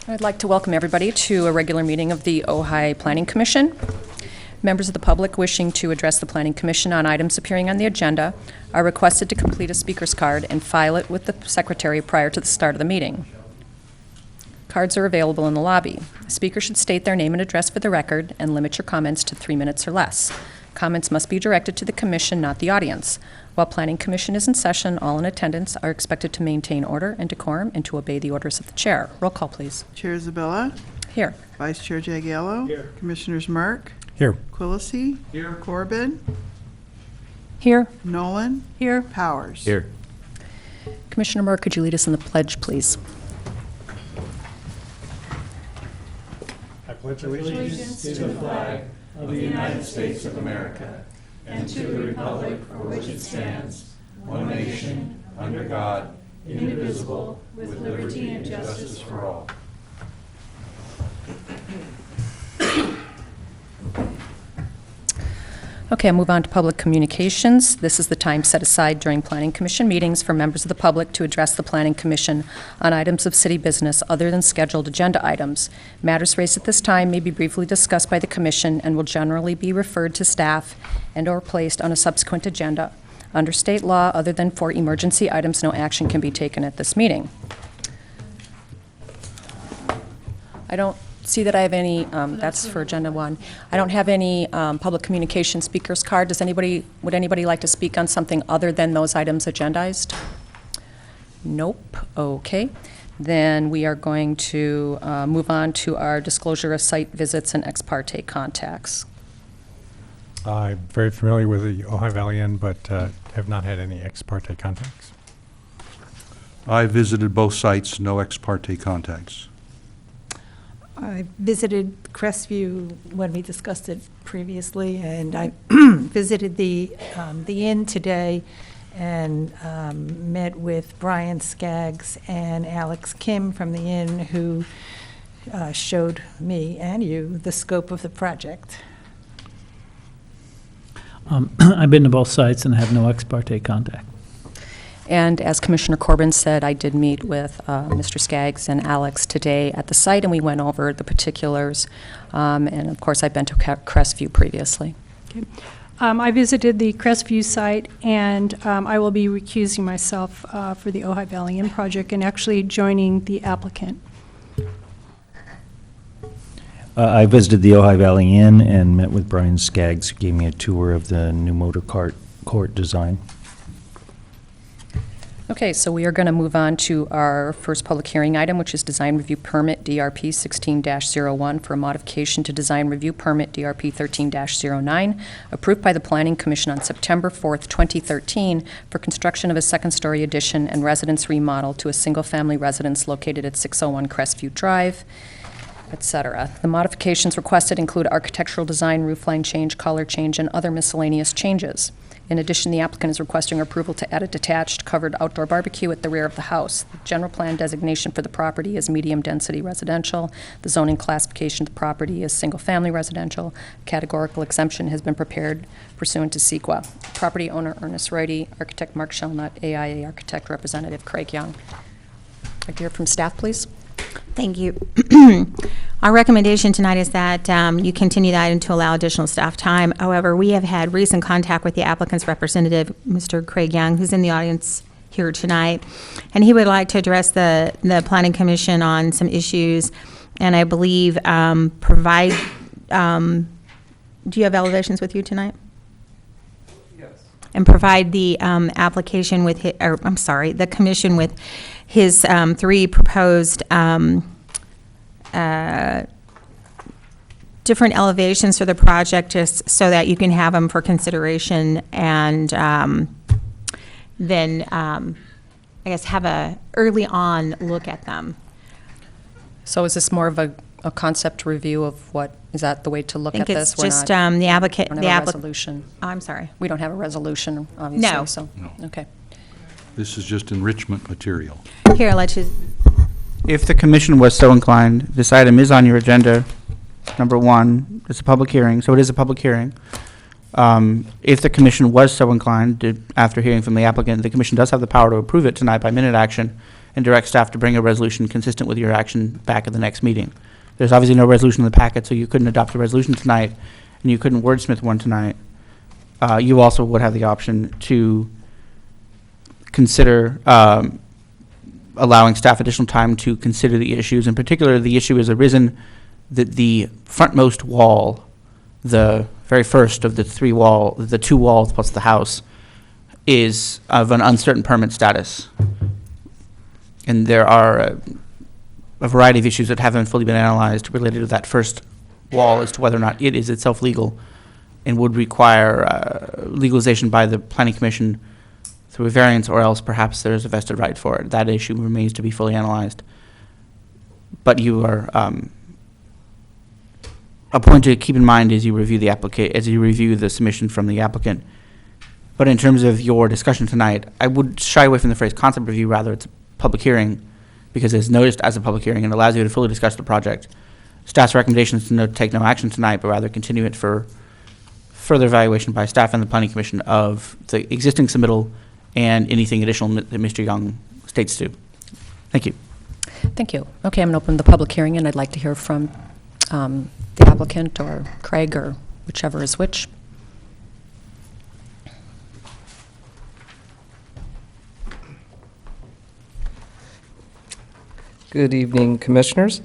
I'd like to welcome everybody to a regular meeting of the Ojai Planning Commission. Members of the public wishing to address the Planning Commission on items appearing on the agenda are requested to complete a speaker's card and file it with the secretary prior to the start of the meeting. Cards are available in the lobby. The speaker should state their name and address for the record and limit your comments to 3 minutes or less. Comments must be directed to the commission, not the audience. While Planning Commission is in session, all in attendance are expected to maintain order and decorum and to obey the orders of the chair. Roll call, please. Chair Isabella. Here. Vice Chair Jagiello. Here. Commissioners Mark. Here. Quillisi. Here. Corbin. Here. Nolan. Here. Powers. Here. Commissioner Moore, could you lead us in the pledge, please? I pledge allegiance to the flag of the United States of America and to the republic for which it stands, one nation, under God, indivisible, with liberty and justice for all. Okay, I'll move on to public communications. This is the time set aside during Planning Commission meetings for members of the public to address the Planning Commission on items of city business other than scheduled agenda items. Matters raised at this time may be briefly discussed by the Commission and will generally be referred to staff and/or placed on a subsequent agenda. Under state law, other than for emergency items, no action can be taken at this meeting. I don't see that I have any, that's for Agenda 1. I don't have any public communication speakers card. Would anybody like to speak on something other than those items agendized? Nope. Okay. Then we are going to move on to our disclosure of site visits and ex parte contacts. I'm very familiar with the Ojai Valley Inn, but have not had any ex parte contacts. I visited both sites, no ex parte contacts. I visited Crestview when we discussed it previously, and I visited the inn today and met with Brian Skaggs and Alex Kim from the inn, who showed me and you the scope of the project. I've been to both sites and have no ex parte contact. And as Commissioner Corbin said, I did meet with Mr. Skaggs and Alex today at the site, and we went over the particulars. And of course, I've been to Crestview previously. Okay. I visited the Crestview site, and I will be recusing myself for the Ojai Valley Inn project and actually joining the applicant. I visited the Ojai Valley Inn and met with Brian Skaggs, who gave me a tour of the new motor court design. Okay, so we are going to move on to our first public hearing item, which is Design Review Permit DRP 16-01 for a modification to Design Review Permit DRP 13-09, approved by the Planning Commission on September 4th, 2013, for construction of a second-story addition and residence remodel to a single-family residence located at 601 Crestview Drive, etc. The modifications requested include architectural design, roofline change, color change, and other miscellaneous changes. In addition, the applicant is requesting approval to add a detached covered outdoor barbecue at the rear of the house. The general plan designation for the property is medium-density residential. The zoning classification of the property is single-family residential. Categorical exemption has been prepared pursuant to CEQA. Property owner Ernest Reity, architect Mark Shellnut, AIA architect representative Craig Young. I'd like to hear from staff, please. Thank you. Our recommendation tonight is that you continue that and to allow additional staff time. However, we have had recent contact with the applicant's representative, Mr. Craig Young, who's in the audience here tonight, and he would like to address the Planning Commission on some issues, and I believe provide, do you have elevations with you tonight? Yes. And provide the application with, the commission with his 3 proposed different elevations for the project, just so that you can have them for consideration, and then I guess have a early on look at them. So is this more of a concept review of what, is that the way to look at this? I think it's just the applicant. We don't have a resolution. Oh, I'm sorry. We don't have a resolution, obviously. No. So, No. okay. This is just enrichment material. Here, I'll let you. If the commission was so inclined, this item is on your agenda. Number 1, it's a public hearing, so it is a public hearing. If the commission was so inclined, after hearing from the applicant, the commission does have the power to approve it tonight by minute action and direct staff to bring a resolution consistent with your action back at the next meeting. There's obviously no resolution in the packet, so you couldn't adopt a resolution tonight, and you couldn't wordsmith one tonight. You also would have the option to consider allowing staff additional time to consider the issues. In particular, the issue has arisen that the frontmost wall, the very first of the the two walls plus the house, is of an uncertain permit status. And there are a variety of issues that haven't fully been analyzed related to that first wall as to whether or not it is itself legal and would require legalization by the Planning Commission through a variance, or else perhaps there's a vested right for it. That issue remains to be fully analyzed. But you are a point to keep in mind as you review the submission from the applicant. But in terms of your discussion tonight, I would shy away from the phrase concept review. Rather, it's a public hearing, because it's noticed as a public hearing and allows you to fully discuss the project. Staff's recommendation is to take no action tonight, but rather continue it for further evaluation by staff and the Planning Commission of the existing submittal and anything additional that Mr. Young states to. Thank you. Thank you. Okay, I'm going to open the public hearing, and I'd like to hear from the applicant or Craig, or whichever is which. Good evening, Commissioners.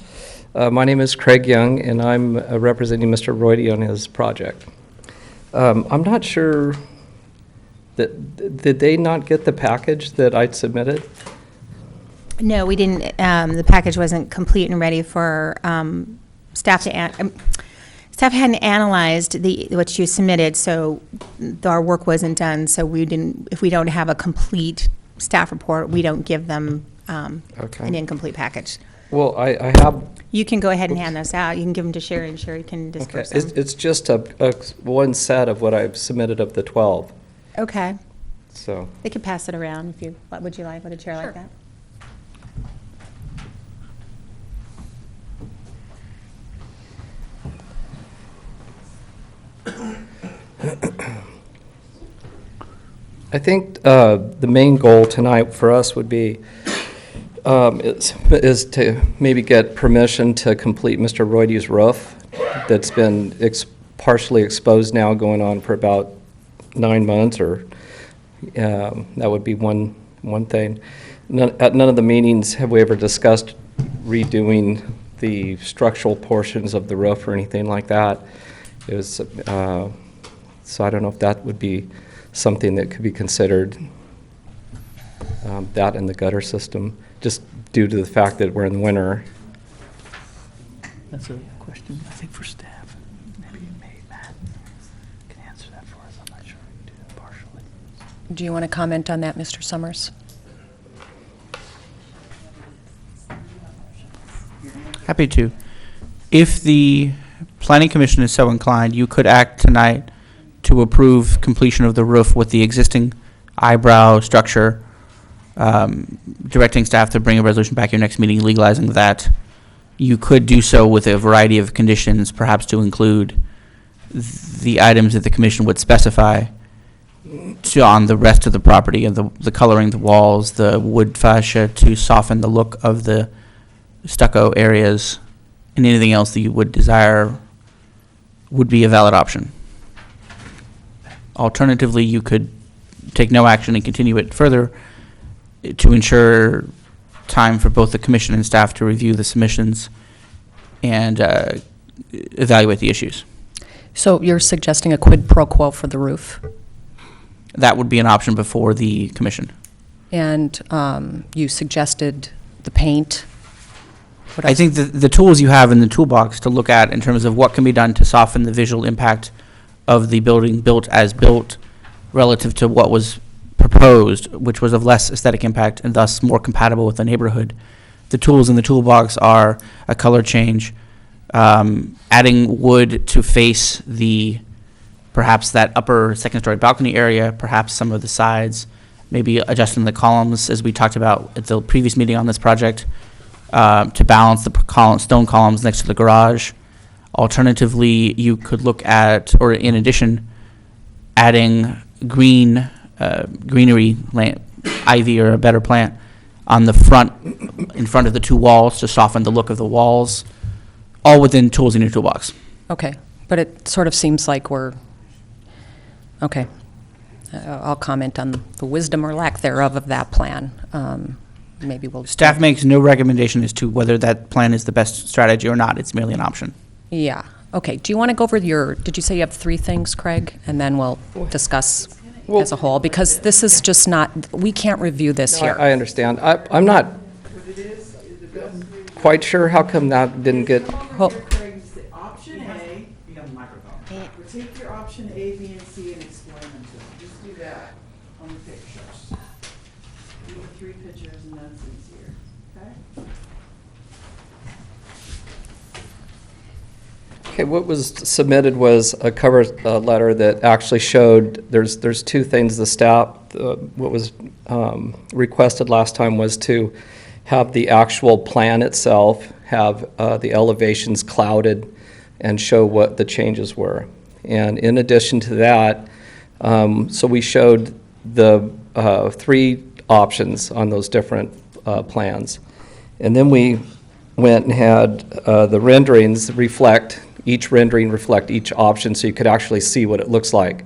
My name is Craig Young, and I'm representing Mr. Roydy on his project. I'm not sure did they not get the package that I'd submitted? No, we didn't. The package wasn't complete and ready for staff to. Staff hadn't analyzed what you submitted, so our work wasn't done. So we didn't. If we don't have a complete staff report, we don't give them an incomplete package. Well, I have. You can go ahead and hand those out. You can give them to Sherry, and Sherry can disperse them. It's just a one set of what I've submitted of the 12. Okay. So They could pass it around if you. What would you like? Would a chair like that? I think the main goal tonight for us would be is to maybe get permission to complete Mr. Roydy's roof that's been partially exposed now, going on for about 9 months, or that would be one thing. At none of the meetings have we ever discussed redoing the structural portions of the roof or anything like that. It was, so I don't know if that would be something that could be considered, that in the gutter system, just due to the fact that we're in the winter. That's a question, I think, for staff. Maybe Matt can answer that for us. I'm not sure we can do that partially. Do you want to comment on that, Mr. Summers? Happy to. If the Planning Commission is so inclined, you could act tonight to approve completion of the roof with the existing eyebrow structure, directing staff to bring a resolution back to your next meeting legalizing that. You could do so with a variety of conditions, perhaps to include the items that the commission would specify on the rest of the property, and the coloring, the walls, the wood fascia to soften the look of the stucco areas, and anything else that you would desire would be a valid option. Alternatively, you could take no action and continue it further to ensure time for both the commission and staff to review the submissions and evaluate the issues. So you're suggesting a quid pro quo for the roof? That would be an option before the commission. And you suggested the paint? What I else? think the tools you have in the toolbox to look at in terms of what can be done to soften the visual impact of the building built as built relative to what was proposed, which was of less aesthetic impact and thus more compatible with the neighborhood. The tools in the toolbox are a color change, adding wood to face perhaps that upper second-story balcony area, perhaps some of the sides, maybe adjusting the columns, as we talked about at the previous meeting on this project, to balance the stone columns next to the garage. Alternatively, you could look at, or in addition, adding greenery, ivy or a better plant, on the front, in front of the two walls to soften the look of the walls, all within tools in your toolbox. Okay, but it sort of seems like okay. I'll comment on the wisdom or lack thereof of that plan. Maybe we'll. Staff makes no recommendation as to whether that plan is the best strategy or not. It's merely an option. Yeah, okay. Do you want to go over did you say you have 3 things, Craig? And then we'll discuss as a whole, because this is just not, we can't review this No, here. I understand. I'm not quite sure how come that didn't get, Well, Option A, or take your option A, B, and C and explain them to them. Just do that on the pictures. Do the 3 pictures and that's easier, okay? okay, what was submitted was a cover letter that actually showed, there's 2 things the staff, what was requested last time was to have the actual plan itself, have the elevations clouded, and show what the changes were. And in addition to that, so we showed the 3 options on those different plans. And then we went and had the renderings reflect, each rendering reflect each option so you could actually see what it looks like.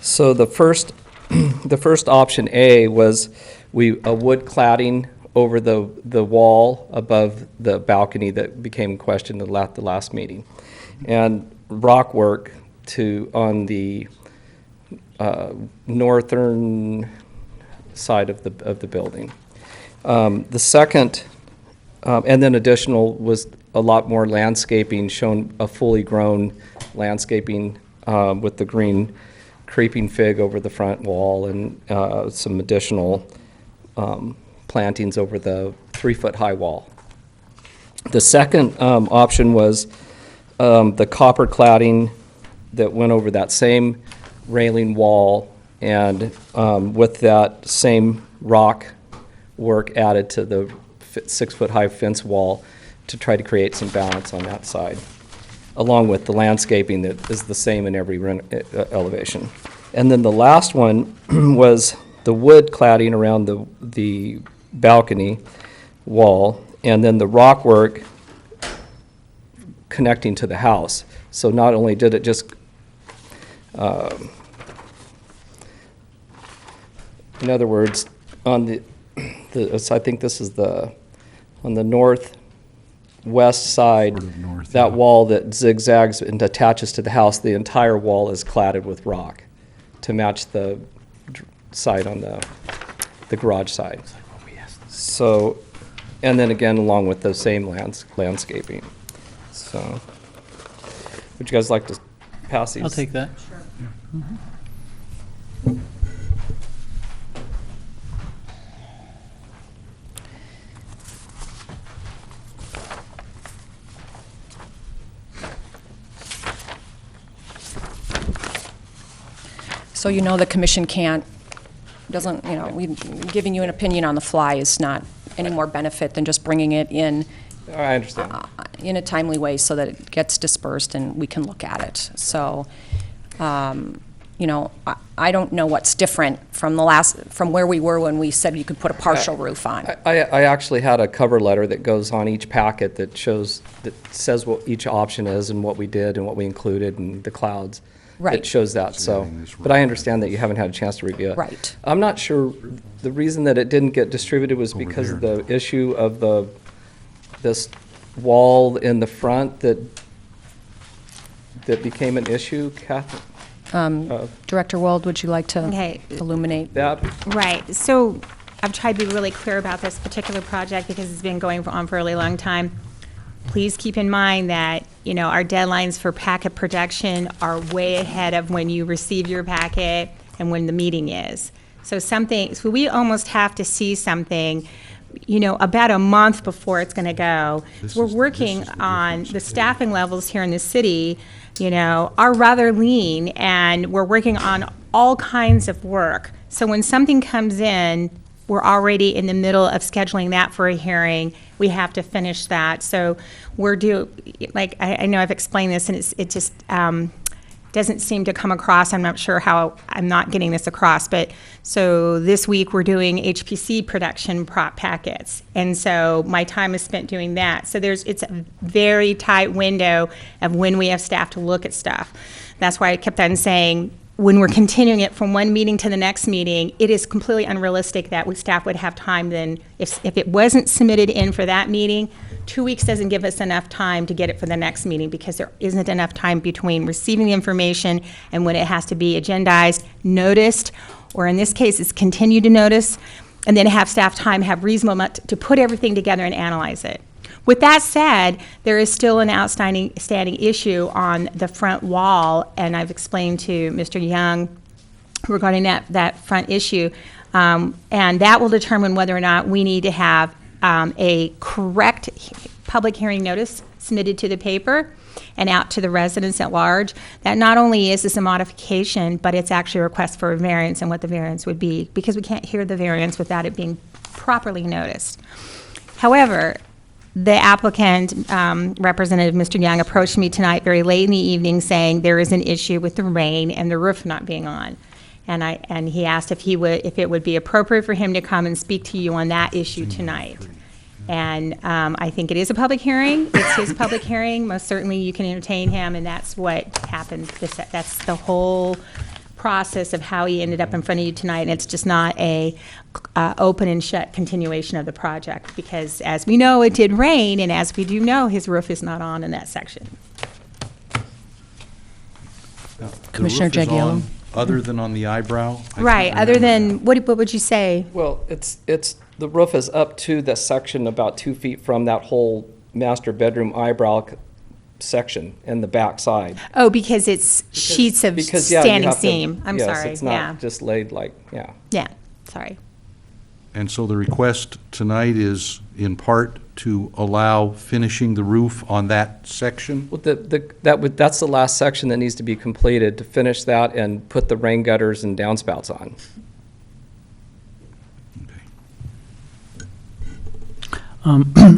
So the first option A was a wood cladding over the wall above the balcony that became in question at the last meeting, and rock work on the northern side of the building. The second, and then additional was a lot more landscaping, shown a fully grown landscaping with the green creeping fig over the front wall and some additional plantings over the 3-foot-high wall. The second option was the copper cladding that went over that same railing wall, and with that same rock work added to the 6-foot-high fence wall to try to create some balance on that side, along with the landscaping that is the same in every elevation. And then the last one was the wood cladding around the balcony wall, and then the rock work connecting to the house. So not only did it just, in other words, on I think this is on the northwest side, Sort of north, that yeah. wall that zigzags and attaches to the house, the entire wall is cladded with rock to match the side on the garage side. So, and then again, along with the same landscaping. So, would you guys like to pass these? I'll take that. So you know the commission doesn't, giving you an opinion on the fly is not any more benefit than just bringing it in I understand. in a timely way so that it gets dispersed and we can look at it. So, I don't know what's different from where we were when we said you could put a partial roof on. I actually had a cover letter that goes on each packet that says what each option is and what we did and what we included and the clouds. Right. It shows that, so, but I understand that you haven't had a chance to review it. Right. I'm not sure, the reason that it didn't get distributed was because of the issue of this wall in the front that became an issue, Kathy? Director Wald, would you like to Okay. illuminate? That, Right, so I've tried to be really clear about this particular project because it's been going on for a really long time. Please keep in mind that, our deadlines for packet production are way ahead of when you receive your packet and when the meeting is. So we almost have to see something, about a month before it's going to go. We're working on the staffing levels here in the city, are rather lean, and we're working on all kinds of work. So when something comes in, we're already in the middle of scheduling that for a hearing. We have to finish that. So I know I've explained this, and it just, doesn't seem to come across. I'm not sure how I'm not getting this across, but so this week we're doing HPC production prop packets. And so my time is spent doing that. So it's a very tight window of when we have staff to look at stuff. That's why I kept on saying, when we're continuing it from one meeting to the next meeting, it is completely unrealistic that staff would have time then, if it wasn't submitted in for that meeting, 2 weeks doesn't give us enough time to get it for the next meeting because there isn't enough time between receiving the information and when it has to be agendized, noticed, or in this case, it's continued to notice, and then have staff time, have reasonable amount to put everything together and analyze it. With that said, there is still an outstanding issue on the front wall, and I've explained to Mr. Young regarding that front issue, and that will determine whether or not we need to have a correct public hearing notice submitted to the paper and out to the residents at large. That not only is this a modification, but it's actually a request for a variance and what the variance would be, because we can't hear the variance without it being properly noticed. However, the applicant, Representative Mr. Young, approached me tonight very late in the evening saying there is an issue with the rain and the roof not being on. And he asked if it would be appropriate for him to come and speak to you on that issue tonight. And I think it is a public hearing. It's his public hearing. Most certainly you can entertain him, and that's what happened. That's the whole process of how he ended up in front of you tonight, and it's just not a open and shut continuation of the project, because as we know, it did rain, and as we do know, his roof is not on in that section. The Commissioner roof is Jagiello? on Other than on the eyebrow? I can't Right, other remember than, what would you say? Well, the roof is up to the section about 2 feet from that whole master bedroom eyebrow section in the back side. Oh, because it's sheets of you standing have to- seam. I'm yes, sorry, it's yeah. not just laid like, yeah. Yeah, sorry. And so the request tonight is in part to allow finishing the roof on that section? Well, that's the last section that needs to be completed, to finish that and put the rain gutters and downspouts on.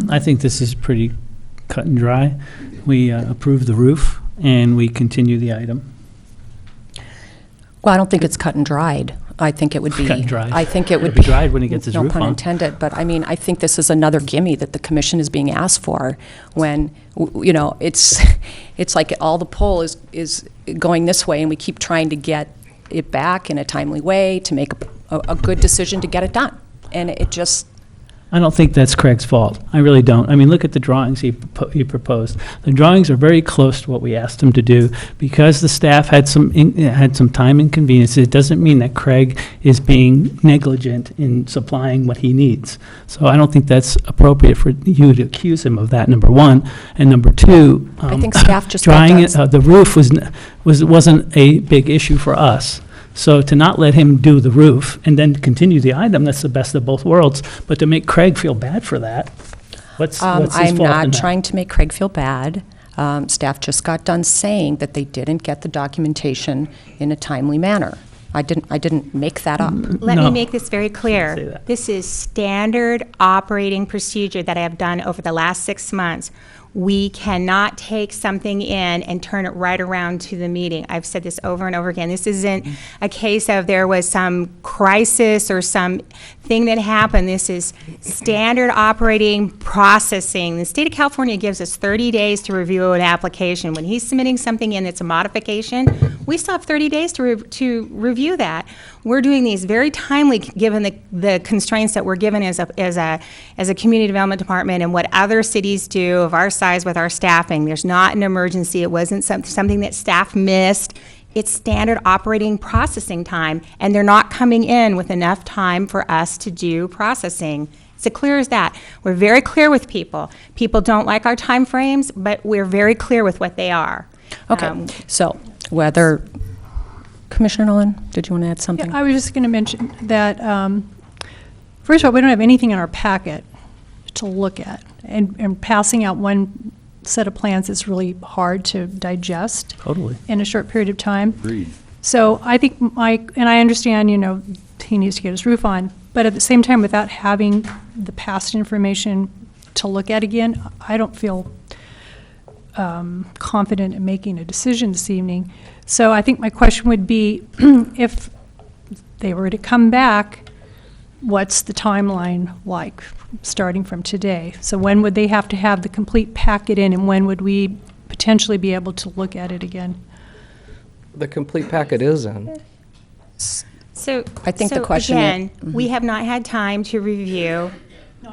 I think this is pretty cut and dry. We approve the roof, and we continue the item. Well, I don't think it's cut and dried. I think it would be. Cut and dried. I think it would It'll be dried when he gets his no roof pun on. intended, but I mean, I think this is another gimme that the commission is being asked for when, you know, it's like all the pull is going this way, and we keep trying to get it back in a timely way to make a good decision to get it done. And it just, I don't think that's Craig's fault. I really don't. I mean, look at the drawings he proposed. The drawings are very close to what we asked him to do. Because the staff had some time inconvenience, it doesn't mean that Craig is being negligent in supplying what he needs. So I don't think that's appropriate for you to accuse him of that, number one. And number two, I think staff just drying got done. the roof wasn't a big issue for us. So to not let him do the roof and then continue the item, that's the best of both worlds. But to make Craig feel bad for that, what's his fault I'm in not that? trying to make Craig feel bad. Staff just got done saying that they didn't get the documentation in a timely manner. I didn't make that up. Let me No. make this very Say clear. that. This is standard operating procedure that I have done over the last 6 months. We cannot take something in and turn it right around to the meeting. I've said this over and over again. This isn't a case of there was some crisis or some thing that happened. This is standard operating processing. The state of California gives us 30 days to review an application. When he's submitting something in that's a modification, we still have 30 days to review that. We're doing these very timely, given the constraints that we're given as a community development department and what other cities do of our size with our staffing. There's not an emergency. It wasn't something that staff missed. It's standard operating processing time, and they're not coming in with enough time for us to do processing. It's as clear as that. We're very clear with people. People don't like our time frames, but we're very clear with what they are. Okay, so whether, Commissioner Nolan, did you want to add something? Yeah, I was just going to mention that, first of all, we don't have anything in our packet to look at. And passing out one set of plans is really hard to digest Totally. in a short period of time. Agreed. So I think and I understand, you know, he needs to get his roof on, but at the same time, without having the past information to look at again, I don't feel confident in making a decision this evening. So I think my question would be, if they were to come back, what's the timeline like, starting from today? So when would they have to have the complete packet in, and when would we potentially be able to look at it again? The complete packet is in. So, I think the question again, we have not had time to review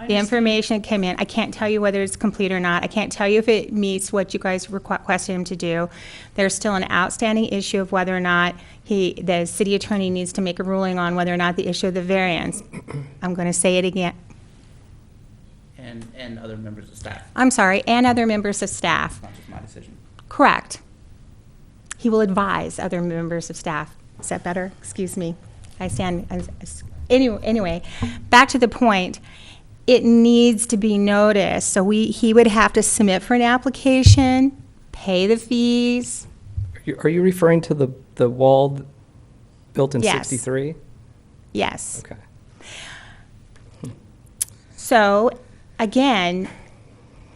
the information that came in. I can't tell you whether it's complete or not. I can't tell you if it meets what you guys requested him to do. There's still an outstanding issue of whether or not the city attorney needs to make a ruling on whether or not the issue of the variance. I'm going to say it again. And other members of staff. I'm sorry, and other members of staff. Not just my decision. Correct. He will advise other members of staff. Is that better? Excuse me. I stand anyway, back to the point. It needs to be noticed. So he would have to submit for an application, pay the fees. Are you referring to the wall built in Yes. 63? Yes. Okay. So, again,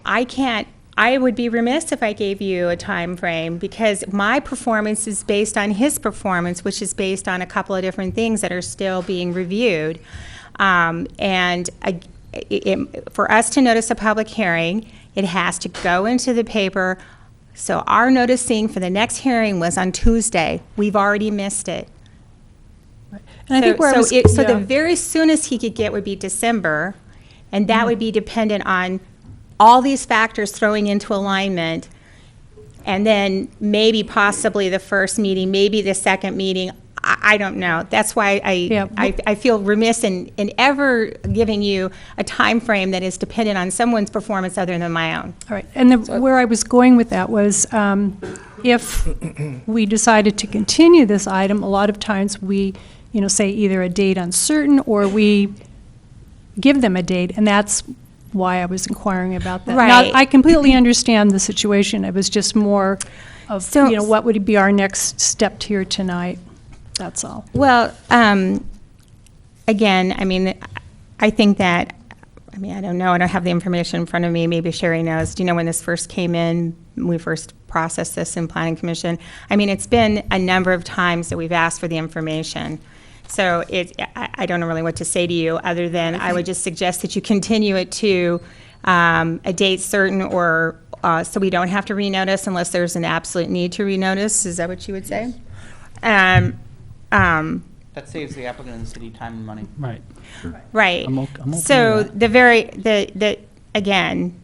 I would be remiss if I gave you a time frame, because my performance is based on his performance, which is based on a couple of different things that are still being reviewed. For us to notice a public hearing, it has to go into the paper. So our noticing for the next hearing was on Tuesday. We've already missed it. And I think where I was, So the yeah. very soonest he could get would be December, and that would be dependent on all these factors throwing into alignment, and then maybe possibly the first meeting, maybe the second meeting. I don't know. That's why I feel remiss in ever giving you a time frame that is dependent on someone's performance other than my own. All right, and where I was going with that was, if we decided to continue this item, a lot of times we, say either a date uncertain, or we give them a date, and that's why I was inquiring about that. Now, Right. I completely understand the situation. It was just more of, So- what would be our next step here tonight? That's all. Well, again, I think that, I don't know, I don't have the information in front of me, maybe Sherry knows. Do you know when this first came in, when we first processed this in Planning Commission? It's been a number of times that we've asked for the information. So I don't know really what to say to you, other than I would just suggest that you continue it to a date certain, or so we don't have to renotice unless there's an absolute need to renotice. Is that what you would say? That saves the applicant and the city time and money. Right. Right. I'm okay So with that. again,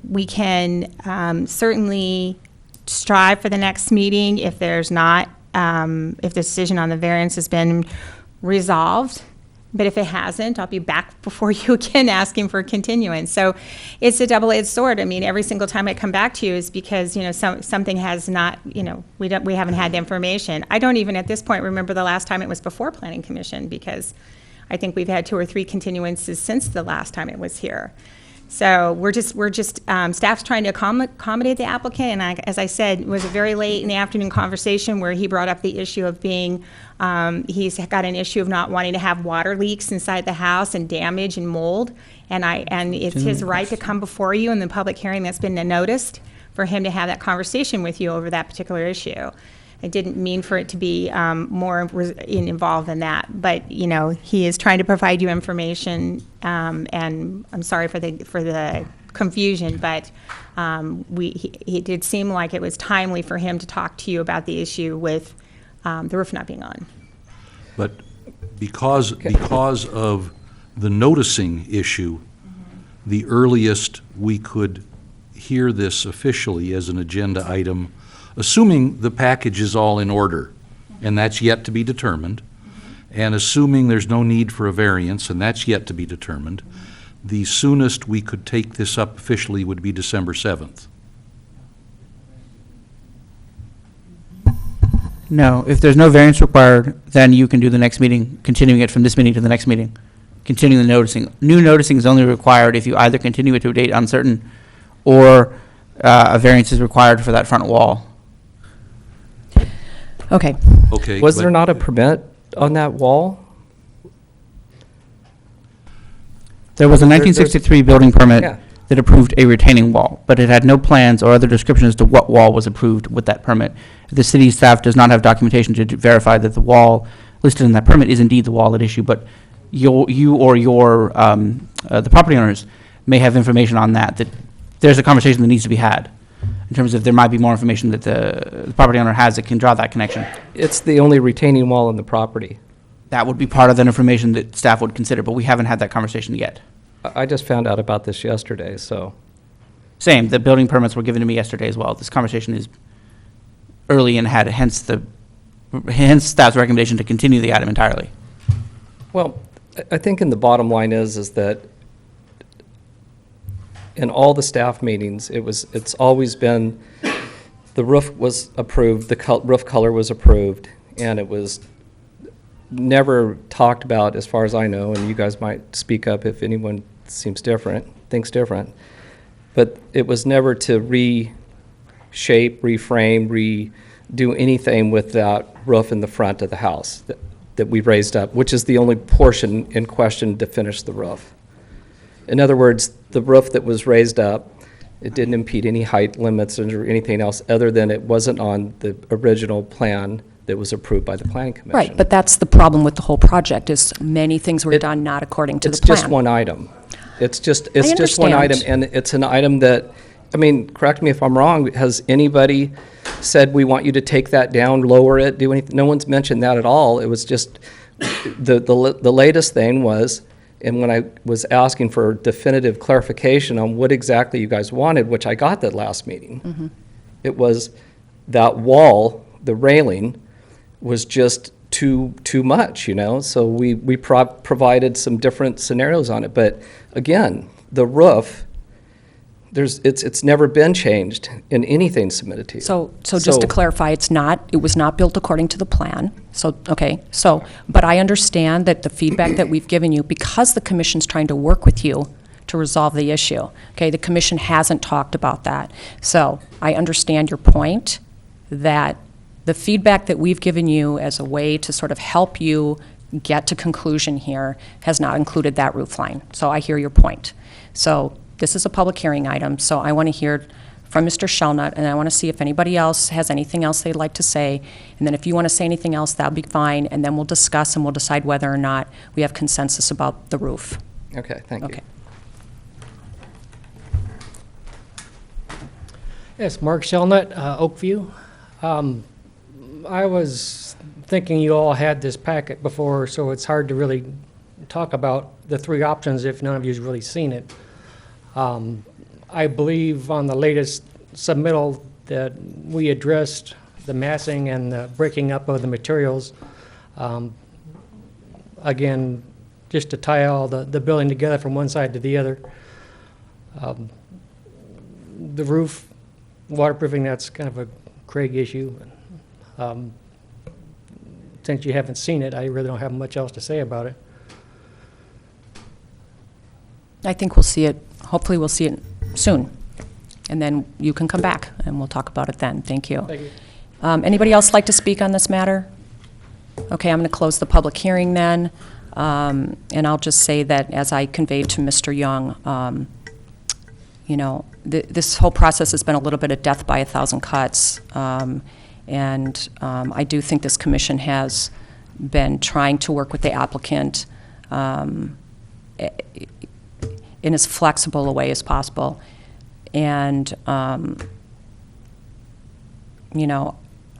we can certainly strive for the next meeting if there's not, if the decision on the variance has been resolved. But if it hasn't, I'll be back before you again asking for a continuance. So it's a double-edged sword. Every single time I come back to you is because, something has not, we haven't had the information. I don't even at this point remember the last time it was before Planning Commission, because I think we've had 2 or 3 continuances since the last time it was here. So we're just staff's trying to accommodate the applicant, and as I said, it was a very late in the afternoon conversation where he brought up the issue of being, he's got an issue of not wanting to have water leaks inside the house and damage and mold, and it's his right to come before you in the public hearing that's been noticed for him to have that conversation with you over that particular issue. I didn't mean for it to be more involved than that, but he is trying to provide you information, and I'm sorry for the confusion, but it did seem like it was timely for him to talk to you about the issue with the roof not being on. But because of the noticing issue, the earliest we could hear this officially as an agenda item, assuming the package is all in order, and that's yet to be determined, and assuming there's no need for a variance, and that's yet to be determined, the soonest we could take this up officially would be December 7th. No, if there's no variance required, then you can do the next meeting, continuing it from this meeting to the next meeting, continuing the noticing. New noticing is only required if you either continue it to a date uncertain, or a variance is required for that front wall. Okay. Okay. Was but- there not a permit on that wall? There was a 1963 building permit Yeah. that approved a retaining wall, but it had no plans or other description as to what wall was approved with that permit. The city staff does not have documentation to verify that the wall listed in that permit is indeed the wall at issue, but you or the property owners may have information on that there's a conversation that needs to be had in terms of there might be more information that the property owner has that can draw that connection. It's the only retaining wall in the property. That would be part of that information that staff would consider, but we haven't had that conversation yet. I just found out about this yesterday, so. Same, the building permits were given to me yesterday as well. This conversation is early and had, hence staff's recommendation to continue the item entirely. Well, I think in the bottom line is that in all the staff meetings, it's always been, the roof was approved, the roof color was approved, and it was never talked about, as far as I know, and you guys might speak up if anyone thinks different, but it was never to reshape, reframe, redo anything with that roof in the front of the house that we raised up, which is the only portion in question to finish the roof. In other words, the roof that was raised up, it didn't impede any height limits or anything else other than it wasn't on the original plan that was approved by the planning commission. Right, but that's the problem with the whole project, is many things were done not according to the plan. It's just one item. It's just one item, and it's an item that, I mean, correct me if I'm wrong, has anybody said, we want you to take that down, lower it, do anything? No one's mentioned that at all. It was just, the latest thing was, and when I was asking for definitive clarification on what exactly you guys wanted, which I got that last meeting, it was that wall, the railing, was just too much, so we provided some different scenarios on it. But again, the roof, it's never been changed in anything submitted to you. So just to clarify, it was not built according to the plan. But I understand that the feedback that we've given you, because the commission's trying to work with you to resolve the issue, okay, the commission hasn't talked about that. So I understand your point that the feedback that we've given you as a way to sort of help you get to conclusion here has not included that roof line. So I hear your point. So this is a public hearing item, so I want to hear from Mr. Shellnut, and I want to see if anybody else has anything else they'd like to say. And then if you want to say anything else, that'll be fine, and then we'll discuss and we'll decide whether or not we have consensus about the roof. Okay, thank you. Okay. Yes, Mark Shellnut, Oakview. I was thinking you all had this packet before, so it's hard to really talk about the three options if none of you's really seen it. I believe on the latest submittal that we addressed the massing and the breaking up of the materials. Again, just to tie all the building together from one side to the other. The roof, waterproofing, that's kind of a Craig issue. Since you haven't seen it, I really don't have much else to say about it. I think we'll see it, hopefully we'll see it soon. And then you can come back and we'll talk about it then. Thank you. Thank you. Anybody else like to speak on this matter? Okay, I'm going to close the public hearing then. And I'll just say that as I conveyed to Mr. Young, this whole process has been a little bit of death by a thousand cuts. And I do think this commission has been trying to work with the applicant in as flexible a way as possible. And,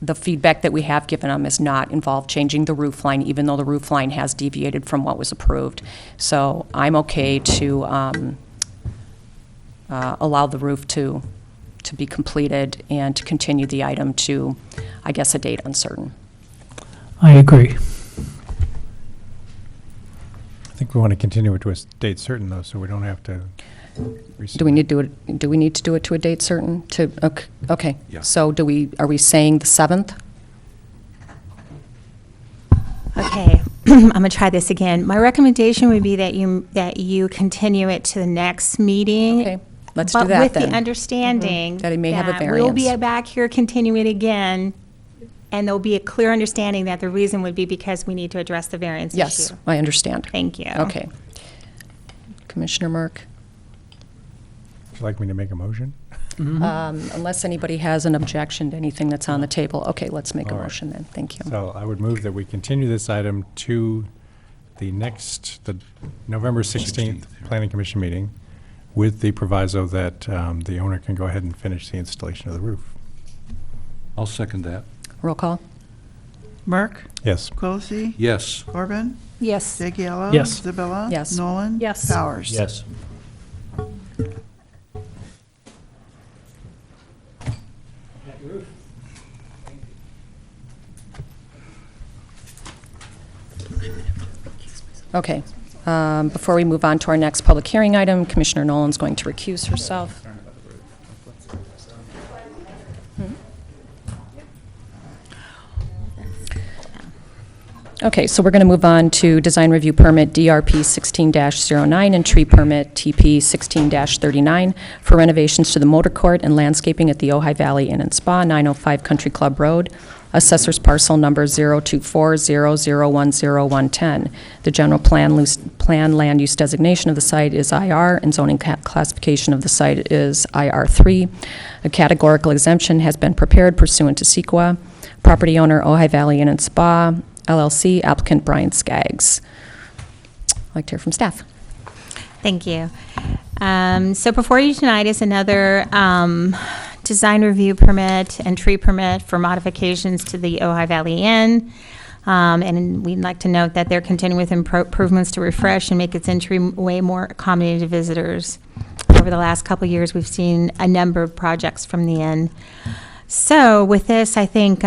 the feedback that we have given them has not involved changing the roof line, even though the roof line has deviated from what was approved. So I'm okay to allow the roof to be completed and to continue the item to, I guess, a date uncertain. I agree. I think we want to continue it to a date certain, though, so we don't have to. Do we need to do it to a date certain? Okay. Yeah. So are we saying the 7th? Okay, I'm going to try this again. My recommendation would be that you continue it to the next meeting. Okay, let's do that then. But with the understanding That it may have a we'll be variance. back here continuing it again, and there'll be a clear understanding that the reason would be because we need to address the variance issue. Yes, I understand. Thank you. Okay. Commissioner Merck? you like me to make a motion? Unless anybody has an objection to anything that's on the table. Okay, let's make a All right. motion then. Thank you. So I would move that we continue this item to the November 16th Planning Commission meeting with the proviso that the owner can go ahead and finish the installation of the roof. I'll second that. Roll call? Merck, Yes. Quilisi, Yes. Corbin, Yes. Stecchiello. Yes. Isabella. Yes. Nolan. Yes. Powers. Yes. Okay. Before we move on to our next public hearing item, Commissioner Nolan's going to recuse herself. Okay, so we're going to move on to Design Review Permit DRP 16-09 and Tree Permit TP 16-39 for renovations to the motor court and landscaping at the Ojai Valley Inn and Spa, 905 Country Club Road, Assessor's Parcel Number 024001010. The general plan land use designation of the site is IR, and zoning classification of the site is IR3. A categorical exemption has been prepared pursuant to CEQA. Property owner, Ojai Valley Inn and Spa, LLC, applicant Brian Skaggs. I'd like to hear from staff. Thank you. So before you tonight is another design review permit and tree permit for modifications to the Ojai Valley Inn. And we'd like to note that they're continuing with improvements to refresh and make its entryway more accommodating to visitors. Over the last couple of years, we've seen a number of projects from the inn. So with this, I think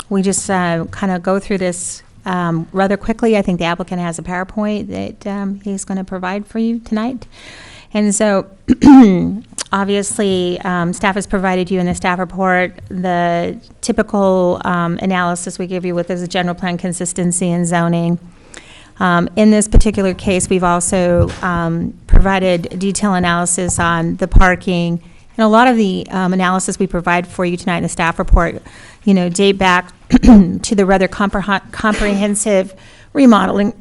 we just kind of go through this rather quickly. I think the applicant has a PowerPoint that he's going to provide for you tonight. And so obviously, staff has provided you in the staff report the typical analysis we give you with as a general plan consistency and zoning. In this particular case, we've also provided detailed analysis on the parking. And a lot of the analysis we provide for you tonight in the staff report, date back to the rather comprehensive remodeling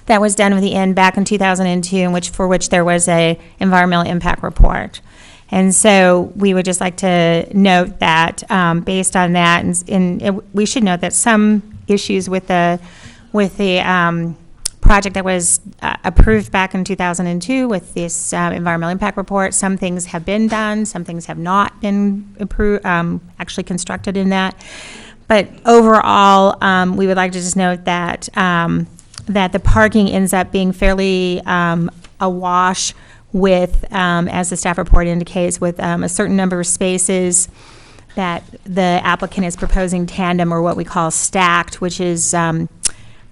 that was done with the inn back in 2002, for which there was a environmental impact report. And so we would just like to note that based on that, and we should note that some issues with the project that was approved back in 2002 with this environmental impact report, some things have been done, some things have not been approved, actually constructed in that. But overall, we would like to just note that that the parking ends up being fairly awash with, as the staff report indicates, with a certain number of spaces that the applicant is proposing tandem, or what we call stacked, which is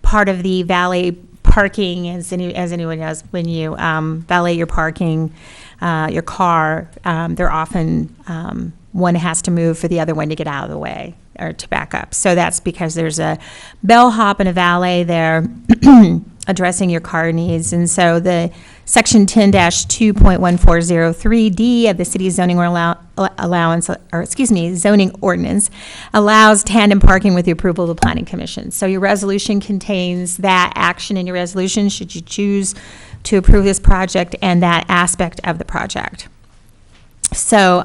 part of the valet parking, as anyone knows, when you valet your parking, your car, they're often, one has to move for the other one to get out of the way or to back up. So that's because there's a bellhop and a valet there addressing your car needs. And so the section 10-2.1403D of the city's zoning zoning ordinance allows tandem parking with the approval of the planning commission. So your resolution contains that action in your resolution should you choose to approve this project and that aspect of the project. So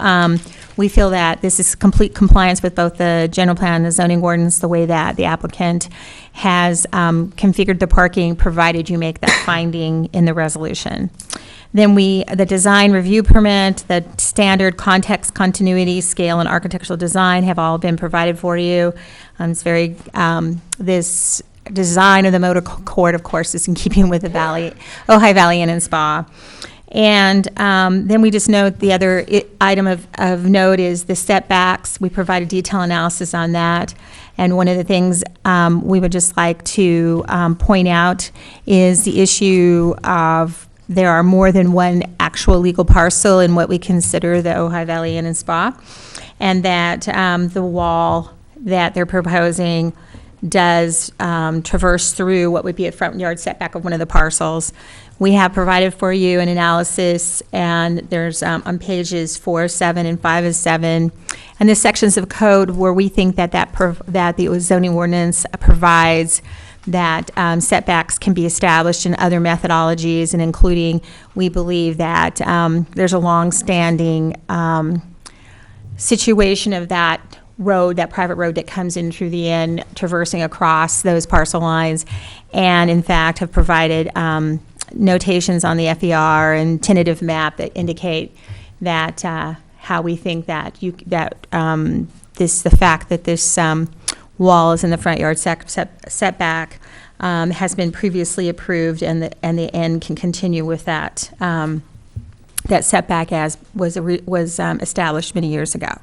we feel that this is complete compliance with both the general plan and the zoning ordinance, the way that the applicant has configured the parking, provided you make that finding in the resolution. Then the design review permit, the standard context, continuity, scale, and architectural design have all been provided for you. It's very, this design of the motor court, of course, is in keeping with the Ojai Valley Inn and Spa. And then we just note the other item of note is the setbacks. We provide a detailed analysis on that. And one of the things we would just like to point out is the issue of there are more than one actual legal parcel in what we consider the Ojai Valley Inn and Spa, and that the wall that they're proposing does traverse through what would be a front yard setback of one of the parcels. We have provided for you an analysis, and there's on pages 4 of 7 and 5 of 7, and the sections of code where we think that the zoning ordinance provides that setbacks can be established in other methodologies, and including, we believe that there's a long-standing situation of that road, that private road that comes in through the inn, traversing across those parcel lines, and in fact have provided notations on the FER and tentative map that indicate that how we think that the fact that this wall is in the front yard setback has been previously approved, and the inn can continue with that that setback as was established many years ago.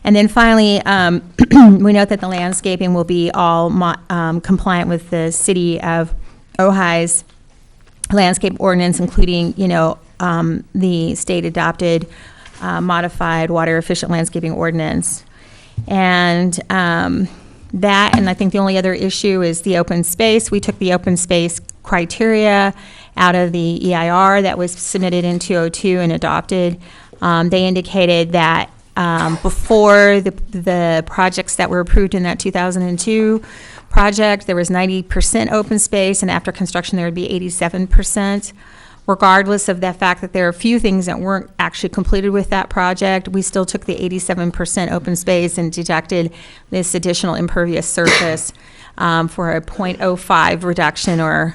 And then finally, we note that the landscaping will be all compliant with the City of Ojai's landscape ordinance, including, the state-adopted modified water-efficient landscaping ordinance. And that, and I think the only other issue is the open space. We took the open space criteria out of the EIR that was submitted in 2002 and adopted. They indicated that before the projects that were approved in that 2002 project, there was 90% open space, and after construction there would be 87%. Regardless of the fact that there are a few things that weren't actually completed with that project, we still took the 87% open space and deducted this additional impervious surface for a 0.05 reduction, or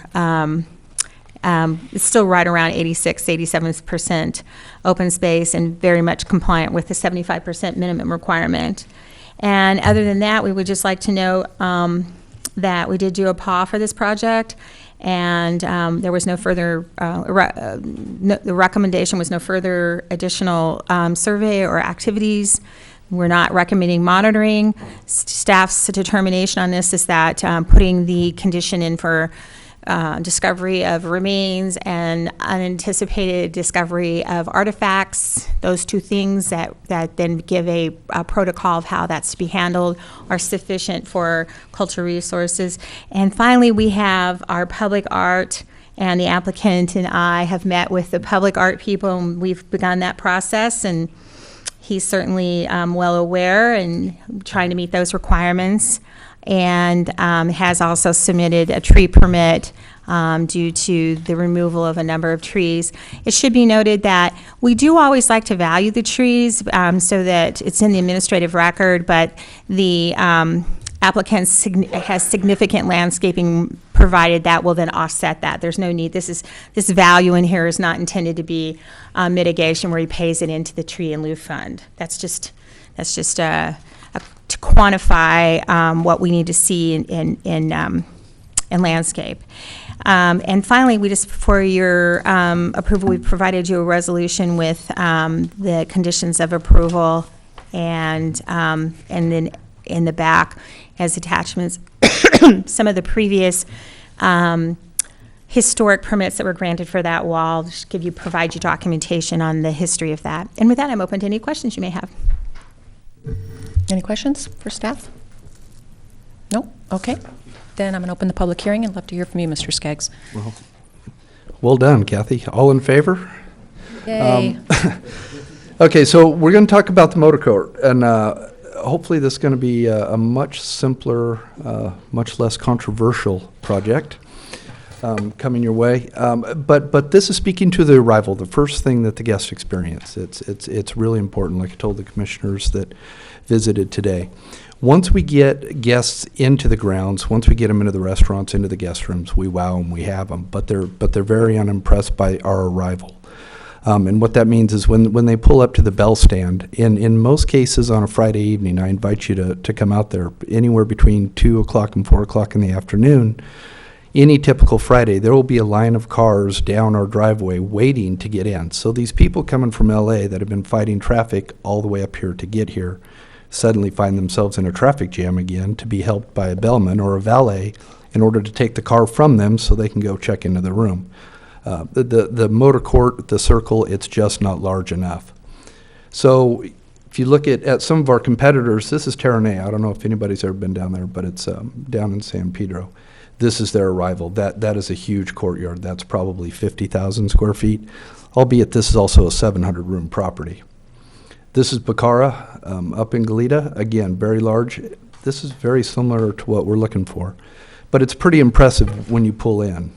it's still right around 87% open space, and very much compliant with the 75% minimum requirement. And other than that, we would just like to note that we did do a PAW for this project, and there was no further, the recommendation was no further additional survey or activities. We're not recommending monitoring. Staff's determination on this is that putting the condition in for discovery of remains and unanticipated discovery of artifacts, those two things that then give a protocol of how that's to be handled, are sufficient for cultural resources. And finally, we have our public art, and the applicant and I have met with the public art people, and we've begun that process, and he's certainly well aware and trying to meet those requirements, and has also submitted a tree permit due to the removal of a number of trees. It should be noted that we do always like to value the trees so that it's in the administrative record, but the applicant has significant landscaping provided that will then offset that. There's no need. This value in here is not intended to be mitigation where he pays it into the tree in lieu fund. That's just to quantify what we need to see in landscape. And finally, we just, for your approval, we provided you a resolution with the conditions of approval, and then in the back as attachments, some of the previous historic permits that were granted for that wall, just provide you documentation on the history of that. And with that, I'm open to any questions you may have. Any questions for staff? No? Okay. Then I'm going to open the public hearing and love to hear from you, Mr. Skaggs. Well done, Kathy. All in favor? Yay. Okay, so we're going to talk about the motor court, and hopefully this is going to be a much simpler, much less controversial project coming your way. But this is speaking to the arrival, the first thing that the guests experience. It's really important, like I told the commissioners that visited today. Once we get guests into the grounds, once we get them into the restaurants, into the guest rooms, we wow them, we have them, but they're very unimpressed by our arrival. And what that means is when they pull up to the bell stand, in most cases on a Friday evening, I invite you to come out there anywhere between 2 o'clock and 4 o'clock in the afternoon. Any typical Friday, there will be a line of cars down our driveway waiting to get in. So these people coming from LA that have been fighting traffic all the way up here to get here suddenly find themselves in a traffic jam again to be helped by a bellman or a valet in order to take the car from them so they can go check into the room. The motor court, the circle, it's just not large enough. So if you look at some of our competitors, this is Terranea. I don't know if anybody's ever been down there, but it's down in San Pedro. This is their arrival. That is a huge courtyard. That's probably 50,000 square feet, albeit this is also a 700-room property. This is Bacara up in Goleta. Again, very large. This is very similar to what we're looking for. but it's pretty impressive when you pull in.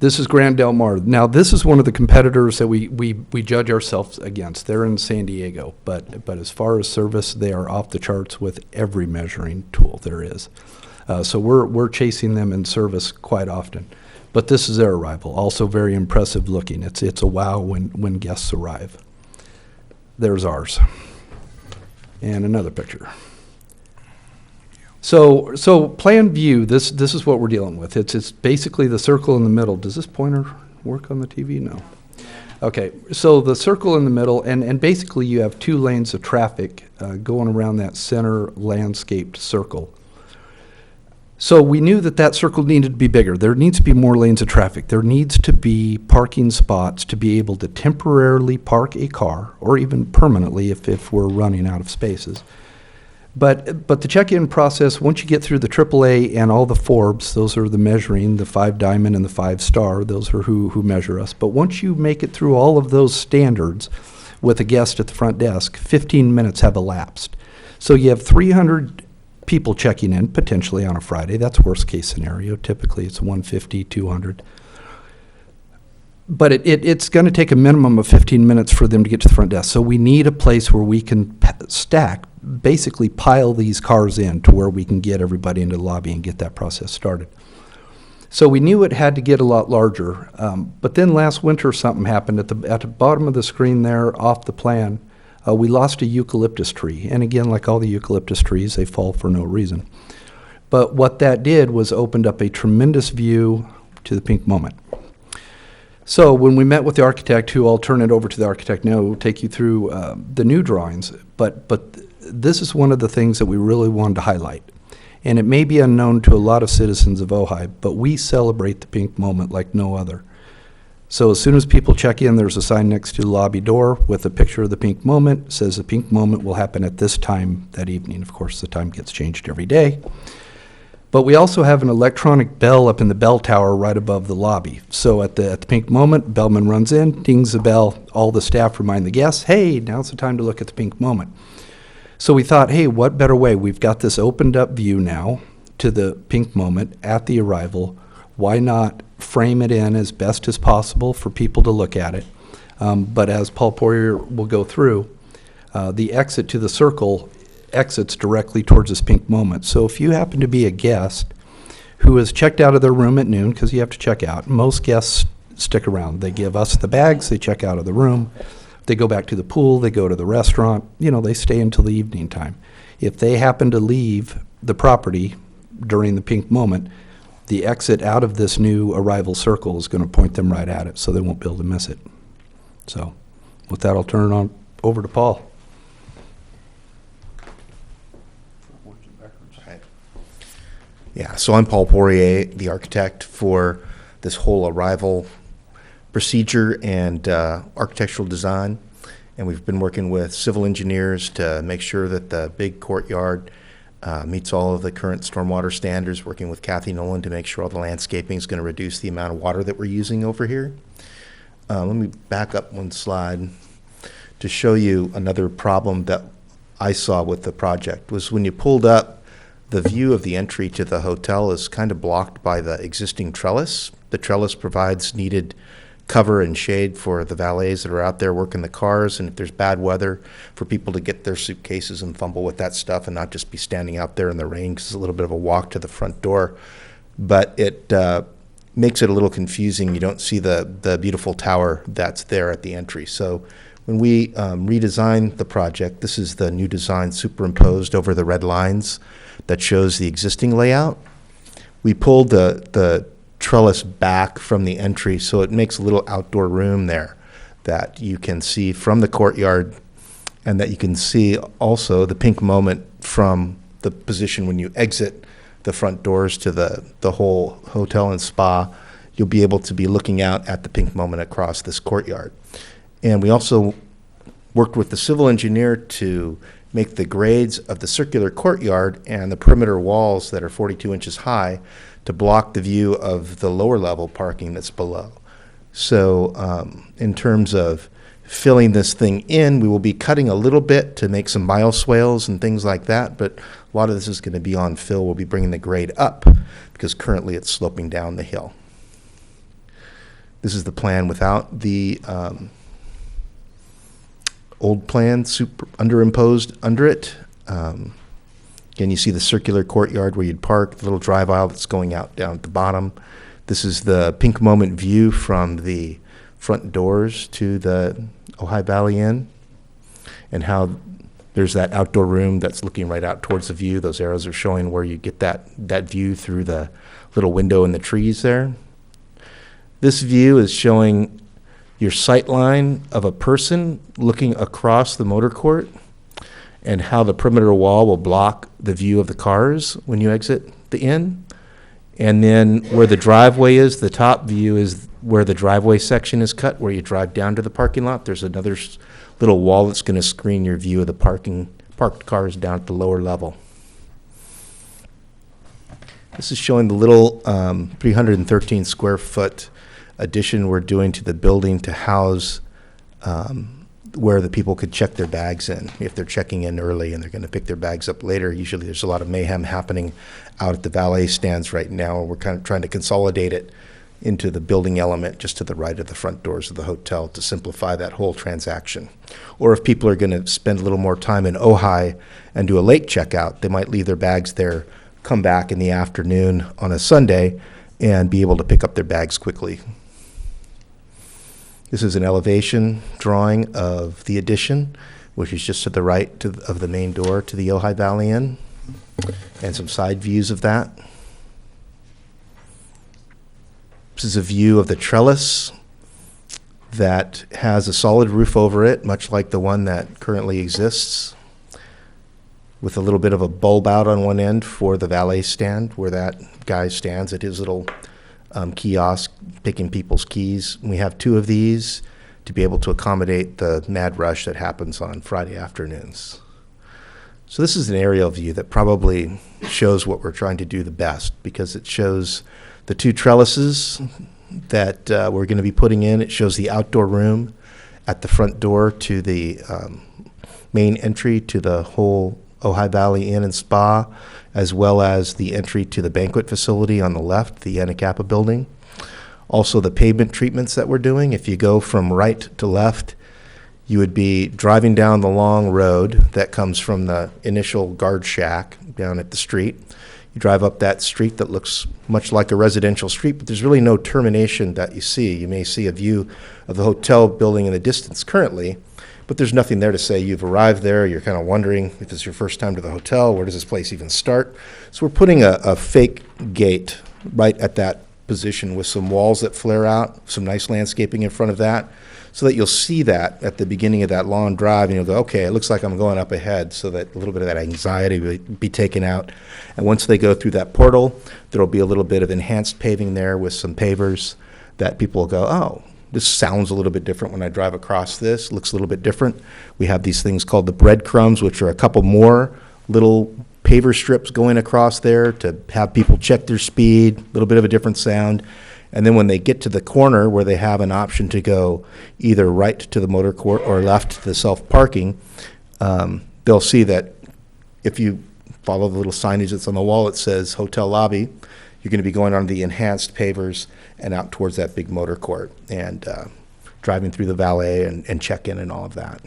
This is Grand Del Mar. Now, this is one of the competitors that we judge ourselves against. They're in San Diego, but as far as service, they are off the charts with every measuring tool there is. So we're chasing them in service quite often. But this is their arrival, also very impressive looking. It's a wow when guests arrive. There's ours. And another picture. So plan view, this is what we're dealing with. It's basically the circle in the middle. Does this pointer work on the TV? No. Okay, so the circle in the middle, and basically you have 2 lanes of traffic going around that center landscaped circle. So we knew that circle needed to be bigger. There needs to be more lanes of traffic. There needs to be parking spots to be able to temporarily park a car, or even permanently if we're running out of spaces. But the check-in process, once you get through the AAA and all the Forbes, those are the measuring, the 5 Diamond and the 5 Star, those are who measure us. But once you make it through all of those standards with a guest at the front desk, 15 minutes have elapsed. So you have 300 people checking in, potentially on a Friday. That's worst case scenario. Typically it's 150, 200. But it's going to take a minimum of 15 minutes for them to get to the front desk. So we need a place where we can basically pile these cars in to where we can get everybody into the lobby and get that process started. So we knew it had to get a lot larger. But then last winter something happened. At the bottom of the screen there, off the plan, we lost a eucalyptus tree. And again, like all the eucalyptus trees, they fall for no reason. But what that did was opened up a tremendous view to the Pink Moment. So when we met with the architect, who I'll turn it over to the architect now, who will take you through the new drawings, but this is one of the things that we really wanted to highlight. And it may be unknown to a lot of citizens of Ojai, but we celebrate the Pink Moment like no other. So as soon as people check in, there's a sign next to the lobby door with a picture of the Pink Moment. It says the Pink Moment will happen at this time that evening. Of course, the time gets changed every day. But we also have an electronic bell up in the bell tower right above the lobby. So at the Pink Moment, bellman runs in, dings the bell, all the staff remind the guests, hey, now's the time to look at the Pink Moment. So we thought, hey, what better way? We've got this opened up view now to the Pink Moment at the arrival. Why not frame it in as best as possible for people to look at it? But as Paul Poirier will go through, the exit to the circle exits directly towards this Pink Moment. So if you happen to be a guest who has checked out of their room at noon, because you have to check out, most guests stick around. They give us the bags, they check out of the room, they go back to the pool, they go to the restaurant, they stay until the evening time. If they happen to leave the property during the Pink Moment, the exit out of this new arrival circle is going to point them right at it, so they won't be able to miss it. So with that, I'll turn it on over to Paul. Yeah, so I'm Paul Poirier, the architect for this whole arrival procedure and architectural design. And we've been working with civil engineers to make sure that the big courtyard meets all of the current stormwater standards, working with Kathy Nolan to make sure all the landscaping is going to reduce the amount of water that we're using over here. Let me back up one slide to show you another problem that I saw with the project was when you pulled up, the view of the entry to the hotel is kind of blocked by the existing trellis. The trellis provides needed cover and shade for the valets that are out there working the cars, and if there's bad weather, for people to get their suitcases and fumble with that stuff and not just be standing out there in the rain, because it's a little bit of a walk to the front door. But it makes it a little confusing. You don't see the beautiful tower that's there at the entry. So when we redesigned the project, this is the new design superimposed over the red lines that shows the existing layout. We pulled the trellis back from the entry, so it makes a little outdoor room there that you can see from the courtyard, and that you can see also the Pink Moment from the position when you exit the front doors to the whole hotel and spa. You'll be able to be looking out at the Pink Moment across this courtyard. And we also worked with the civil engineer to make the grades of the circular courtyard and the perimeter walls that are 42 inches high to block the view of the lower level parking that's below. So in terms of filling this thing in. We will be cutting a little bit to make some bioswales and things like that, but a lot of this is going to be on fill. We'll be bringing the grade up because currently it's sloping down the hill. This is the plan without the old plan underimposed under it. Again, you see the circular courtyard where you'd park, the little drive aisle that's going out down at the bottom. This is the Pink Moment view from the front doors to the Ojai Valley Inn, and how there's that outdoor room that's looking right out towards the view. Those arrows are showing where you get that view through the little window in the trees there. This view is showing your sight line of a person looking across the motor court, and how the perimeter wall will block the view of the cars when you exit the inn. And then where the driveway is, the top view is where the driveway section is cut, where you drive down to the parking lot. There's another little wall that's going to screen your view of the parked cars down at the lower level. This is showing the little 313 square foot addition we're doing to the building to house where the people could check their bags in. If they're checking in early and they're going to pick their bags up later, usually there's a lot of mayhem happening out at the valet stands right now. We're kind of trying to consolidate it into the building element just to the right of the front doors of the hotel to simplify that whole transaction. Or if people are going to spend a little more time in Ojai and do a late checkout, they might leave their bags there, come back in the afternoon on a Sunday, and be able to pick up their bags quickly. This is an elevation drawing of the addition, which is just to the right of the main door to the Ojai Valley Inn, and some side views of that. This is a view of the trellis that has a solid roof over it, much like the one that currently exists, with a little bit of a bulb out on one end for the valet stand, where that guy stands at his little kiosk picking people's keys. We have 2 of these to be able to accommodate the mad rush that happens on Friday afternoons. So this is an aerial view that probably shows what we're trying to do the best, because it shows the 2 trellises that we're going to be putting in. It shows the outdoor room at the front door to the main entry to the whole Ojai Valley Inn and Spa, as well as the entry to the banquet facility on the left, the Anacapa building. Also the pavement treatments that we're doing. If you go from right to left, you would be driving down the long road that comes from the initial guard shack down at the street. You drive up that street that looks much like a residential street, but there's really no termination that you see. You may see a view of the hotel building in the distance currently, but there's nothing there to say you've arrived there. You're kind of wondering if it's your first time to the hotel, where does this place even start? So we're putting a fake gate right at that position with some walls that flare out, some nice landscaping in front of that, so that you'll see that at the beginning of that long drive, and you'll go, okay, it looks like I'm going up ahead, so that a little bit of that anxiety will be taken out. And once they go through that portal, there'll be a little bit of enhanced paving there with some pavers that people will go, oh, this sounds a little bit different when I drive across this, looks a little bit different. We have these things called the breadcrumbs, which are a couple more little paver strips going across there to have people check their speed, a little bit of a different sound. And then when they get to the corner where they have an option to go either right to the motor court or left to the self-parking, they'll see that if you follow the little signage that's on the wall, it says hotel lobby, you're going to be going on the enhanced pavers and out towards that big motor court and driving through the valet and check-in and all of that.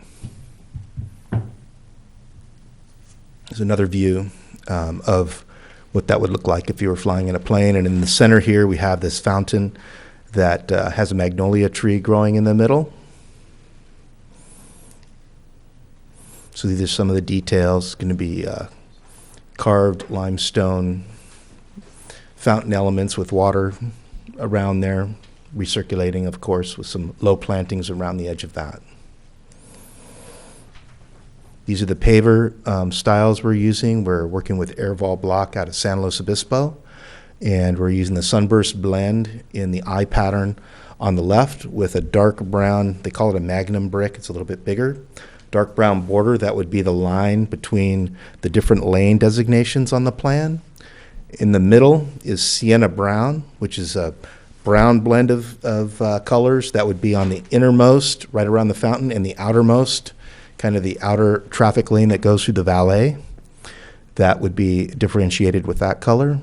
There's another view of what that would look like if you were flying in a plane. And in the center here, we have this fountain that has a magnolia tree growing in the middle. So these are some of the details. It's going to be carved limestone fountain elements with water around there, recirculating, of course, with some low plantings around the edge of that. These are the paver styles we're using. We're working with Airval Block out of San Luis Obispo, and we're using the Sunburst blend in the eye pattern on the left with a dark brown, they call it a magnum brick, it's a little bit bigger, dark brown border. That would be the line between the different lane designations on the plan. In the middle is Sienna Brown, which is a brown blend of colors. That would be on the innermost, right around the fountain, and the outermost, kind of the outer traffic lane that goes through the valet. That would be differentiated with that color.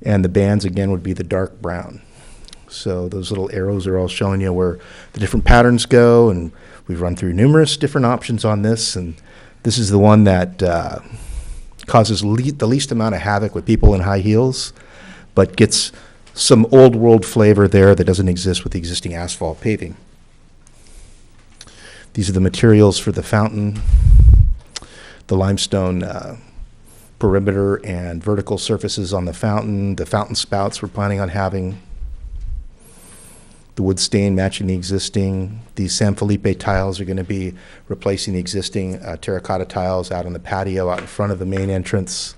And the bands, again, would be the dark brown. So those little arrows are all showing you where the different patterns go, and we've run through numerous different options on this, and this is the one that causes the least amount of havoc with people in high heels, but gets some old world flavor there that doesn't exist with the existing asphalt paving. These are the materials for the fountain, the limestone perimeter and vertical surfaces on the fountain spouts we're planning on having, the wood stain matching the existing. These San Felipe tiles are going to be replacing the existing terracotta tiles out on the patio out in front of the main entrance,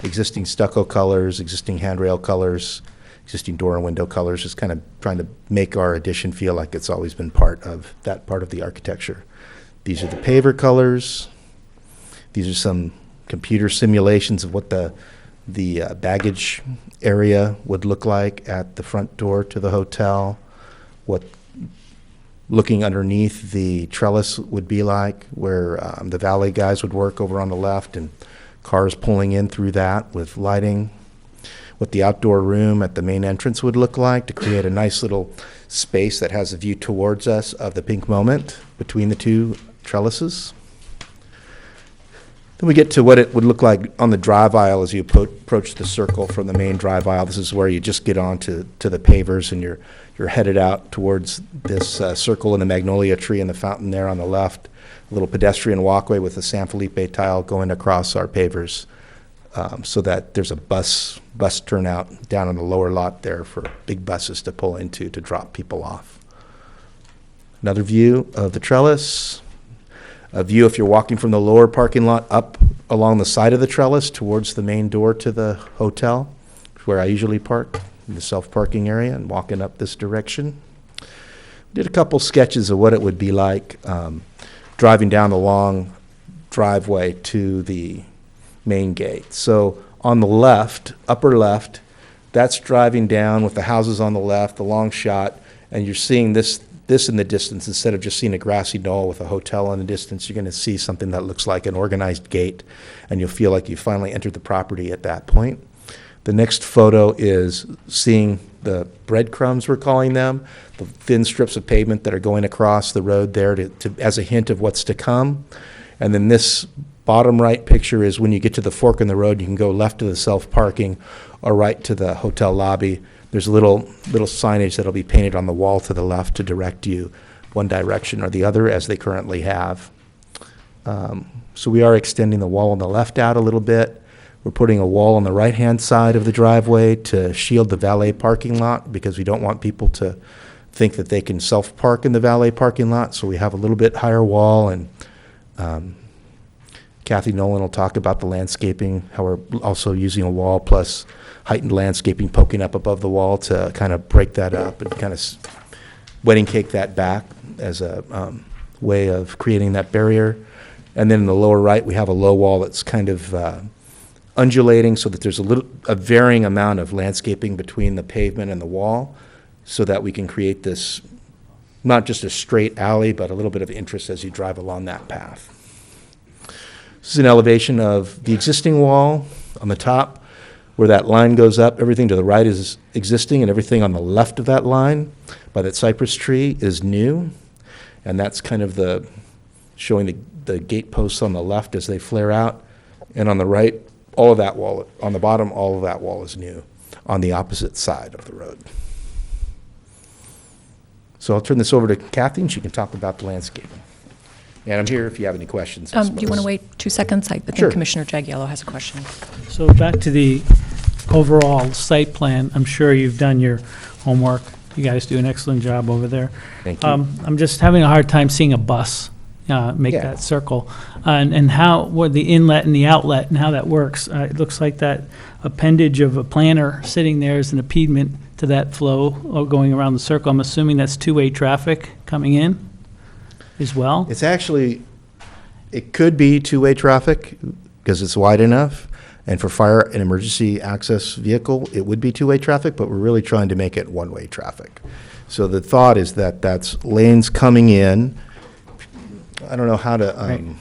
existing stucco colors, existing handrail colors, existing door and window colors, just kind of trying to make our addition feel like it's always been part of that part of the architecture. These are the paver colors. These are some computer simulations of what the baggage area would look like at the front door to the hotel, what looking underneath the trellis would be like, where the valet guys would work over on the left and cars pulling in through that with lighting, what the outdoor room at the main entrance would look like to create a nice little space that has a view towards us of the pink moment between the two trellises. Then we get to what it would look like on the drive aisle as you approach the circle from the main drive aisle. This is where you just get on to the pavers and you're headed out towards this circle and the magnolia tree and the fountain there on the left. A little pedestrian walkway with a San Felipe tile going across our pavers so that there's a bus turnout down on the lower lot there for big buses to pull into to drop people off. Another view of the trellis. A view if you're walking from the lower parking lot up along the side of the trellis towards the main door to the hotel, where I usually park, in the self-parking area, and walking up this direction. Did a couple sketches of what it would be like driving down the long driveway to the main gate. So on the left, upper left, that's driving down with the houses on the left, the long shot, and you're seeing this in the distance. Instead of just seeing a grassy knoll with a hotel in the distance, you're going to see something that looks like an organized gate, and you'll feel like you finally entered the property at that point. The next photo is seeing the breadcrumbs, we're calling them, the thin strips of pavement that are going across the road there as a hint of what's to come. And then this bottom right picture is when you get to the fork in the road, you can go left to the self-parking or right to the hotel lobby. There's a little signage that'll be painted on the wall to the left to direct you one direction or the other, as they currently have. So we are extending the wall on the left out a little bit. We're putting a wall on the right-hand side of the driveway to shield the valet parking lot, because we don't want people to think that they can self-park in the valet parking lot. So we have a little bit higher wall, and Kathy Nolan will talk about the landscaping, how we're also using a wall plus heightened landscaping poking up above the wall to kind of break that up and kind of wedding cake that back as a way of creating that barrier. And then in the lower right, we have a low wall that's kind of undulating so that there's a varying amount of landscaping between the pavement and the wall, so that we can create this, not just a straight alley, but a little bit of interest as you drive along that path. This is an elevation of the existing wall on the top, where that line goes up. Everything to the right is existing, and everything on the left of that line by that cypress tree is new. And that's kind of showing the gate posts on the left as they flare out. And on the right, all of that wall, on the bottom, all of that wall is new on the opposite side of the road. So I'll turn this over to Kathy, and she can talk about the landscaping. And I'm here if you have any questions. Do you want to wait 2 seconds? I think Sure. Commissioner Jagiello has a question. So back to the overall site plan, I'm sure you've done your homework. You guys do an excellent job over there. Thank you. I'm just having a hard time seeing a bus make Yeah. that circle. And what the inlet and the outlet and how that works. It looks like that appendage of a planter sitting there is an impediment to that flow going around the circle. I'm assuming that's two-way traffic coming in as well? It's actually, it could be two-way traffic because it's wide enough. And for fire and emergency access vehicle, it would be two-way traffic, but we're really trying to make it one-way traffic. So the thought is that that's lanes coming in. I don't know how to,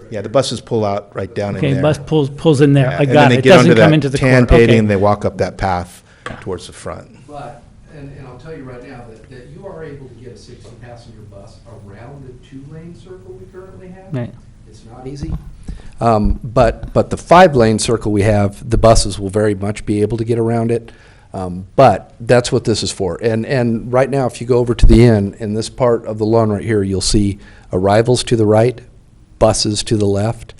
yeah, the buses pull out right down in there. Okay, bus pulls in there. Yeah, I and then got they it. It get onto doesn't come that into the tan court. Okay. paving, and they walk up that path towards the front. But, and I'll tell you right now, that you are able to get a 60-passenger bus around the two-lane circle we currently have. Right. It's not easy. But the 5-lane circle we have, the buses will very much be able to get around it. But that's what this is for. And right now, if you go over to the end, in this part of the lawn right here, you'll see arrivals to the right, buses to the left.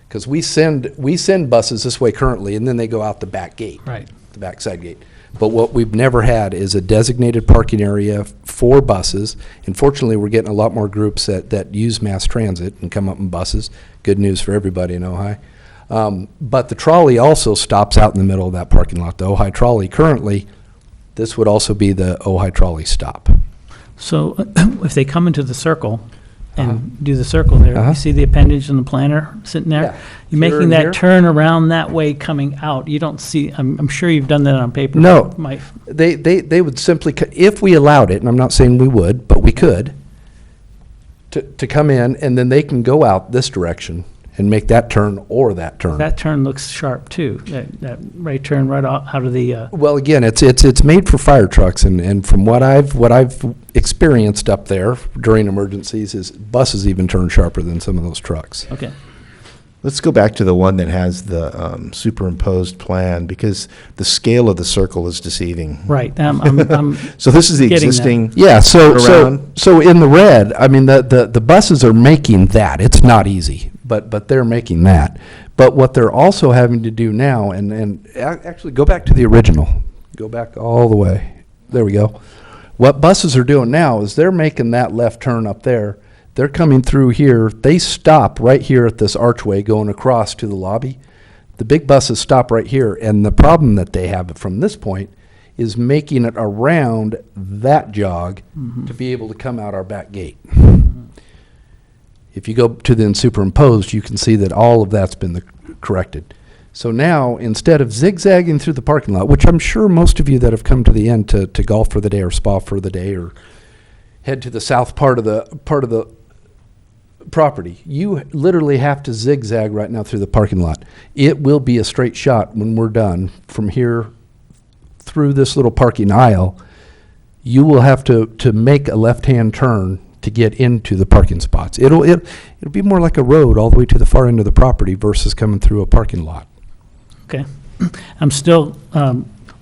Because we send buses this way currently, and then they go out the back gate. Right. The back side gate. But what we've never had is a designated parking area for buses. And fortunately, we're getting a lot more groups that use mass transit and come up in buses. Good news for everybody in Ojai. But the trolley also stops out in the middle of that parking lot. The Ojai trolley currently, this would also be the Ojai trolley stop. So if they come into the circle and do the circle there, Uh-huh. you see the appendage and the planner sitting there? Yeah. You're Here making and that here. turn around that way coming out. You don't see, I'm sure you've done that on paper. No. My- They would simply, if we allowed it, and I'm not saying we would, but we could, to come in, and then they can go out this direction and make that turn or that turn. That turn looks sharp too, that right turn right out of the, Well, again, it's made for fire trucks, and from what I've experienced up there during emergencies is buses even turn sharper than some of those trucks. okay. Let's go back to the one that has the superimposed plan, because the scale of the circle is deceiving. Right, I'm So this is the getting that. existing. Yeah, so Around. in the red, I mean, the buses are making that. It's not easy, but they're making that. But what they're also having to do now, and actually go back to the original, go back all the way. There we go. What buses are doing now is they're making that left turn up there. They're coming through here. They stop right here at this archway going across to the lobby. The big buses stop right here, and the problem that they have from this point is making it around that jog to be able to come out our back gate. If you go to the superimposed, you can see that all of that's been corrected. So now, instead of zigzagging through the parking lot, which I'm sure most of you that have come to the end to golf for the day or spa for the day or head to the south part of the property, you literally have to zigzag right now through the parking lot. It will be a straight shot when we're done from here through this little parking aisle. You will have to make a left-hand turn to get into the parking spots. It'll be more like a road all the way to the far end of the property versus coming through a parking lot. Okay. I'm still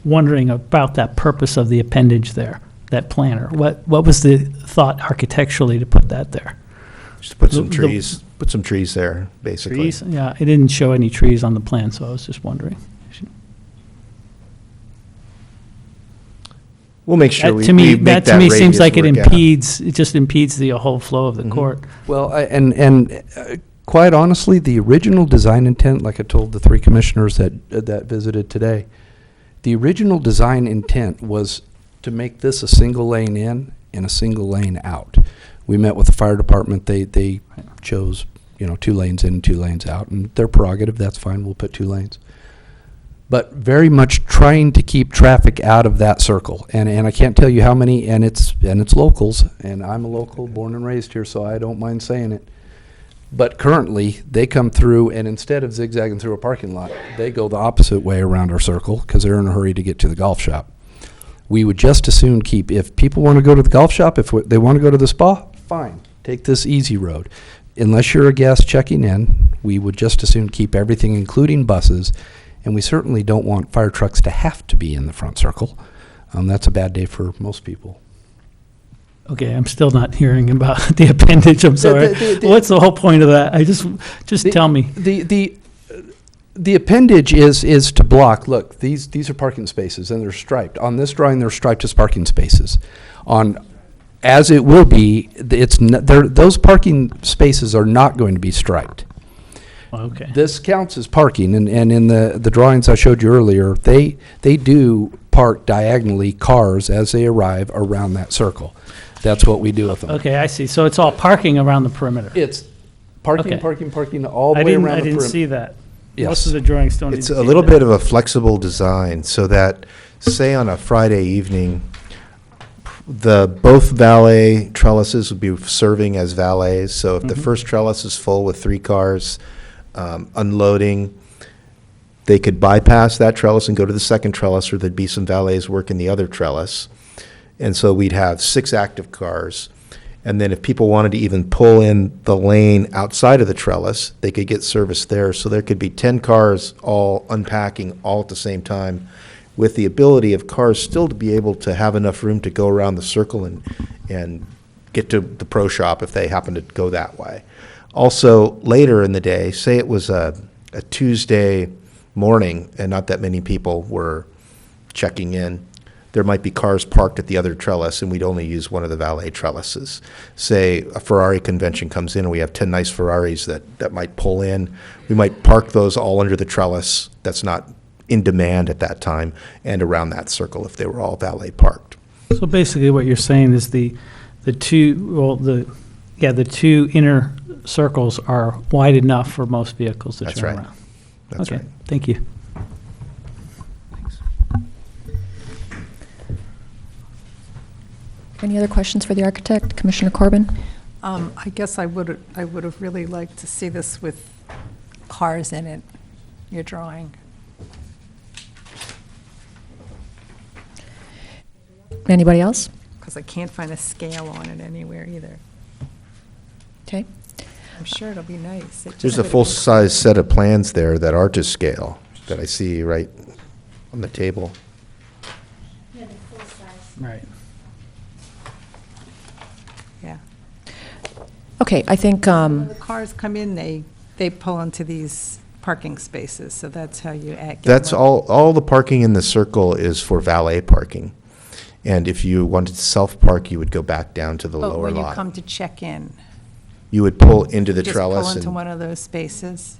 wondering about that purpose of the appendage there, that planner. What was the thought architecturally to put that there? Just put some The- trees, put some trees there, basically. Trees? Yeah, it didn't show any trees on the plan, so I was just wondering. We'll make sure That we to me, make that to that me seems radius like it work out. it just impedes the whole flow of the court. Well, quite honestly, the original design intent, like I told the three commissioners that visited today, the original design intent was to make this a single lane in and a single lane out. We met with the fire department. They chose, 2 lanes in and 2 lanes out, and their prerogative, that's fine, we'll put 2 lanes. But very much trying to keep traffic out of that circle. And I can't tell you how many, and it's locals, and I'm a local, born and raised here, so I don't mind saying it. But currently, they come through, and instead of zigzagging through a parking lot, they go the opposite way around our circle because they're in a hurry to get to the golf shop. We would just as soon keep, if people want to go to the golf shop, if they want to go to the spa, fine, take this easy road. Unless you're a guest checking in, we would just as soon keep everything, including buses, and we certainly don't want fire trucks to have to be in the front circle. That's a bad day for most people. Okay, I'm still not hearing about the appendage, I'm sorry. What's the whole point of that? Just tell me. The appendage is to block, look, these are parking spaces, and they're striped. On this drawing, they're striped as parking spaces. As it will be, those parking spaces are not going to be striped. Okay. This counts as parking, and in the drawings I showed you earlier, they do park diagonally cars as they arrive around that circle. That's what we do with them. Okay, I see. So it's all parking around the perimeter. It's parking, Okay. parking all the way around the perimeter. I didn't see that. Most of the drawings don't. It's a indicate little that. bit of a flexible design, so that, say on a Friday evening, both valet trellises would be serving as valets. So if the first trellis is full with 3 cars unloading, they could bypass that trellis and go to the second trellis, or there'd be some valets working the other trellis. And so we'd have 6 active cars. And then if people wanted to even pull in the lane outside of the trellis, they could get service there. So there could be 10 cars all unpacking all at the same time, with the ability of cars still to be able to have enough room to go around the circle and get to the pro shop if they happen to go that way. Also, later in the day, say it was a Tuesday morning and not that many people were checking in, there might be cars parked at the other trellis and we'd only use one of the valet trellises. Say a Ferrari convention comes in and we have 10 nice Ferraris that might pull in. We might park those all under the trellis that's not in demand at that time and around that circle if they were all valet parked. So basically what you're saying is the two inner circles are wide enough for most vehicles to That's turn right. around. That's Okay, right. thank you. Any other questions for the architect? Commissioner Corbin? I guess I would have really liked to see this with cars in it, your drawing. Anybody else? Because I can't find a scale on it anywhere either. Okay. I'm sure it'll be nice. It There's just a would- full-size set of plans there that are to scale that I see right on the table. Right. Yeah. Okay, I think, When the cars come in, they pull into these parking spaces, so that's how you get That's them. all the parking in the circle is for valet parking. And if you wanted to self-park, you would go back down to the But lower when you lot. come to check in, You would pull into the just trellis pull into and, one of those spaces.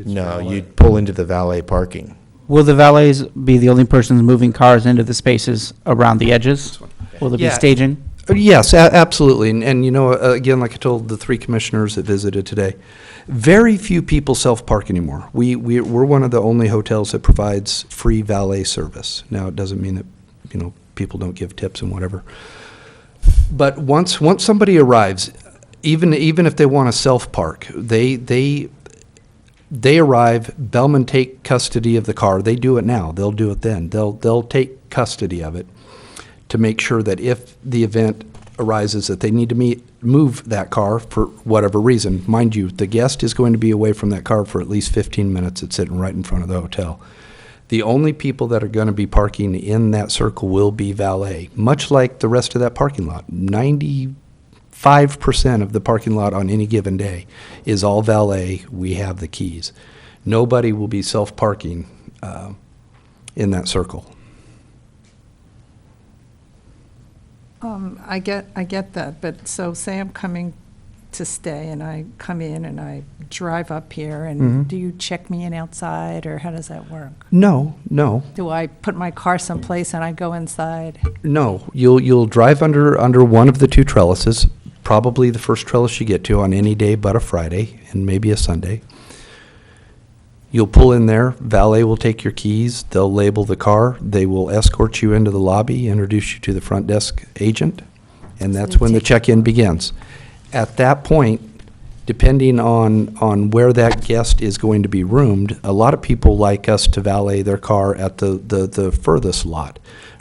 no, you'd pull into the valet parking. Will the valets be the only persons moving cars into the spaces around the edges? Will there be Yeah. staging? Yes, absolutely. And you know, again, like I told the 3 commissioners that visited today, very few people self-park anymore. We're one of the only hotels that provides free valet service. Now, it doesn't mean that, you know, people don't give tips and whatever. But once somebody arrives, even if they want to self-park, they arrive, Bellman take custody of the car. They do it now. They'll do it then. They'll take custody of it to make sure that if the event arises that they need to move that car for whatever reason. Mind you, the guest is going to be away from that car for at least 15 minutes. It's sitting right in front of the hotel. The only people that are going to be parking in that circle will be valet, much like the rest of that parking lot. 95% of the parking lot on any given day is all valet. We have the keys. Nobody will be self-parking in that circle. I get that, but so say I'm coming to stay and I come in and I drive up here and do you check me in outside or how does that work? No. Do I put my car someplace and I go inside? No, you'll drive under one of the 2 trellises, probably the first trellis you get to on any day but a Friday and maybe a Sunday. You'll pull in there, valet will take your keys, they'll label the car, they will escort you into the lobby, introduce you to the front desk agent, and that's when the check-in begins. At that point, depending on where that guest is going to be roomed, a lot of people like us to valet their car at the furthest lot.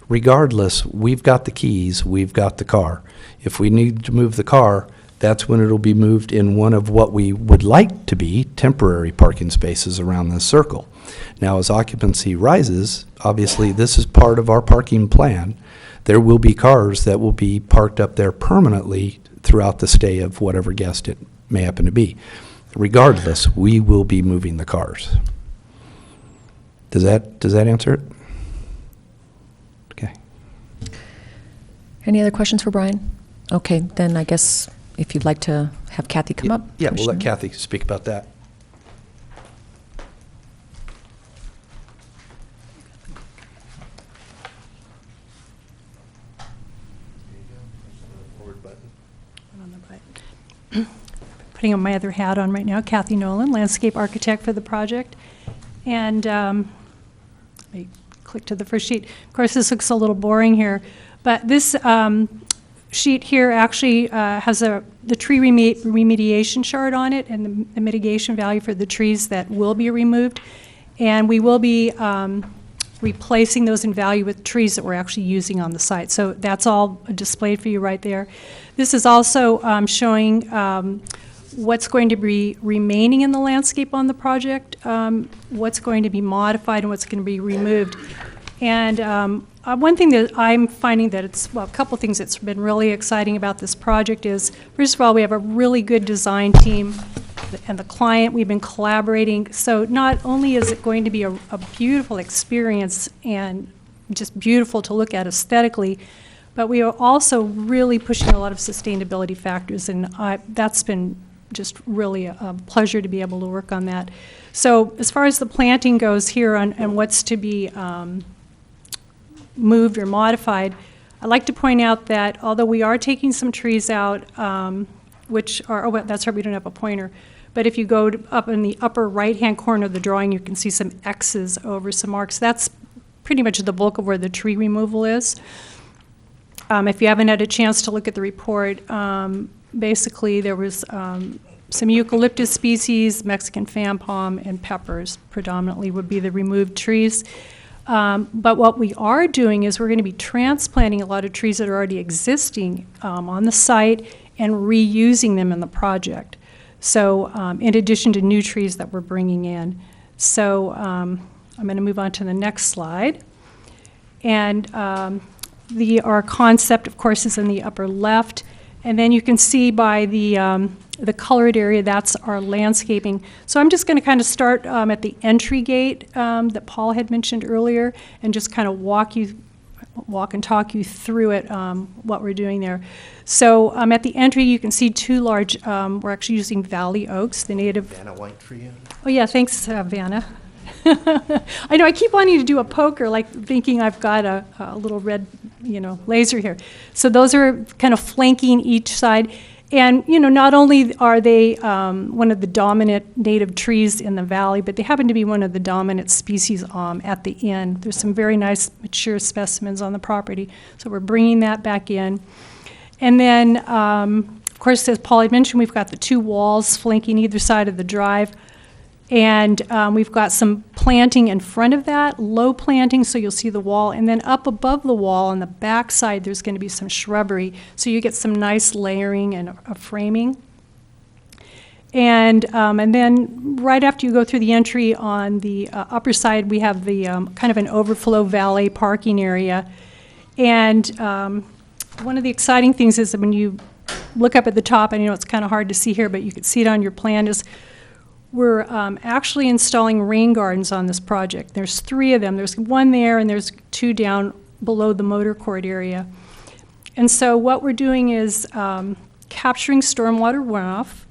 Regardless, we've got the keys, we've got the car. If we need to move the car, that's when it'll be moved in one of what we would like to be temporary parking spaces around this circle. Now, as occupancy rises, obviously this is part of our parking plan. There will be cars that will be parked up there permanently throughout the stay of whatever guest it may happen to be. Regardless, we will be moving the cars. Does that answer it? Okay. any other questions for Brian? Okay, then I guess if you'd like to have Kathy come up. Yeah, we'll let Commissioner. Kathy speak about that. putting my other hat on right now, Kathy Nolan, landscape architect for the project. And let me click to the first sheet. Of course, this looks a little boring here, but this sheet here actually has the tree remediation chart on it and the mitigation value for the trees that will be removed. And we will be replacing those in value with trees that we're actually using on the site. So that's all displayed for you right there. This is also showing what's going to be remaining in the landscape on the project, what's going to be modified and what's going to be removed. And one thing that I'm finding that it's, well, a couple things that's been really exciting about this project is, first of all, we have a really good design team and the client, we've been collaborating. So not only is it going to be a beautiful experience and just beautiful to look at aesthetically, but we are also really pushing a lot of sustainability factors, and that's been just really a pleasure to be able to work on that. So as far as the planting goes here and what's to be moved or modified, I'd like to point out that although we are taking some trees out, which are, oh, well, that's right, we don't have a pointer, but if you go up in the upper right-hand corner of the drawing, you can see some X's over some marks. That's pretty much the bulk of where the tree removal is. If you haven't had a chance to look at the report, basically there was some eucalyptus species, Mexican fan palm, and peppers predominantly would be the removed trees. But what we are doing is we're going to be transplanting a lot of trees that are already existing on the site and reusing them in the project. So in addition to new trees that we're bringing in. So I'm going to move on to the next slide. And our concept, of course, is in the upper left. And then you can see by the colored area, that's our landscaping. So I'm just going to kind of start at the entry gate that Paul had mentioned earlier and just kind of walk and talk you through it, what we're doing there. So at the entry, you can see two large, we're actually using valley oaks, the native. Vanna white for you? Oh yeah, thanks, Vanna. I know, I keep wanting to do a poker, like thinking I've got a little red, laser here. So those are kind of flanking each side. And, not only are they one of the dominant native trees in the valley, but they happen to be one of the dominant species at the end. There's some very nice mature specimens on the property. So we're bringing that back in. And then, of course, as Paul had mentioned, we've got the two walls flanking either side of the drive. And we've got some planting in front of that, low planting, so you'll see the wall. And then up above the wall on the back side, there's going to be some shrubbery, so you get some nice layering and a framing. And then right after you go through the entry on the upper side, we have the kind of an overflow valet parking area. And one of the exciting things is that when you look up at the top, and it's kind of hard to see here, but you can see it on your plan, is we're actually installing rain gardens on this project. There's 3 of them. There's one there, and there's 2 down below the motor court area. And so what we're doing is capturing stormwater runoff.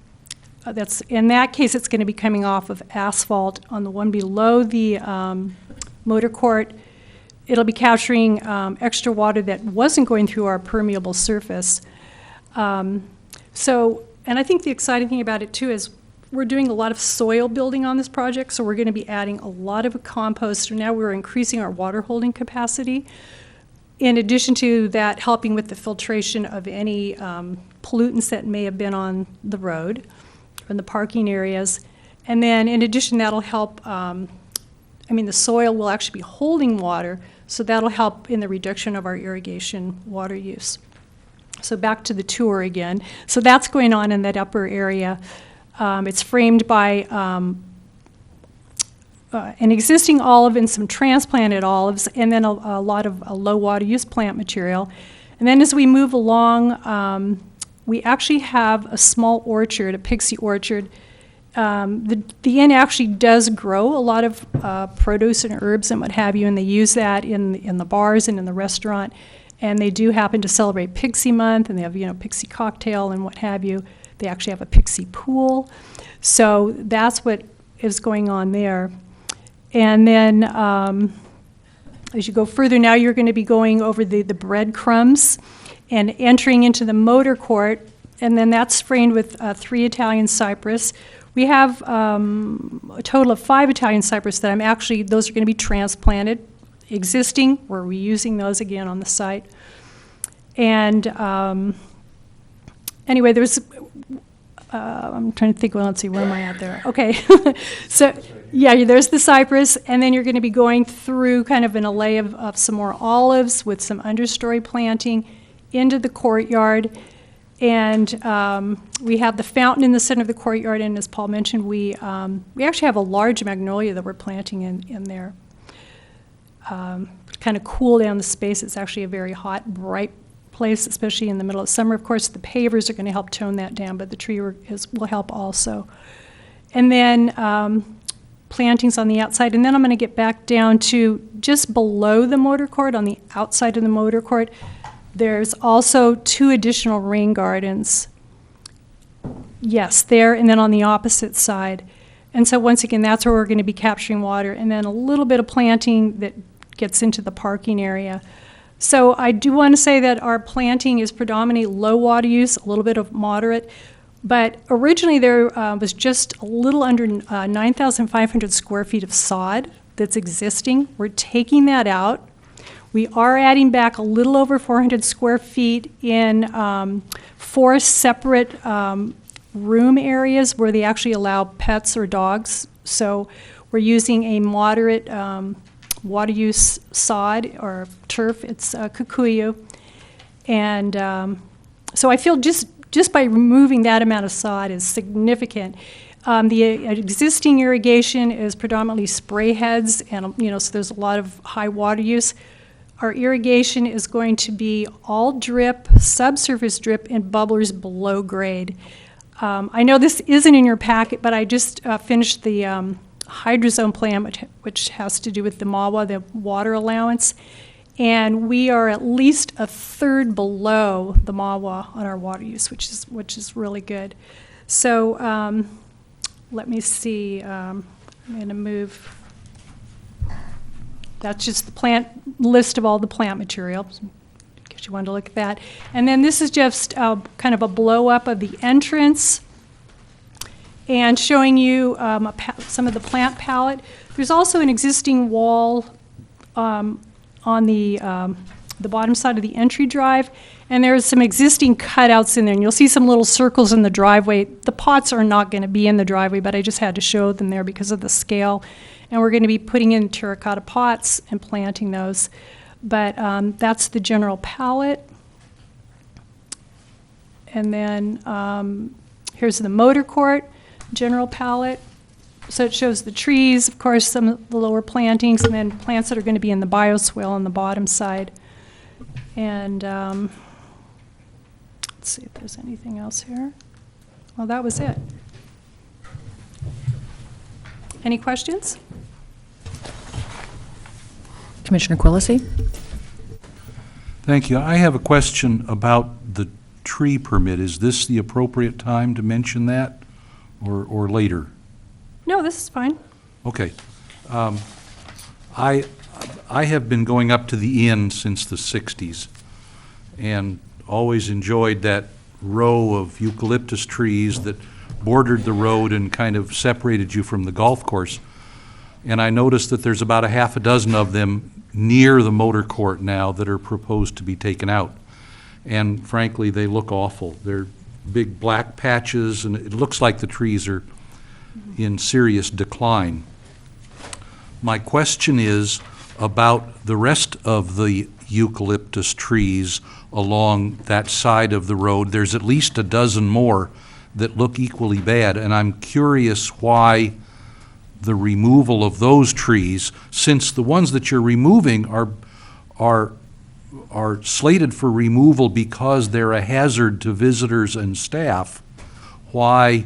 In that case, it's going to be coming off of asphalt. On the one below the motor court, it'll be capturing extra water that wasn't going through our permeable surface. And I think the exciting thing about it, too, is we're doing a lot of soil building on this project, so we're going to be adding a lot of compost. So now we're increasing our water holding capacity. In addition to that, helping with the filtration of any pollutants that may have been on the road or in the parking areas. And then in addition, that'll help, the soil will actually be holding water, so that'll help in the reduction of our irrigation water use. So back to the tour again. So that's going on in that upper area. It's framed by an existing olive and some transplanted olives, and then a lot of low water use plant material. And then as we move along, we actually have a small orchard, a pixie orchard. The inn actually does grow a lot of produce and herbs and what have you, and they use that in the bars and in the restaurant. And they do happen to celebrate Pixie Month, and they have, Pixie cocktail and what have you. They actually have a Pixie pool. So that's what is going on there. And then as you go further now, you're going to be going over the breadcrumbs and entering into the motor court. and then that's framed with 3 Italian cypress. We have a total of 5 Italian cypress that those are going to be transplanted. Existing, we're reusing those again on the site. And anyway, I'm trying to think, well, let's see, where am I at there? Okay, so, yeah, there's the cypress, and then you're going to be going through kind of an alley of some more olives with some understory planting into the courtyard. And we have the fountain in the center of the courtyard, and as Paul mentioned, we actually have a large magnolia that we're planting in there. Kind of cool down the space. It's actually a very hot, bright place, especially in the middle of summer. Of course, the pavers are going to help tone that down, but the tree will help also. And then plantings on the outside. And then I'm going to get back down to just below the motor court, on the outside of the motor court. There's also 2 additional rain gardens. Yes, there, and then on the opposite side. And so once again, that's where we're going to be capturing water, and then a little bit of planting that gets into the parking area. So I do want to say that our planting is predominantly low water use, a little bit of moderate, but originally there was just a little under 9,500 square feet of sod that's existing. We're taking that out. We are adding back a little over 400 square feet in 4 separate room areas where they actually allow pets or dogs. So we're using a moderate water use sod or turf. It's kikuyu. And so I feel just by removing that amount of sod is significant. The existing irrigation is predominantly spray heads, and so there's a lot of high water use. Our irrigation is going to be all drip, subsurface drip, and bubblers below grade. I know this isn't in your packet, but I just finished the hydrozone plan, which has to do with the MAWA, the water allowance, and we are at least a third below the MAWA on our water use, which is really good. So let me see. I'm going to move. That's just the plant list of all the plant material, in case you wanted to look at that. And then this is just kind of a blow up of the entrance and showing you some of the plant palette. There's also an existing wall on the bottom side of the entry drive, and there's some existing cutouts in there, and you'll see some little circles in the driveway. The pots are not going to be in the driveway, but I just had to show them there because of the scale. And we're going to be putting in terracotta pots and planting those. But that's the general palette. And then here's the motor court general palette. So it shows the trees, of course, some of the lower plantings, and then plants that are going to be in the bioswale on the bottom side. And let's see if there's anything else here. Well, that was it. Any questions? Commissioner Quillisi? Thank you. I have a question about the tree permit. Is this the appropriate time to mention that, or later? No, this is fine. Okay. I have been going up to the inn since the 60s and always enjoyed that row of eucalyptus trees that bordered the road and kind of separated you from the golf course. And I noticed that there's about a half a dozen of them near the motor court now that are proposed to be taken out. And frankly, they look awful. They're big black patches, and it looks like the trees are in serious decline. My question is about the rest of the eucalyptus trees along that side of the road. There's at least a dozen more that look equally bad, and I'm curious why the removal of those trees, since the ones that you're removing are slated for removal because they're a hazard to visitors and staff, why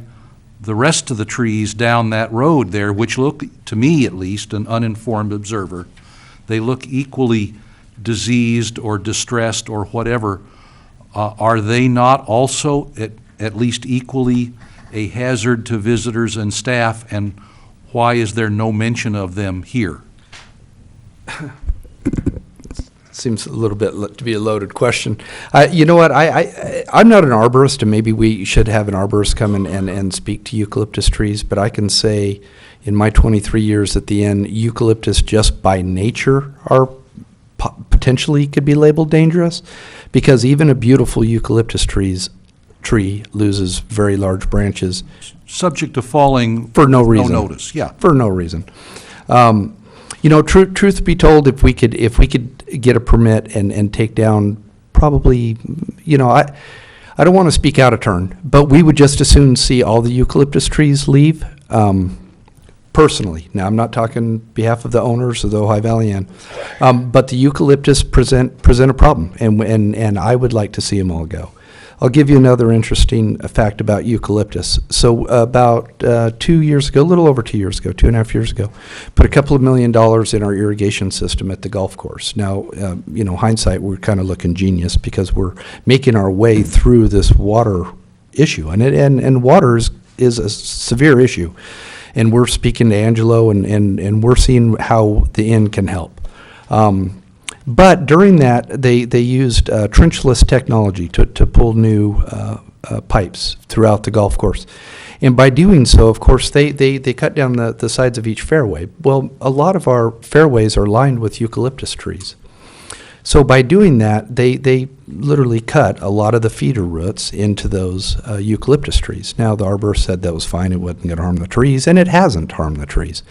the rest of the trees down that road there, which look, to me at least, an uninformed observer, they look equally diseased or distressed or whatever, are they not also at least equally a hazard to visitors and staff, and why is there no mention of them here? Seems a little bit to be a loaded question. You know what, I'm not an arborist, and maybe we should have an arborist come and speak to eucalyptus trees, but I can say in my 23 years at the inn, eucalyptus just by nature are potentially could be labeled dangerous, because even a beautiful eucalyptus tree loses very large branches. Subject to falling. For no reason. No notice, yeah. For no reason. You know, truth be told, if we could get a permit and take down probably, you know, I don't want to speak out of turn, but we would just as soon see all the eucalyptus trees leave, personally. Now, I'm not talking on behalf of the owners of the Ojai Valley Inn, but the eucalyptus present a problem, and I would like to see them all go. I'll give you another interesting fact about eucalyptus. So about 2 years ago, a little over 2 years ago, 2.5 years ago, put a couple of $1 million in our irrigation system at the golf course. Now, you know, hindsight, we're kind of looking genius because we're making our way through this water issue, and water is a severe issue. And we're speaking to Angelo, and we're seeing how the inn can help. But during that, they used trenchless technology to pull new pipes throughout the golf course. And by doing so, of course, they cut down the sides of each fairway. Well, a lot of our fairways are lined with eucalyptus trees. So by doing that, they literally cut a lot of the feeder roots into those eucalyptus trees. Now, the arborist said that was fine, it wasn't going to harm the trees, and it hasn't harmed the trees.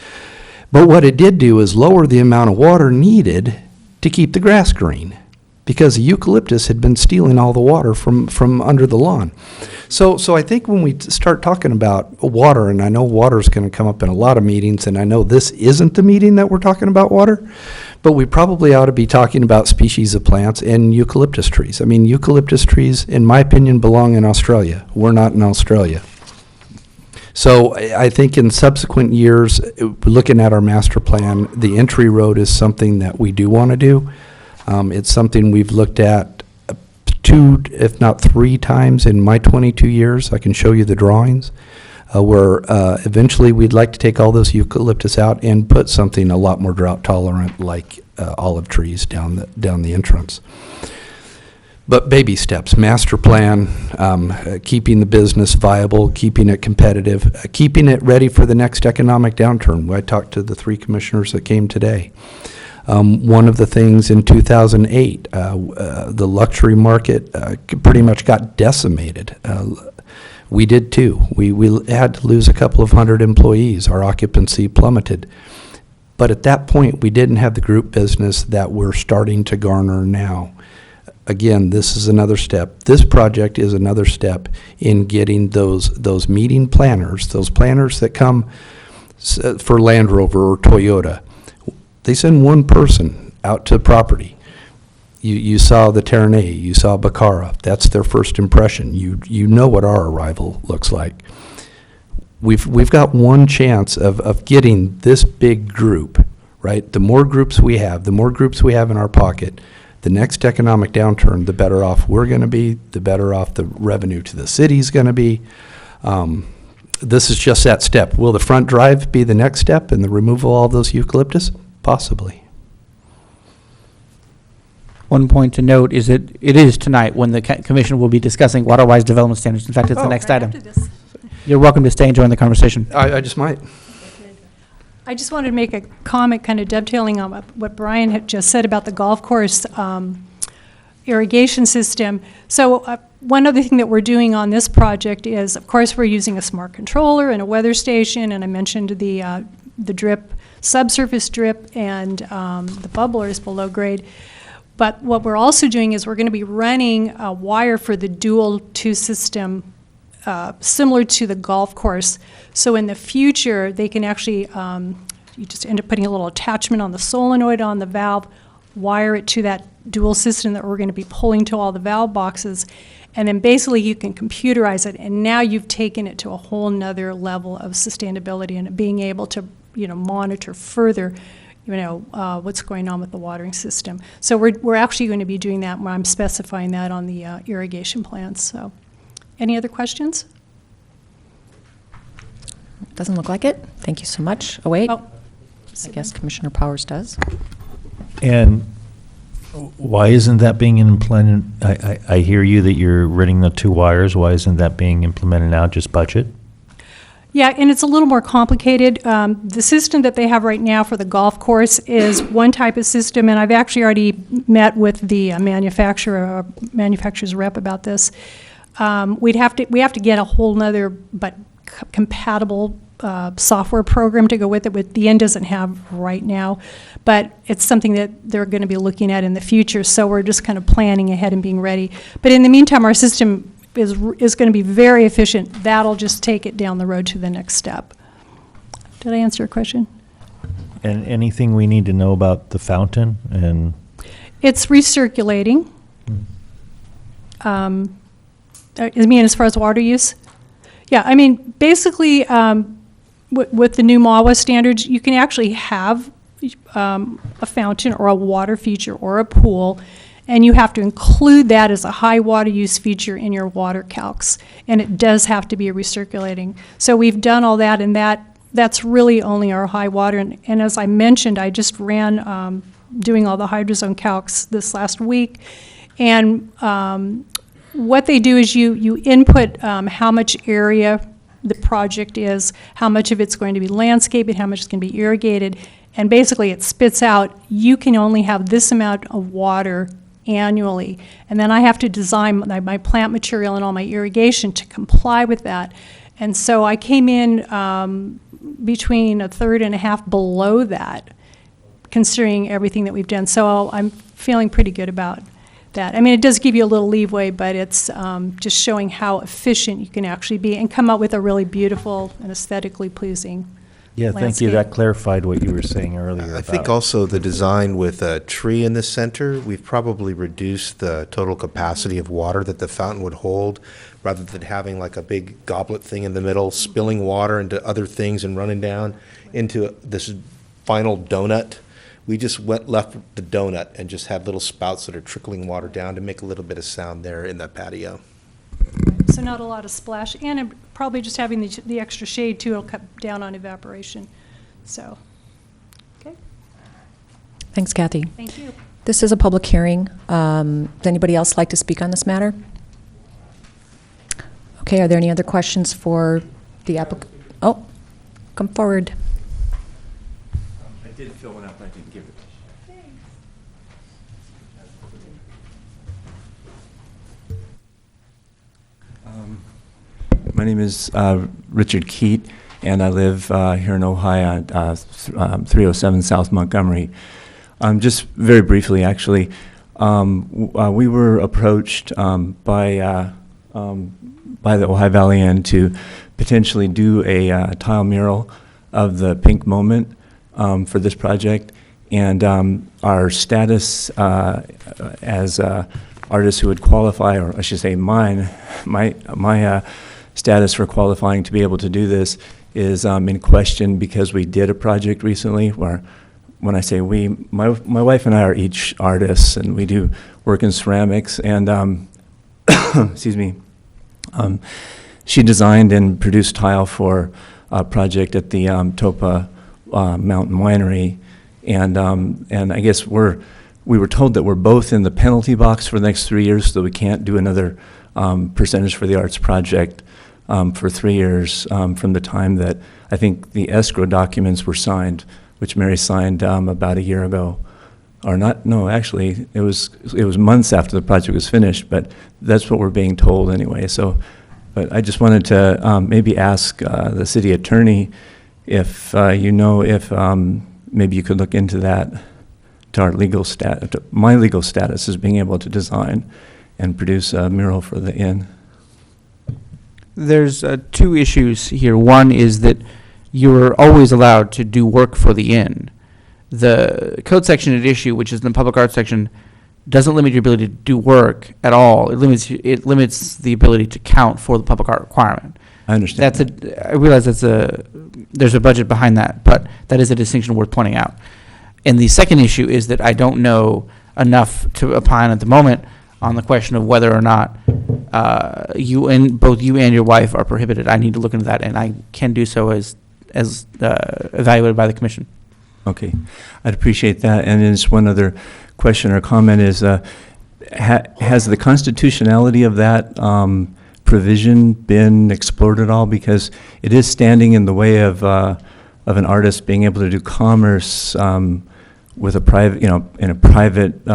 But what it did do is lower the amount of water needed to keep the grass green, because the eucalyptus had been stealing all the water from under the lawn. So I think when we start talking about water, and I know water is going to come up in a lot of meetings, and I know this isn't the meeting that we're talking about water, but we probably ought to be talking about species of plants and eucalyptus trees. I mean, eucalyptus trees, in my opinion, belong in Australia. We're not in Australia. So I think in subsequent years, looking at our master plan, the entry road is something that we do want to do. It's something we've looked at 2, if not 3 times in my 22 years. I can show you the drawings, where eventually we'd like to take all those eucalyptus out and put something a lot more drought tolerant, like olive trees down the entrance. But baby steps, master plan, keeping the business viable, keeping it competitive, keeping it ready for the next economic downturn. I talked to the 3 commissioners that came today. One of the things in 2008, the luxury market pretty much got decimated. We did too. We had to lose a couple of hundred employees. Our occupancy plummeted. But at that point, we didn't have the group business that we're starting to garner now. Again, this is another step. This project is another step in getting those meeting planners, those planners that come for Land Rover or Toyota. They send one person out to property. You saw the Terranay, you saw Bacara. That's their first impression. You know what our arrival looks like. We've got one chance of getting this big group, right? The more groups we have in our pocket, the next economic downturn, the better off we're going to be, the better off the revenue to the city's going to be. This is just that step. Will the front drive be the next step in the removal of all those eucalyptus? Possibly. One point to note is that it is tonight when the commission will be discussing water-wise development standards. In fact, it's the next item. You're welcome to stay and join the conversation. I just might. I just wanted to make a comment kind of dovetailing on what Brian had just said about the golf course irrigation system. So one other thing that we're doing on this project is, of course, we're using a smart controller and a weather station, and I mentioned the drip, subsurface drip, and the bubblers below grade. But what we're also doing is we're going to be running a wire for the dual 2 system similar to the golf course. So in the future, they can actually, you just end up putting a little attachment on the solenoid on the valve, wire it to that dual system that we're going to be pulling to all the valve boxes, and then basically you can computerize it, and now you've taken it to a whole nother level of sustainability and being able to, monitor further, what's going on with the watering system. So we're actually going to be doing that, where I'm specifying that on the irrigation plans. So, any other questions? Doesn't look like it. Thank you so much. Oh, wait. Oh, I guess Commissioner Powers does. And Why isn't that being implemented? I hear you that you're running the 2 wires. Why isn't that being implemented now? Just budget? Yeah, and it's a little more complicated. The system that they have right now for the golf course is one type of system, and I've actually already met with the manufacturer's rep about this. We have to get a whole nother but compatible software program to go with it, which the Inn doesn't have right now, but it's something that they're going to be looking at in the future, so we're just kind of planning ahead and being ready. But in the meantime, our system is going to be very efficient. That'll just take it down the road to the next step. Did I answer your question? And anything we need to know about the fountain? And It's recirculating. I mean, as far as water use? Yeah, I mean, basically, with the new MAWA standards, you can actually have a fountain or a water feature or a pool, and you have to include that as a high water use feature in your water calcs, and it does have to be recirculating. So we've done all that, and that's really only our high water. And as I mentioned, I just ran doing all the hydrozone calcs this last week, and what they do is you input how much area the project is, how much of it's going to be landscaped, and how much is going to be irrigated, and basically it spits out, you can only have this amount of water annually. And then I have to design my plant material and all my irrigation to comply with that. And so I came in between a third and a half below that, considering everything that we've done. So I'm feeling pretty good about that. I mean, it does give you a little leeway, but it's just showing how efficient you can actually be and come up with a really beautiful and aesthetically pleasing yeah, thank you. That clarified what you were saying earlier. I think also the design with a tree in the center, we've probably reduced the total capacity of water that the fountain would hold, rather than having like a big goblet thing in the middle, spilling water into other things and running down into this final donut. We just left the donut and just had little spouts that are trickling water down to make a little bit of sound there in that patio. So not a lot of splash, and probably just having the extra shade too, it'll cut down on evaporation. So, okay. Thanks, Kathy. Thank you. This is a public hearing. Does anybody else like to speak on this matter? Okay, are there any other questions for the applicant? Oh, come forward. I did fill one out, but I didn't give it. My name is Richard Keat, and I live here in Ojai at 307 South Montgomery. Just very briefly, actually, we were approached by the Ojai Valley Inn to potentially do a tile mural of the pink moment for this project, and our status as artists who would qualify, or I should say my status for qualifying to be able to do this is in question, because we did a project recently where, when I say we, my wife and I are each artists, and we do work in ceramics, and excuse me, she designed and produced tile for a project at the Topa Mountain Winery, and I guess we were told that we're both in the penalty box for the next 3 years, so we can't do another percentage for the arts project for 3 years from the time that I think the escrow documents were signed, which Mary signed about a year ago. Or not, no, actually, it was months after the project was finished, but that's what we're being told anyway. So, but I just wanted to maybe ask the city attorney if if maybe you could look into that, to our legal my legal status as being able to design and produce a mural for the inn. There's two issues here. One is that you're always allowed to do work for the inn. The code section at issue, which is in the public arts section, doesn't limit your ability to do work at all. It limits the ability to count for the public art requirement. I understand. I realize there's a budget behind that, but that is a distinction worth pointing out. And the second issue is that I don't know enough to opine at the moment on the question of whether or not both you and your wife are prohibited. I need to look into that, and I can do so as evaluated by the commission. Okay, I'd appreciate that. And then just one other question or comment is, has the constitutionality of that provision been explored at all? Because it is standing in the way of an artist being able to do commerce with a private, in a private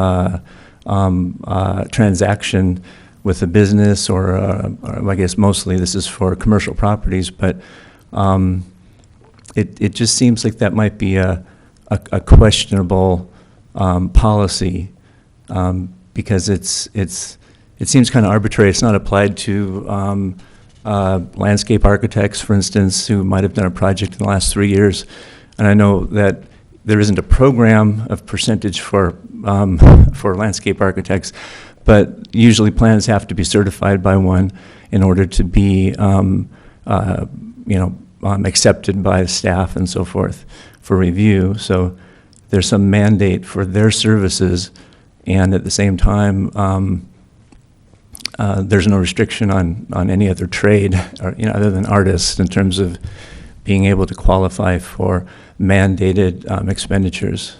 transaction with a business, or I guess mostly this is for commercial properties, but it just seems like that might be a questionable policy, because it seems kind of arbitrary. It's not applied to landscape architects, for instance, who might have done a project in the last 3 years. And I know that there isn't a program of percentage for landscape architects, but usually plans have to be certified by one in order to be accepted by staff and so forth for review. So there's some mandate for their services, and at the same time, there's no restriction on any other trade, or, other than artists, in terms of being able to qualify for mandated expenditures.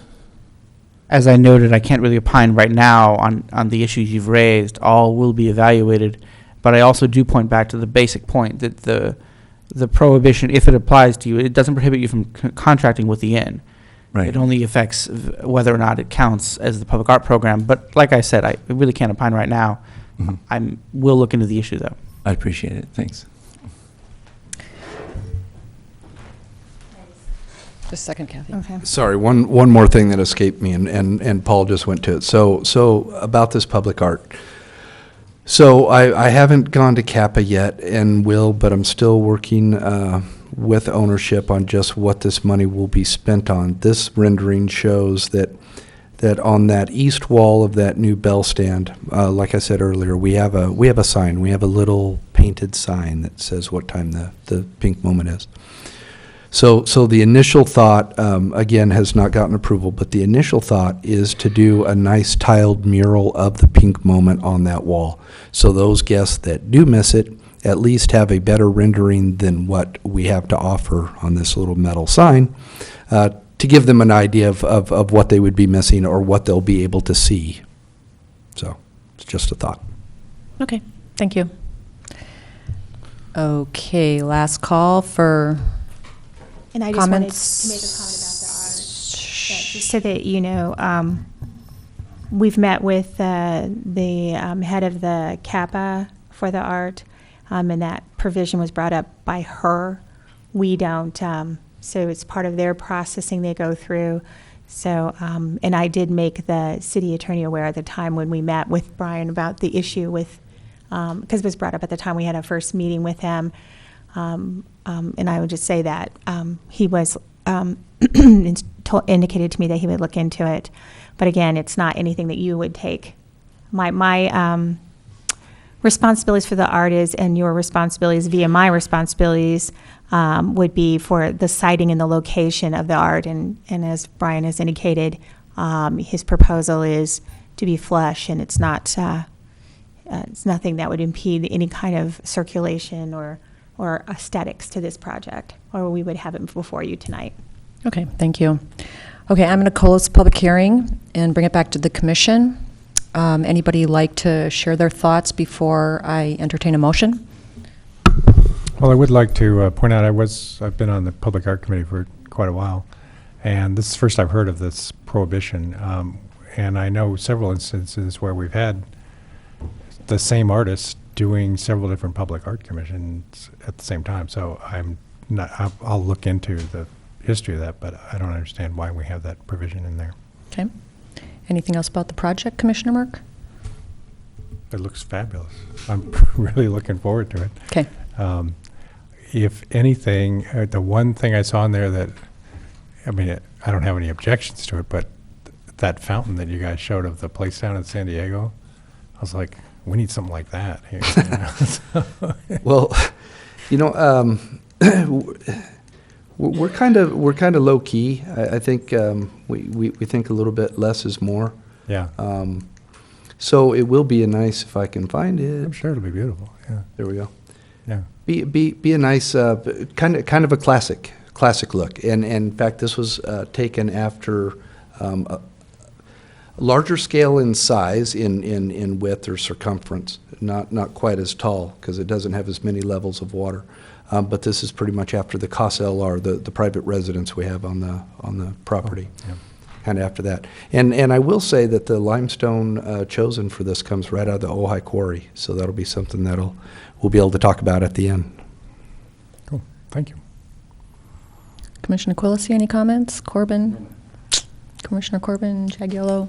As I noted, I can't really opine right now on the issues you've raised. All will be evaluated, but I also do point back to the basic point that the prohibition, if it applies to you, it doesn't prohibit you from contracting with the inn. Right. It only affects whether or not it counts as the public art program. But like I said, I really can't opine right now. Mm-hmm. We'll look into the issue, though. I appreciate it. Thanks. Just a second, Kathy. Okay. Sorry, one more thing that escaped me, and Paul just went to it. So about this public art. So I haven't gone to CAPA yet, and will, but I'm still working with ownership on just what this money will be spent on. This rendering shows that on that east wall of that new bell stand, like I said earlier, we have a sign. We have a little painted sign that says what time the pink moment is. So the initial thought, again, has not gotten approval, but the initial thought is to do a nice tiled mural of the pink moment on that wall. So those guests that do miss it at least have a better rendering than what we have to offer on this little metal sign, to give them an idea of what they would be missing or what they'll be able to see. So it's just a thought. Okay, thank you. Okay, last call for And I just wanted comments. to make a comment about the art, just so that you know, we've met with the head of the CAPA for the art, and that provision was brought up by her. We don't, so it's part of their processing they go through. So, and I did make the city attorney aware at the time when we met with Brian about the issue with, because it was brought up at the time we had our first meeting with him. And I would just say that he was indicated to me that he would look into it. But again, it's not anything that you would take. My responsibilities for the art is, and your responsibilities via my responsibilities would be for the siting and the location of the art. And as Brian has indicated, his proposal is to be flush, and it's not, it's nothing that would impede any kind of circulation or aesthetics to this project, or we would have it before you tonight. Okay, thank you. Okay, I'm going to close the public hearing and bring it back to the commission. Anybody like to share their thoughts before I entertain a motion? Well, I would like to point out I've been on the Public Art Committee for quite a while, and this is the first I've heard of this prohibition. And I know several instances where we've had the same artist doing several different public art commissions at the same time. So I'll look into the history of that, but I don't understand why we have that provision in there. Okay. Anything else about the project, Commissioner Merck? It looks fabulous. I'm really looking forward to it. Okay. If anything, the one thing I saw in there that, I mean, I don't have any objections to it, but that fountain that you guys showed of the place down in San Diego, I was like, we need something like that here. Well, we're kind of low key. I think we think a little bit less is more. Yeah. So it will be a nice, if I can find it. I'm sure it'll be beautiful. Yeah. There we go. Yeah. Be a nice kind of a classic classic look. And in fact, this was taken after a larger scale in size, in width or circumference, not quite as tall, because it doesn't have as many levels of water. But this is pretty much after the Casa LR, the private residence we have on the property. Yeah. Kind of after that. And I will say that the limestone chosen for this comes right out of the Ojai quarry, so that'll be something we'll be able to talk about at the end. Cool, thank you. Commissioner Quillisi, any comments? Corbin? Commissioner Corbin, Jagiello?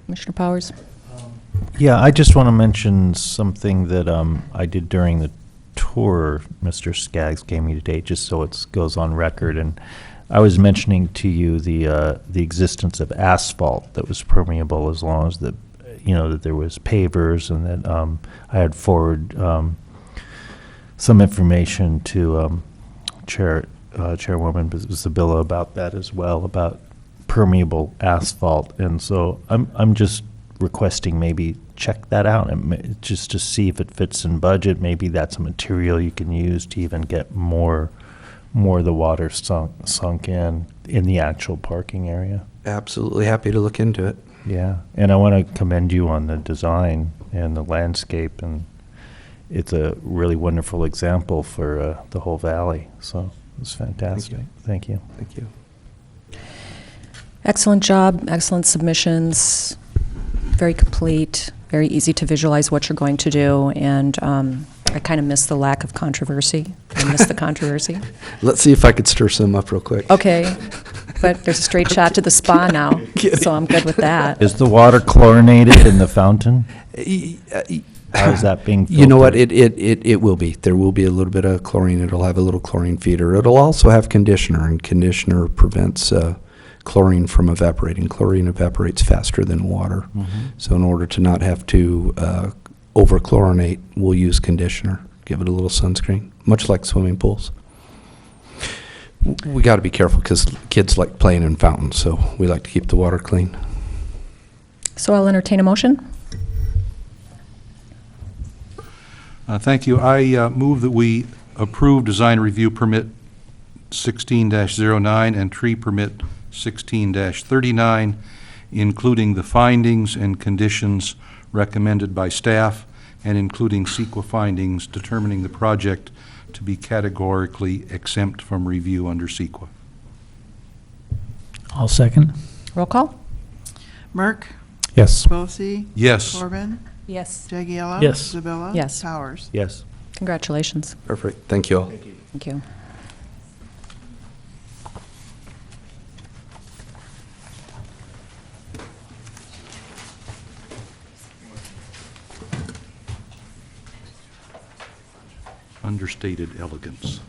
Commissioner Powers? Yeah, I just want to mention something that I did during the tour Mr. Skaggs gave me today, just so it goes on record. And I was mentioning to you the existence of asphalt that was permeable, as long as that there was pavers, and that I had forwarded some information to Chairwoman Zabilla about that as well, about permeable asphalt. And so I'm just requesting maybe check that out, and just to see if it fits in budget. Maybe that's a material you can use to even get more of the water sunk in the actual parking area. Absolutely happy to look into it. Yeah, and I want to commend you on the design and the landscape, and it's a really wonderful example for the whole valley. So it's fantastic. Thank you. Thank you. Excellent job, excellent submissions, very complete, very easy to visualize what you're going to do, and I kind of miss the lack of controversy. I miss the controversy. Let's see if I could stir some up real quick. Okay, but there's a straight shot to the spa now, so I'm good with that. Is the water chlorinated in the fountain? How is that being filtered? You know what? It will be. There will be a little bit of chlorine. It'll have a little chlorine feeder. It'll also have conditioner, and conditioner prevents chlorine from evaporating. Chlorine evaporates faster than water. Mm-hmm. So in order to not have to over-chlorinate, we'll use conditioner. Give it a little sunscreen, much like swimming pools. We got to be careful because kids like playing in fountains, so we like to keep the water clean. So I'll entertain a motion. Thank you. I move that we approve design review permit 16-09 and tree permit 16-39, including the findings and conditions recommended by staff, and including CEQA findings determining the project to be categorically exempt from review under CEQA. I'll second. Roll call? Merck? Yes. Quillisi? Yes. Corbin? Yes. Jagiello? Yes. Zabilla? Yes. Powers? Yes. Congratulations. Perfect. Thank you all. Thank you. Understated elegance.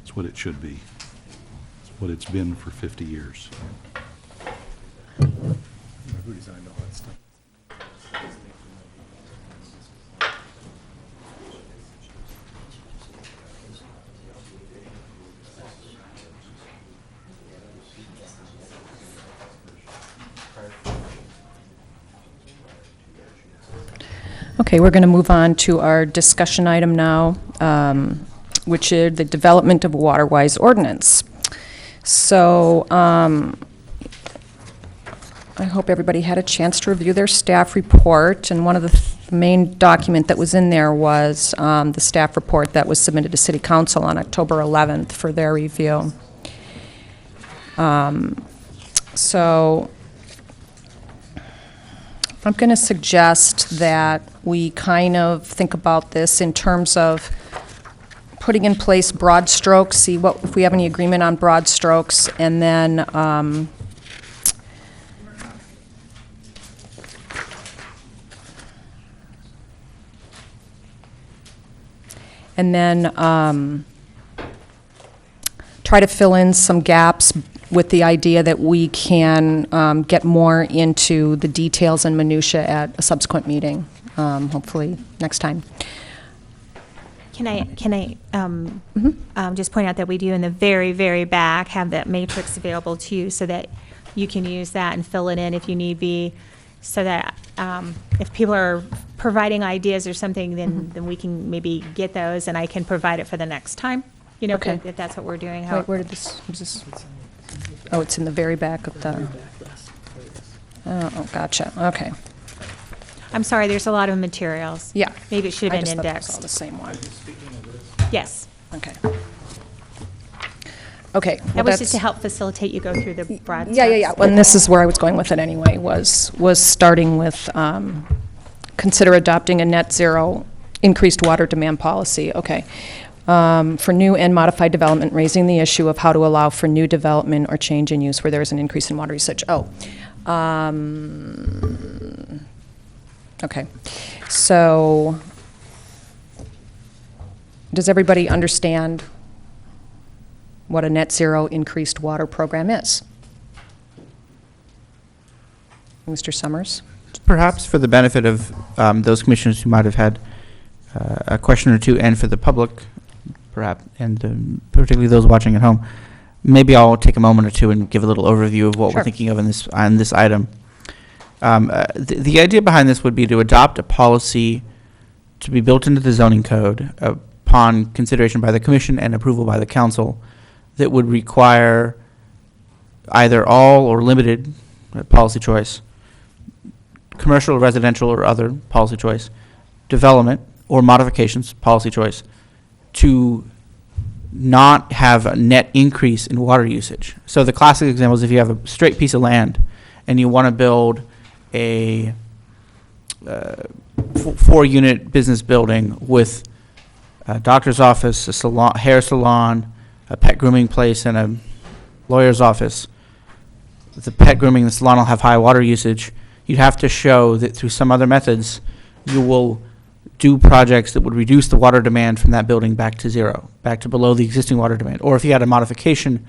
It's what it should be. It's what it's been for 50 years. Who designed all that stuff? Okay, we're going to move on to our discussion item now, which is the development of a water-wise ordinance. So I hope everybody had a chance to review their staff report, and one of the main document that was in there was the staff report that was submitted to City Council on October 11th for their review. So I'm going to suggest that we kind of think about this in terms of putting in place broad strokes, see what, if we have any agreement on broad strokes, and then try to fill in some gaps with the idea that we can get more into the details and minutia at a subsequent meeting, hopefully next time. Can I just point out that we do in the very, very back have that matrix available to you so that you can use that and fill it in if you need be, so that if people are providing ideas or something, then we can maybe get those and I can provide it for the next time. you know, Okay. if that's what we're doing. Wait, where did this, is this? Oh, it's in the very back of the, oh, gotcha, okay. I'm sorry, there's a lot of materials. Yeah. Maybe it should I have just been thought it was all indexed. the same one. Yes. Okay. Okay. well, That was just to that's- help facilitate you go through the broad Yeah, yeah, yeah. steps. Well, and this is where I was going with it anyway, was starting with, consider adopting a net zero increased water demand policy. Okay. For new and modified development, raising the issue of how to allow for new development or change in use where there is an increase in water usage. Oh. Okay. So, does everybody understand what a net zero increased water program is? Mr. Summers? Perhaps for the benefit of those commissioners who might have had a question or two, and for the public, perhaps, and particularly those watching at home, maybe I'll take a moment or two and give a little overview of what Sure. we're thinking of on this item. The idea behind this would be to adopt a policy to be built into the zoning code upon consideration by the commission and approval by the council that would require either all or limited policy choice, commercial, residential, or other policy choice, development or modifications, policy choice, to not have a net increase in water usage. So the classic example is if you have a straight piece of land and you want to build a 4-unit business building with a doctor's office, a salon, hair salon, a pet grooming place, and a lawyer's office. The pet grooming and the salon will have high water usage. You'd have to show that through some other methods, you will do projects that would reduce the water demand from that building back to zero, back to below the existing water demand. Or if you had a modification,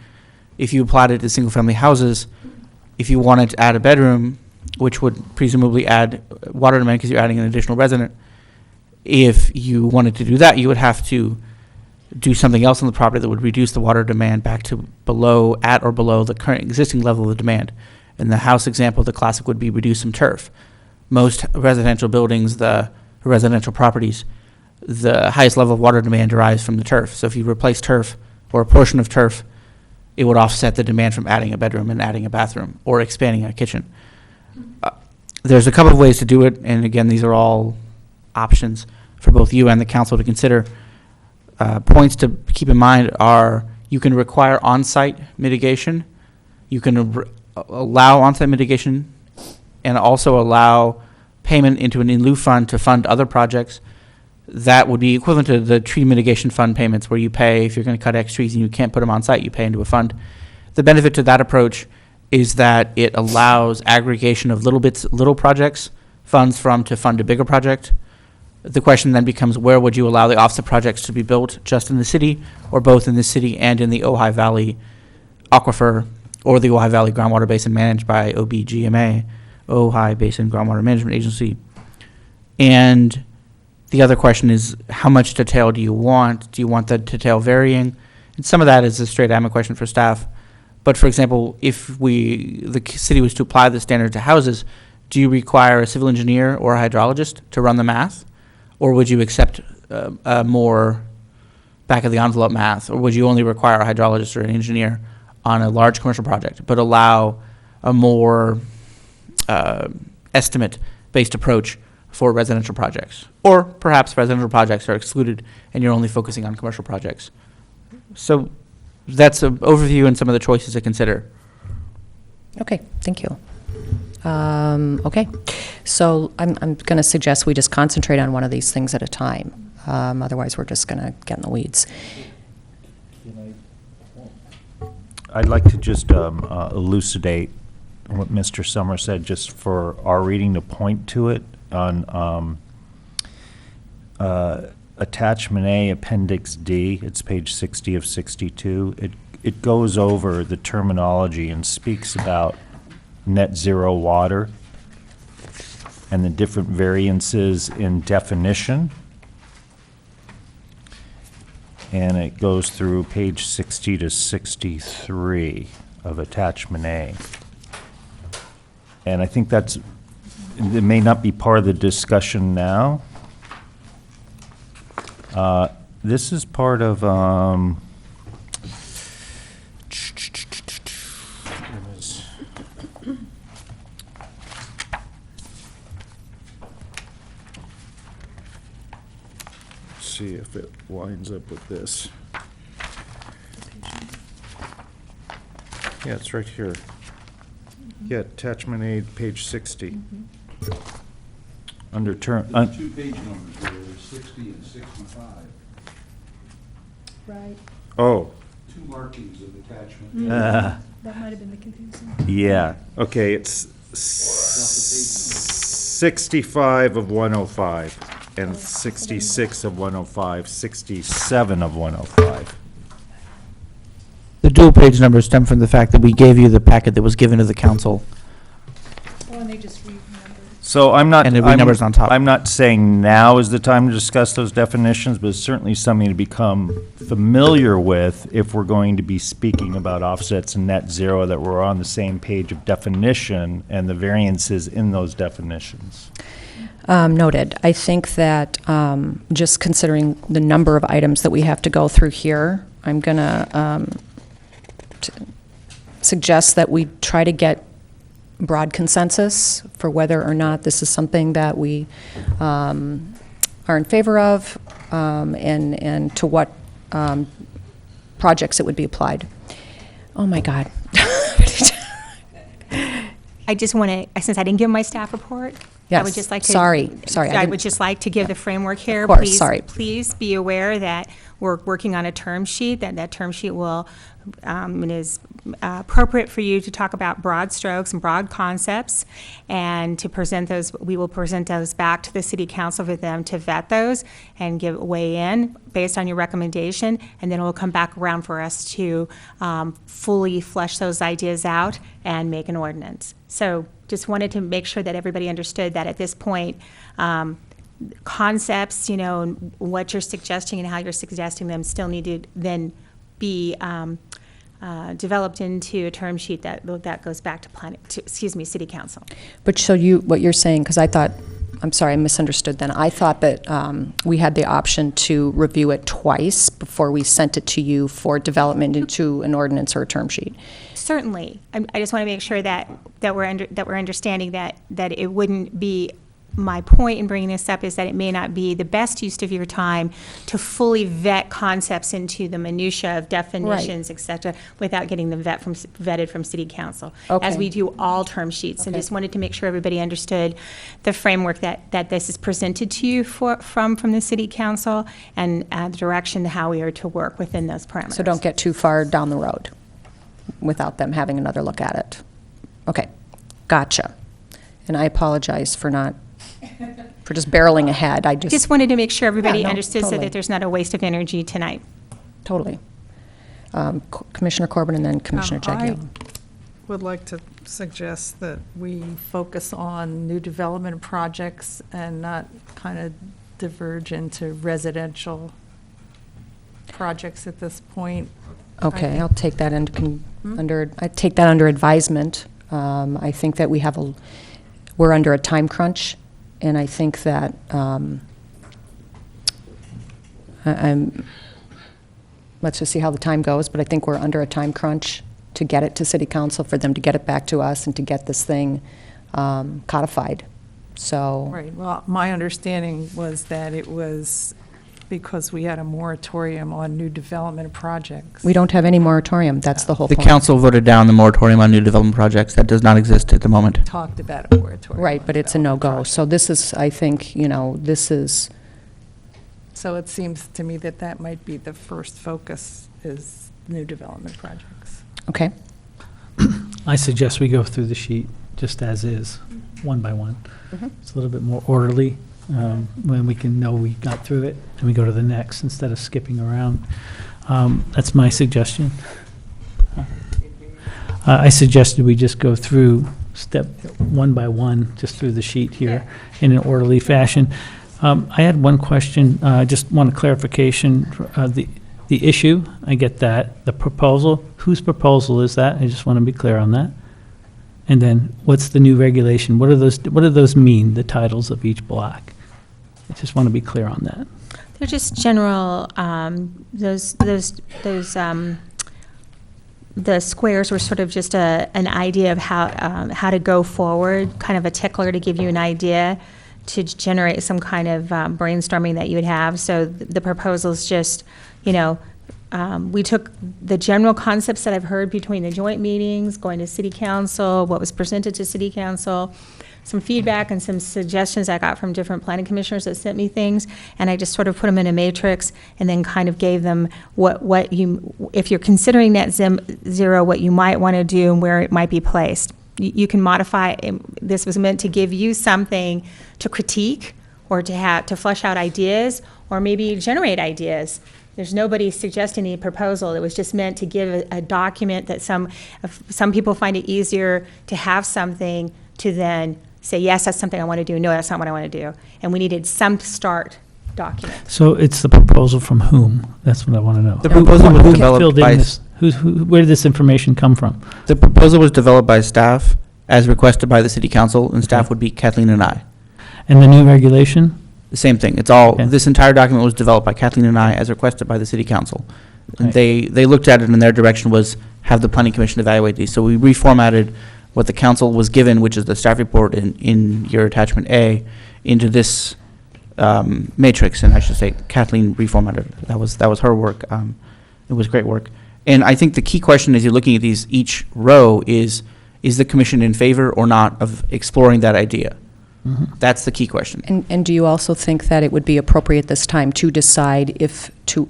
if you applied it to single-family houses, if you wanted to add a bedroom, which would presumably add water demand because you're adding an additional resident, if you wanted to do that, you would have to do something else on the property that would reduce the water demand back to below, at or below the current existing level of the demand. In the house example, the classic would be reduce some turf. Most residential buildings, the residential properties, the highest level of water demand derives from the turf. So if you replace turf or a portion of turf, it would offset the demand from adding a bedroom and adding a bathroom or expanding a kitchen. There's a couple of ways to do it, and again, these are all options for both you and the council to consider. Points to keep in mind are you can require on-site mitigation, you can allow on-site mitigation, and also allow payment into an in-lieu fund to fund other projects. That would be equivalent to the tree mitigation fund payments, where you pay, if you're going to cut X trees and you can't put them on site, you pay into a fund. The benefit to that approach is that it allows aggregation of little projects, funds to fund a bigger project. The question then becomes, where would you allow the offset projects to be built, just in the city, or both in the city and in the Ojai Valley Aquifer, or the Ojai Valley Groundwater Basin managed by OBGMA, Ojai Basin Groundwater Management Agency. And the other question is, how much detail do you want? Do you want the detail varying? And some of that is a straight admin question for staff. But for example, if the city was to apply the standard to houses, do you require a civil engineer or a hydrologist to run the math? Or would you accept more back-of-the-envelope math? Or would you only require a hydrologist or an engineer on a large commercial project, but allow a more estimate-based approach for residential projects? Or perhaps residential projects are excluded and you're only focusing on commercial projects. So that's an overview and some of the choices to consider. Okay, thank you. Okay, so I'm going to suggest we just concentrate on one of these things at a time. Otherwise, we're just going to get in the weeds. I'd like to just elucidate what Mr. Summer said, just for our reading to point to it on Attachment A, Appendix D. It's page 60 of 62. It goes over the terminology and speaks about net zero water and the different variances in definition. And it goes through page 60 to 63 of Attachment A. And I think it may not be part of the discussion now. This is part of see if it lines up with this. Yeah, it's right here. Yeah, attachment A, page 60. Under term, Two page numbers there, there's 60 and 65. Right. Oh, Two markings of attachment. That might have been the confusion. yeah, okay, it's 65 of 105, and 66 of 105, 7 of 105. The dual page numbers stem from the fact that we gave you the packet that was given to the council. Oh, and they just renumbered. So I'm not. And the numbers on top. I'm not saying now is the time to discuss those definitions, but it's certainly something to become familiar with if we're going to be speaking about offsets and net zero, that we're on the same page of definition and the variances in those definitions. Noted. I think that just considering the number of items that we have to go through here, I'm going to suggest that we try to get broad consensus for whether or not this is something that we are in favor of, and to what projects it would be applied. Oh, my God. I just want to, since I didn't give my staff report, I would Yes, just like to. sorry, I I didn't- would just like to give the framework here. Of course, Please- sorry. Please be aware that we're working on a term sheet, that term sheet will, it is appropriate for you to talk about broad strokes and broad concepts, and to present those, we will present those back to the city council for them to vet those and weigh in based on your recommendation, and then it will come back around for us to fully flesh those ideas out and make an ordinance. So just wanted to make sure that everybody understood that at this point, concepts, and what you're suggesting and how you're suggesting them still need to then be developed into a term sheet that goes back to city council. But so what you're saying, because I'm sorry, I misunderstood then. I thought that we had the option to review it twice before we sent it to you for development into an ordinance or a term sheet. Certainly. I just want to make sure that we're understanding that it wouldn't be, my point in bringing this up is that it may not be the best use of your time to fully vet concepts into the minutia of definitions, et cetera, without getting them vetted from city council. Okay. As we do all term sheets. And Okay. just wanted to make sure everybody understood the framework that this is presented to you from the city council, and the direction how we are to work within those parameters. So don't get too far down the road without them having another look at it. Okay, gotcha. And I apologize for just barreling ahead. I Just wanted to make sure everybody Yeah, no, understood so totally. that there's not a waste of energy tonight. Totally. Commissioner Corbin and then Commissioner I Jagiel. would like to suggest that we focus on new development projects and not kind of diverge into residential projects at this point. Okay, I'll take that I take that under advisement. I think that we're under a time crunch, and I think that let's just see how the time goes, but I think we're under a time crunch to get it to city council, for them to get it back to us and to get this thing codified. So. Right, well, my understanding was that it was because we had a moratorium on new development projects. We don't have any moratorium. That's the whole The point. council voted down the moratorium on new development projects. That does not exist at the moment. Talked about a moratorium. Right, on but it's a development no-go. projects. So this is, I think, this is, So it seems to me that might be the first focus, is new development projects. okay? I suggest we go through the sheet just as is, one by one. It's a little bit more orderly, when we can know we got through it, and we go to the next instead of skipping around. That's my suggestion. I suggested we just go through step one by one, just through the sheet here in an orderly fashion. I had one question, just want a clarification. The issue, I get that. The proposal, whose proposal is that? I just want to be clear on that. And then, what's the new regulation? What do those mean, the titles of each block? I just want to be clear on that. They're just general, the squares were sort of just an idea of how to go forward, kind of a tickler to give you an idea to generate some kind of brainstorming that you would have. So the proposal is just, you know, we took the general concepts that I've heard between the joint meetings, going to city council, what was presented to city council, some feedback and some suggestions I got from different planning commissioners that sent me things, and I just sort of put them in a matrix and then kind of gave them what you, if you're considering net zero, what you might want to do and where it might be placed. You can modify, this was meant to give you something to critique or to flesh out ideas or maybe generate ideas. There's nobody suggesting a proposal. It was just meant to give a document that some people find it easier to have something to then say, yes, that's something I want to do. No, that's not what I want to do. And we needed some start document. So it's the proposal from whom? That's what I want to know. The proposal was developed by... Where did this information come from? The proposal was developed by staff as requested by the city council, and staff would be Kathleen and I. And the new regulation? The same thing. It's all, Okay. this entire document was developed by Kathleen and I as requested by the city council. And Right. they looked at it and their direction was have the planning commission evaluate these. So we reformatted what the council was given, which is the staff report in your attachment A, into this matrix. And I should say Kathleen reformatted it. That was her work. It was great work. And I think the key question as you're looking at these, each row is the commission in favor or not of exploring that idea? That's the key question. And do you also think that it would be appropriate this time to decide if to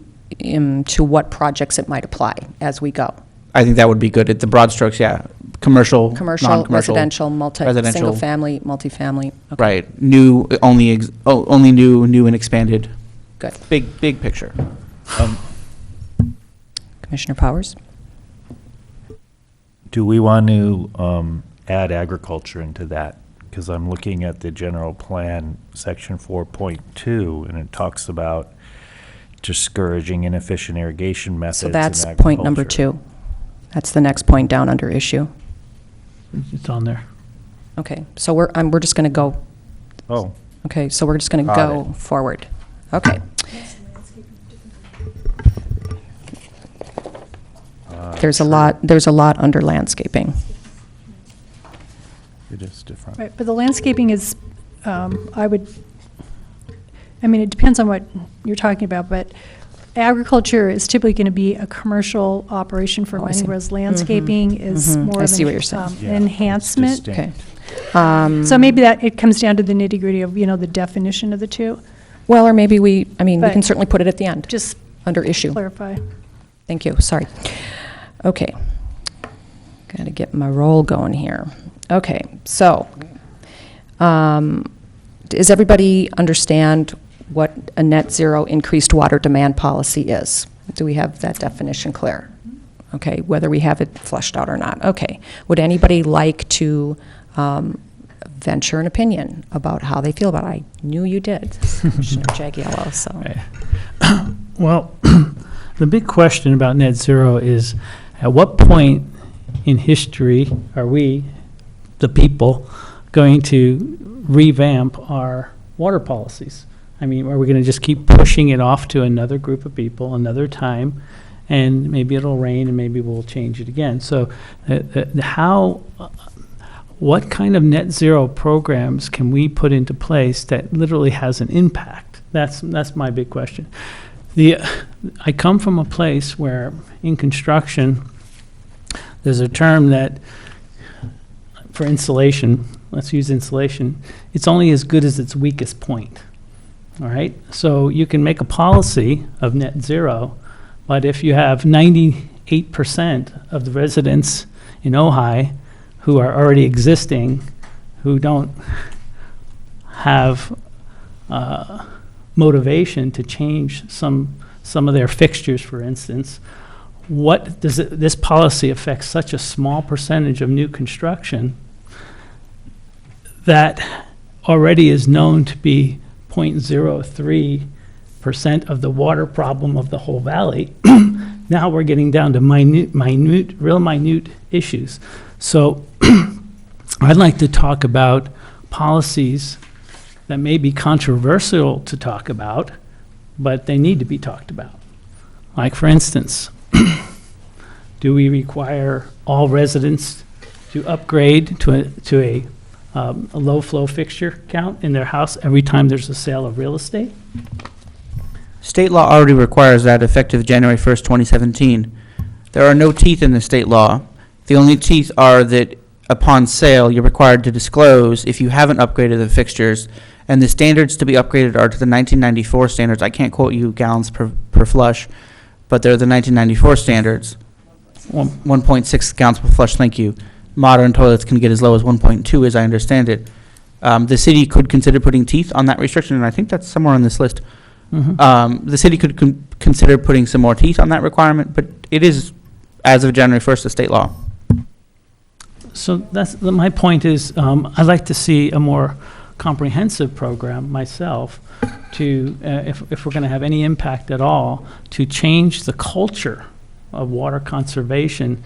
what projects it might apply as we go? I think that would be good. At the broad strokes, yeah. Commercial, Commercial, non-commercial. residential, residential. single-family, multifamily. Okay. Right. New, only new and expanded. Good. Big picture. Commissioner Powers? Do we want to add agriculture into that? Because I'm looking at the general plan, section 4.2, and it talks about discouraging inefficient irrigation methods So in that's point number agriculture. 2. That's the next point down under issue. It's on there. Okay, so we're just going to go, Oh, okay, so we're just going to Got go forward. Okay. There's a lot under landscaping. it is different. Right, but the landscaping is, it depends on what you're talking about, but agriculture is typically going to be a commercial operation for Oh, I many, see. whereas landscaping is more I of see what you're an saying. Yeah, an it's enhancement. distinct. Okay. So maybe that, it comes down to the nitty-gritty of, the definition of the two. Well, or maybe we can But- certainly put it at the end, Just under issue. clarify. Thank you, sorry. Okay. Got to get my roll going here. Okay, so, does everybody understand what a net zero increased water demand policy is? Do we have that definition clear? Okay, whether we have it fleshed out or not. Okay. Would anybody like to venture an opinion about how they feel about it? I knew you did, Commissioner Jagiello, so. Right. Well, the big question about net zero is, at what point in history are we, the people, going to revamp our water policies? I mean, are we going to just keep pushing it off to another group of people, another time, and maybe it'll rain and maybe we'll change it again? So what kind of net zero programs can we put into place that literally has an impact? That's my big question. I come from a place where in construction, there's a term that, for insulation, let's use insulation, it's only as good as its weakest point. All right? So you can make a policy of net zero, but if you have 98% of the residents in Ojai who are already existing, who don't have motivation to change some of their fixtures, for instance, what does this policy affect such a small percentage of new construction that already is known to be 0.03% of the water problem of the whole valley? Now we're getting down to real minute issues. So I'd like to talk about policies that may be controversial to talk about, but they need to be talked about. Like, for instance, do we require all residents to upgrade to a a low-flow fixture count in their house every time there's a sale of real estate? State law already requires that effective January 1st, 2017. There are no teeth in the state law. The only teeth are that upon sale, you're required to disclose if you haven't upgraded the fixtures, and the standards to be upgraded are to the 1994 standards. I can't quote you gallons per flush, but they're the 1994 standards. 1.6 gallons per flush, thank you. Modern toilets can get as low as 1.2, as I understand it. The city could consider putting teeth on that restriction, and I think that's somewhere on this list. The city could consider putting some more teeth on that requirement, but it is, as of January 1st, a state law. So my point is, I'd like to see a more comprehensive program myself to, if we're going to have any impact at all, to change the culture of water conservation,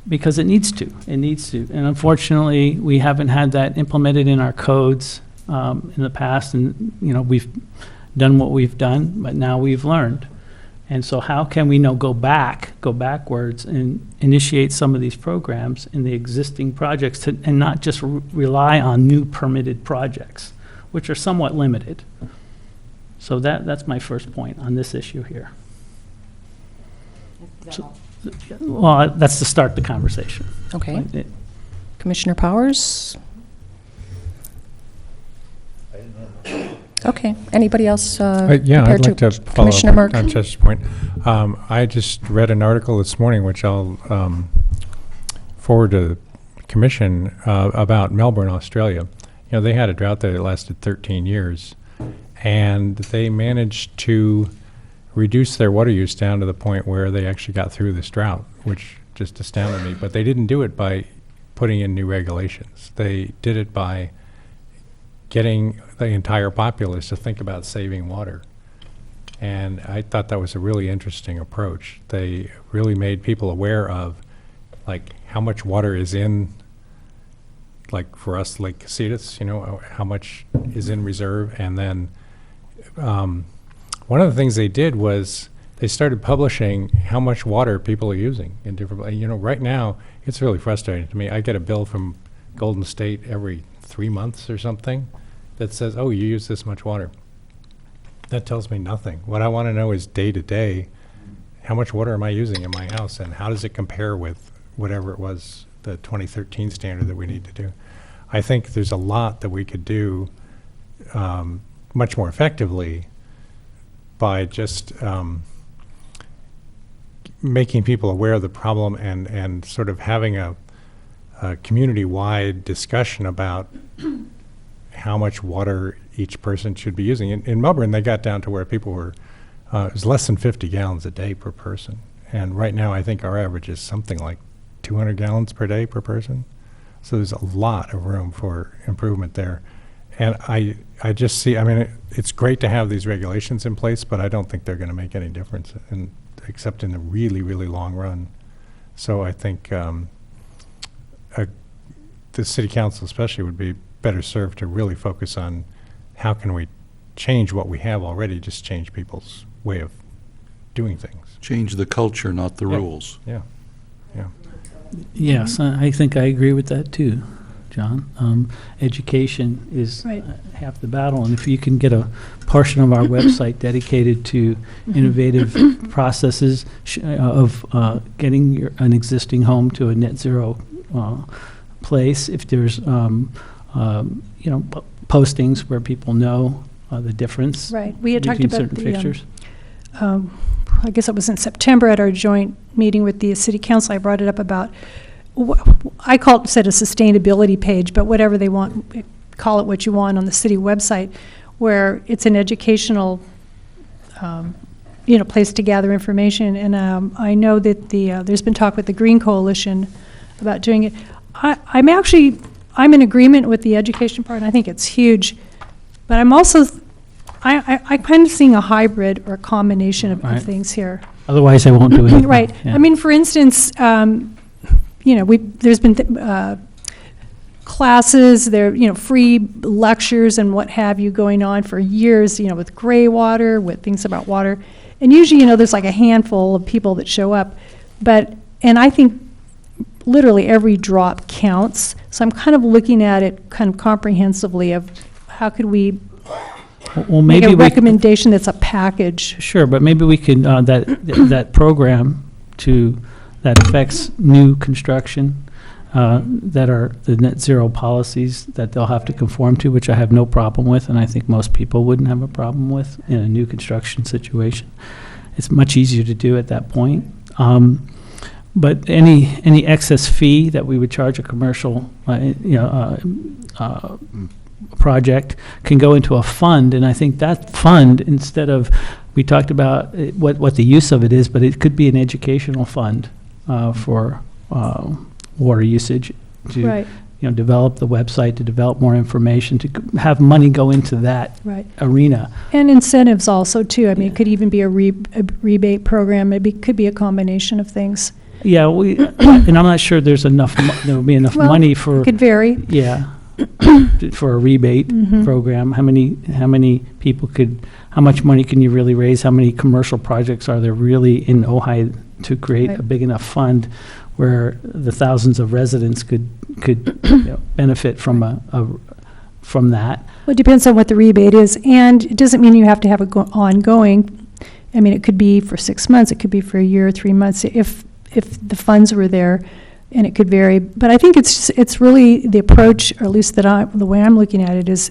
because it needs to. It needs to. And unfortunately, we haven't had that implemented in our codes in the past, and we've done what we've done, but now we've learned. And so how can we go backwards and initiate some of these programs in the existing projects and not just rely on new permitted projects, which are somewhat limited. So that's my first point on this issue here. Well, that's to start the conversation. Okay. Commissioner Powers? Okay. Anybody else? Yeah, I'd like to follow Commissioner up Merkin? on Jess's point. I just read an article this morning, which I'll forward to the commission, about Melbourne, Australia. They had a drought there that lasted 13 years, and they managed to reduce their water use down to the point where they actually got through this drought, which just astounded me. But they didn't do it by putting in new regulations. They did it by getting the entire populace to think about saving water. And I thought that was a really interesting approach. They really made people aware of, how much water is in, for us, Lake Casitas, how much is in reserve. And then one of the things they did was they started publishing how much water people are using in different, right now, it's really frustrating to me. I get a bill from Golden State every 3 months or something that says, oh, you use this much water. That tells me nothing. What I want to know is day to day, how much water am I using in my house, and how does it compare with whatever it was, the 2013 standard that we need to do. I think there's a lot that we could do much more effectively by just making people aware of the problem and sort of having a community-wide discussion about how much water each person should be using. In Melbourne, they got down to where people were, it was less than 50 gallons a day per person. And right now, I think our average is something like 200 gallons per day per person. So there's a lot of room for improvement there. And I just see, it's great to have these regulations in place, but I don't think they're going to make any difference, except in the really, really long run. So I think the city council especially would be better served to really focus on how can we change what we have already, just change people's way of doing things. Change the culture, not the rules. Yeah. Yes, I think I agree with that too, John. Education is Right. half the battle, and if you can get a portion of our website dedicated to innovative processes of getting an existing home to a net zero place, if there's postings where people know the difference. Right. We had talked using about certain the, fixtures. I guess it was in September at our joint meeting with the city council. I brought it up about, I said a sustainability page, but whatever they want, call it what you want on the city website, where it's an educational, place to gather information. And I know that there's been talk with the Green Coalition about doing it. I'm in agreement with the education part, and I think it's huge. But I'm also, I kind of seeing a hybrid or a combination of Right. things here. Otherwise, I won't do anything. Right. Yeah. For instance, there's been classes, free lectures and what have you going on for years, with gray water, with things about water. And usually, there's like a handful of people that show up. And I think literally every drop counts. So I'm kind of looking at it kind of comprehensively of how could we Well, make maybe a recommendation that's a package. Sure, but maybe we could, that program that affects new construction, that are the net zero policies that they'll have to conform to, which I have no problem with, and I think most people wouldn't have a problem with in a new construction situation. It's much easier to do at that point. But any excess fee that we would charge a commercial, project can go into a fund, and I think that fund, instead of, we talked about what the use of it is, but it could be an educational fund for water usage, to Right. Develop the website, to develop more information, to have money go into that Right. arena. And incentives also, too. I mean, it could even be a rebate program. Maybe it could be a combination of things. Yeah, and I'm not sure there will be enough Well, money for. it could vary. Yeah, for a rebate program. How many people how much money can you really raise? How many commercial projects are there really in Ojai to create Right. a big enough fund where the thousands of residents could benefit from from that? Well, it depends on what the rebate is, and it doesn't mean you have to have it ongoing. I mean, it could be for 6 months, it could be for a year, 3 months, if the funds were there, and it could vary. But I think it's really the approach, or at least the way I'm looking at it, is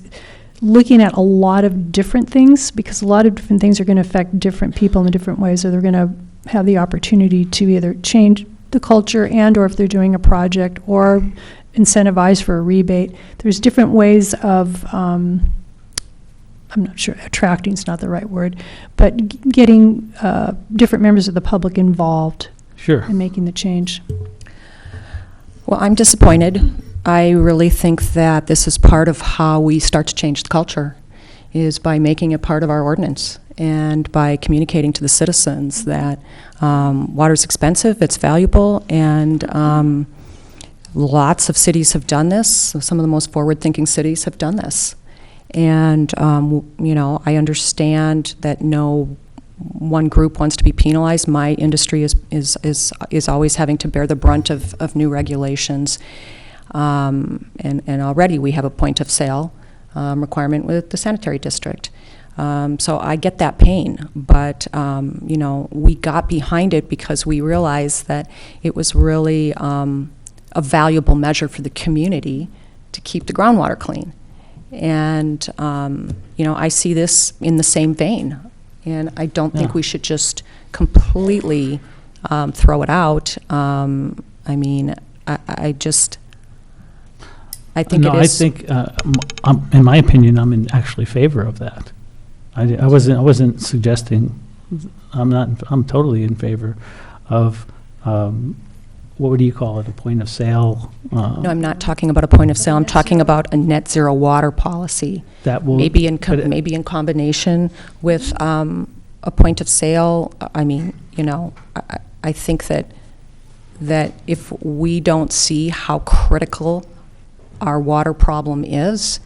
looking at a lot of different things, because a lot of different things are going to affect different people in different ways, or they're going to have the opportunity to either change the culture and or if they're doing a project or incentivize for a rebate. There's different ways of, I'm not sure, attracting is not the right word, but getting different members of the public involved Sure. in making the change. Well, I'm disappointed. I really think that this is part of how we start to change the culture, is by making it part of our ordinance and by communicating to the citizens that water's expensive, it's valuable, and lots of cities have done this. Some of the most forward-thinking cities have done this. And, I understand that no one group wants to be penalized. My industry is always having to bear the brunt of new regulations. And already we have a point of sale requirement with the sanitary district. So I get that pain, but, we got behind it because we realized that it was really a valuable measure for the community to keep the groundwater clean. And, I see this in the same vein. And I don't think we should just completely throw it out. I think No, it is. I think, in my opinion, I'm in actually favor of that. I wasn't suggesting, I'm totally in favor of, what do you call it, a point of sale? No, I'm not talking about a point of sale. I'm talking about a net zero water policy. That will. Maybe in but it- maybe in combination with a point of sale. I think that if we don't see how critical our water problem is,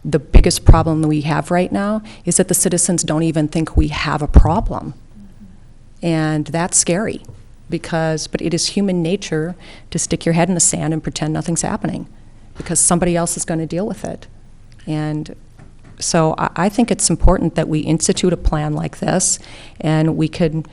the biggest problem that we have right now is that the citizens don't even think we have a problem. And that's scary, but it is human nature to stick your head in the sand and pretend nothing's happening, because somebody else is going to deal with it. And so I think it's important that we institute a plan like this, and we could,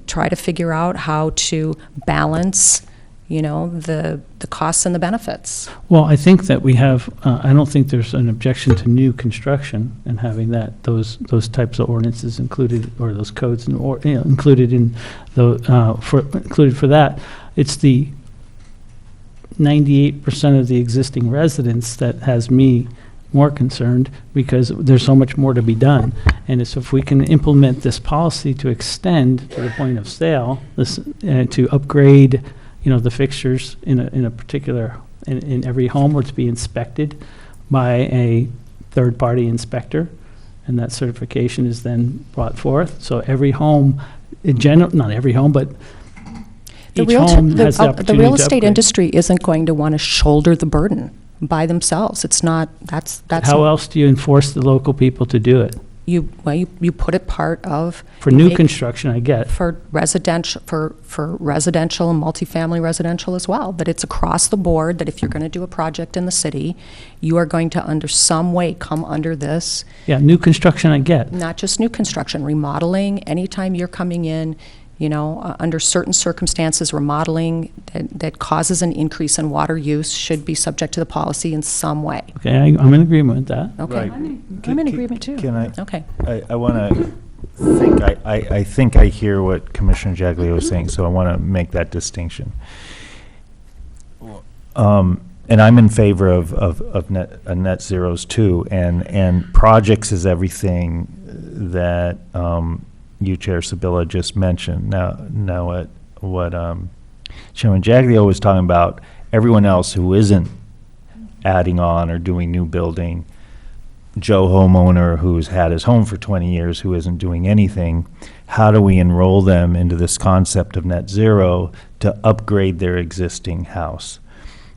try to figure out how to balance, the costs and the benefits. Well, I think that we have, I don't think there's an objection to new construction and having those types of ordinances included, or those codes included in included for that. It's the 98% of the existing residents that has me more concerned, because there's so much more to be done. And it's if we can implement this policy to extend to the point of sale, to upgrade, the fixtures in a particular, in every home, or to be inspected by a third-party inspector, and that certification is then brought forth. So every home, in general, not every home, but each home has the opportunity The real to estate upgrade. industry isn't going to want to shoulder the burden by themselves. It's not, that's. How else do you enforce the local people to do it? You put it part of. For new construction, I get. For residential, for residential and multifamily residential as well, that it's across the board, that if you're going to do a project in the city, you are going to, under some way, come under this. Yeah, new construction, I get. Not just new construction, remodeling, anytime you're coming in, under certain circumstances, remodeling that causes an increase in water use should be subject to the policy in some way. Okay, I'm in agreement with that. Okay. I'm in agreement, too. Can I? Okay. I want to I think I hear what Commissioner Jaglio is saying, so I want to make that distinction. And I'm in favor of net zeros too, and projects is everything that you, Chair Sabilla, just mentioned. Now what Chairman Jaglio was talking about, everyone else who isn't adding on or doing new building, Joe homeowner who's had his home for 20 years who isn't doing anything, how do we enroll them into this concept of net zero to upgrade their existing house?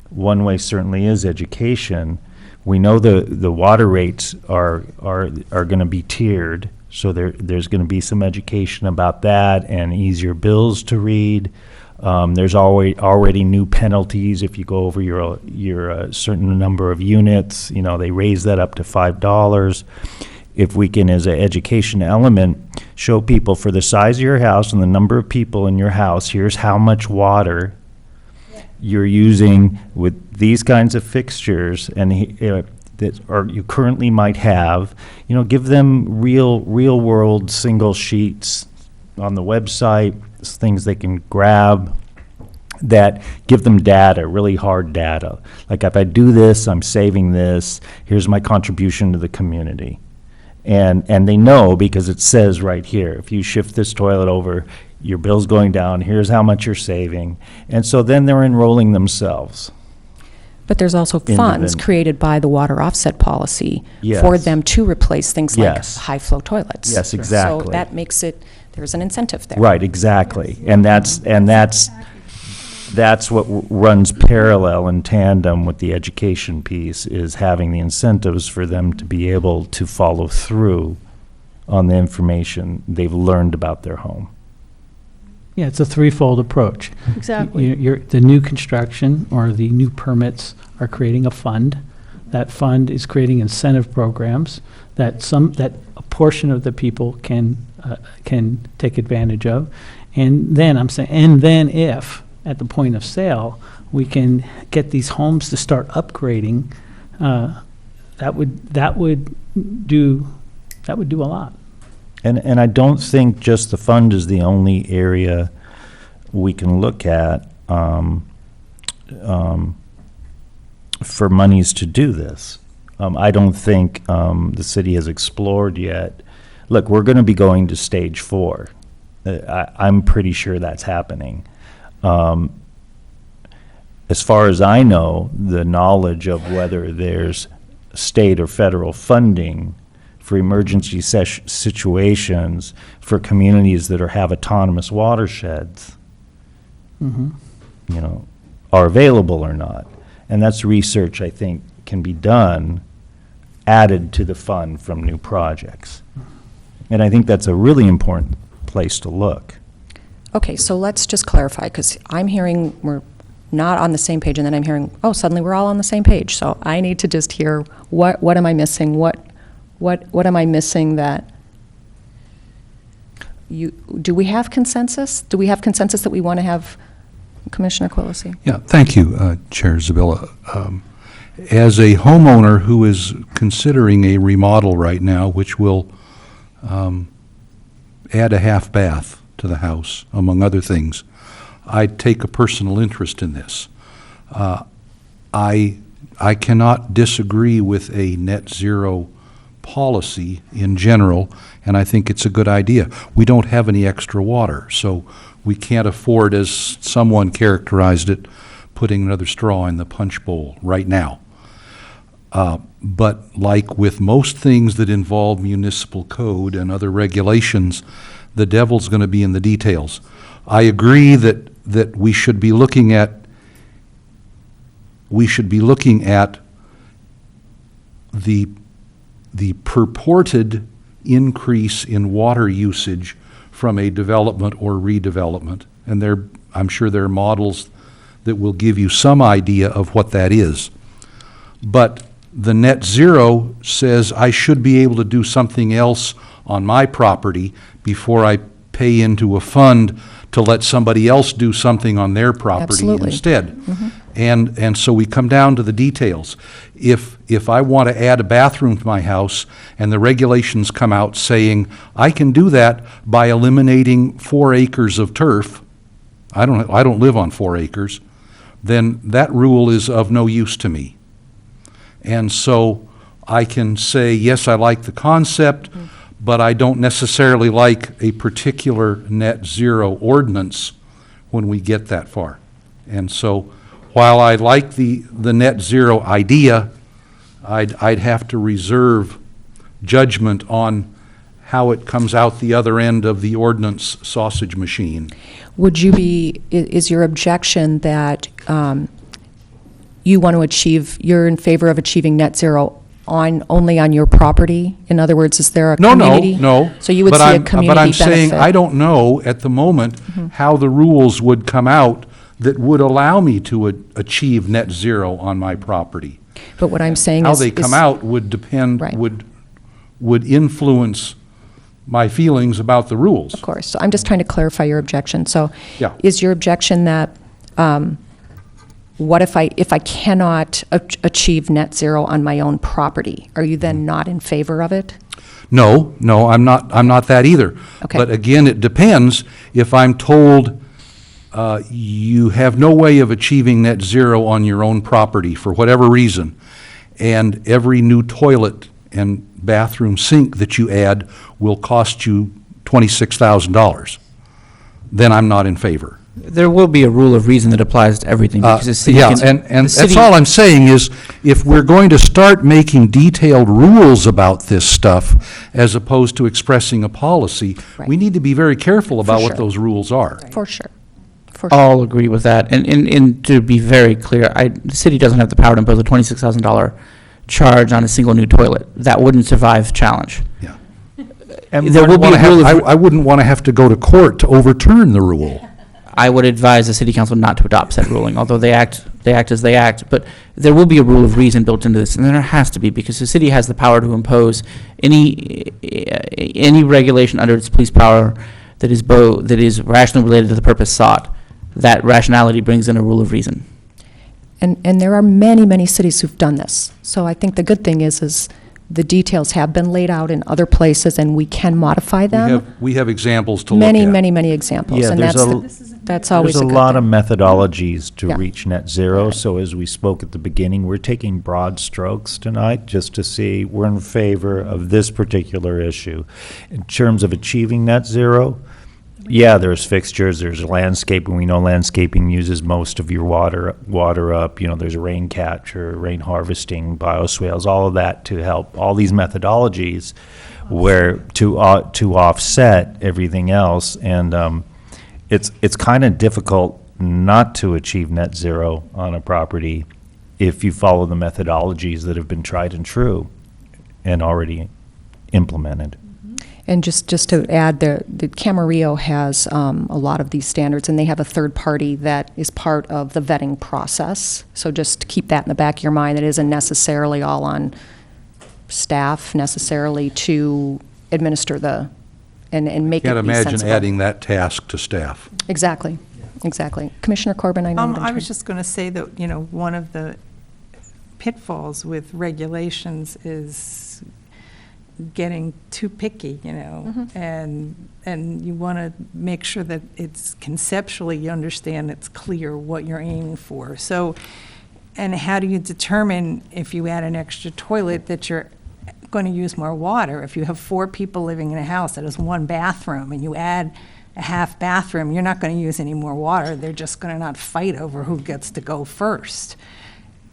One way certainly is education. We know the water rates are going to be tiered, so there's going to be some education about that and easier bills to read. There's already new penalties if you go over your certain number of units. They raise that up to $5. If we can, as an education element, show people for the size of your house and the number of people in your house, here's how much water you're using with these kinds of fixtures and that you currently might have. Give them real world single sheets on the website, things they can grab that give them data, really hard data. Like, if I do this, I'm saving this, here's my contribution to the community. And they know, because it says right here, if you shift this toilet over, your bill's going down, here's how much you're saving. And so then they're enrolling themselves. But there's also funds created by the water offset policy for them to replace things like high-flow toilets. Yes, exactly. So that makes it, there's an incentive there. Right, exactly. And that's what runs parallel in tandem with the education piece, is having the incentives for them to be able to follow through on the information they've learned about their home. Yeah, it's a threefold approach. Exactly. The new construction or the new permits are creating a fund. That fund is creating incentive programs that a portion of the people can take advantage of. And then if at the point of sale we can get these homes to start upgrading, that would do a lot. And I don't think just the fund is the only area we can look at for monies to do this. I don't think the city has explored yet. Look, we're going to be going to stage 4. I'm pretty sure that's happening. As far as I know, the knowledge of whether there's state or federal funding for emergency situations for communities that have autonomous watersheds, are available or not. And that's research I think can be done, added to the fund from new projects. And I think that's a really important place to look. Okay, so let's just clarify, because I'm hearing we're not on the same page, and then I'm hearing, oh, suddenly we're all on the same page. So I need to just hear, what am I missing? What am I missing that do we have consensus? Do we have consensus that we want to have, Commissioner Quillisi? Yeah, thank you, Chair Zabilla. As a homeowner who is considering a remodel right now, which will add a half bath to the house, among other things, I'd take a personal interest in this. I cannot disagree with a net zero policy in general, and I think it's a good idea. We don't have any extra water, so we can't afford, as someone characterized it, putting another straw in the punch bowl right now. But like with most things that involve municipal code and other regulations, the devil's going to be in the details. I agree that we should be looking at the purported increase in water usage from a development or redevelopment. And I'm sure there are models that will give you some idea of what that is. But the net zero says I should be able to do something else on my property before I pay into a fund to let somebody else do something on their property Absolutely. instead. And so we come down to the details. If I want to add a bathroom to my house and the regulations come out saying I can do that by eliminating 4 acres of turf, I don't live on 4 acres, then that rule is of no use to me. And so I can say, yes, I like the concept, but I don't necessarily like a particular net zero ordinance when we get that far. And so while I like the net zero idea, I'd have to reserve judgment on how it comes out the other end of the ordinance sausage machine. Would you be, is your objection that you want to achieve, you're in favor of achieving net zero only on your property? In other words, is there a community? No. So you would But see a I'm- community But I'm benefit? saying, I don't know at the moment how the rules would come out that would allow me to achieve net zero on my property. But what I'm saying How is... they come out would depend, Right. would influence my feelings about the rules. Of course. So I'm just trying to clarify your objection. So Yeah. is your objection that, what if I cannot achieve net zero on my own property? Are you then not in favor of it? No, I'm not that either. Okay. But again, it depends. If I'm told you have no way of achieving net zero on your own property for whatever reason, and every new toilet and bathroom sink that you add will cost you $26,000, then I'm not in favor. There will be a rule of reason that applies to everything, because the city Yeah, can- and the city- that's all I'm saying is, if we're going to start making detailed rules about this stuff, as opposed to expressing a policy, Right. we need to be very careful about what sure. those rules are. For sure. For sure. All agree with that. And to be very clear, the city doesn't have the power to impose a $26,000 charge on a single new toilet. That wouldn't survive challenge. Yeah. And There will be a rule of, I wouldn't want to have to go to court to overturn the rule. I would advise the city council not to adopt said ruling, although they act as they act. But there will be a rule of reason built into this, and there has to be, because the city has the power to impose any regulation under its police power that is rationally related to the purpose sought. That rationality brings in a rule of reason. And there are many, many cities who've done this. So I think the good thing is the details have been laid out in other places, and we can modify them. We have examples to look at. Many examples. Yeah, And there's that's always a There's good a lot thing. of methodologies to Yeah. reach net zero, so as we spoke at the beginning, we're taking broad strokes tonight just to see we're in favor of this particular issue. In terms of achieving net zero, yeah, there's fixtures, there's landscaping, we know landscaping uses most of your water up, there's rain catcher, rain harvesting, bioswales, all of that to help, all these methodologies where to offset everything else, and it's kind of difficult not to achieve net zero on a property if you follow the methodologies that have been tried and true and already implemented. And just to add, the Camarillo has a lot of these standards, and they have a third party that is part of the vetting process. So just keep that in the back of your mind. It isn't necessarily all on staff necessarily to administer and make it Can't be imagine sensible. adding that task to staff. Exactly. Commissioner Corbin, I know. you've been I was trying- just going to say that, one of the pitfalls with regulations is getting too picky, and you want to make sure that it's conceptually, you understand it's clear what you're aiming for. So, and how do you determine if you add an extra toilet that you're going to use more water? If you have 4 people living in a house that has 1 bathroom and you add a half bathroom, you're not going to use any more water. They're just going to not fight over who gets to go first.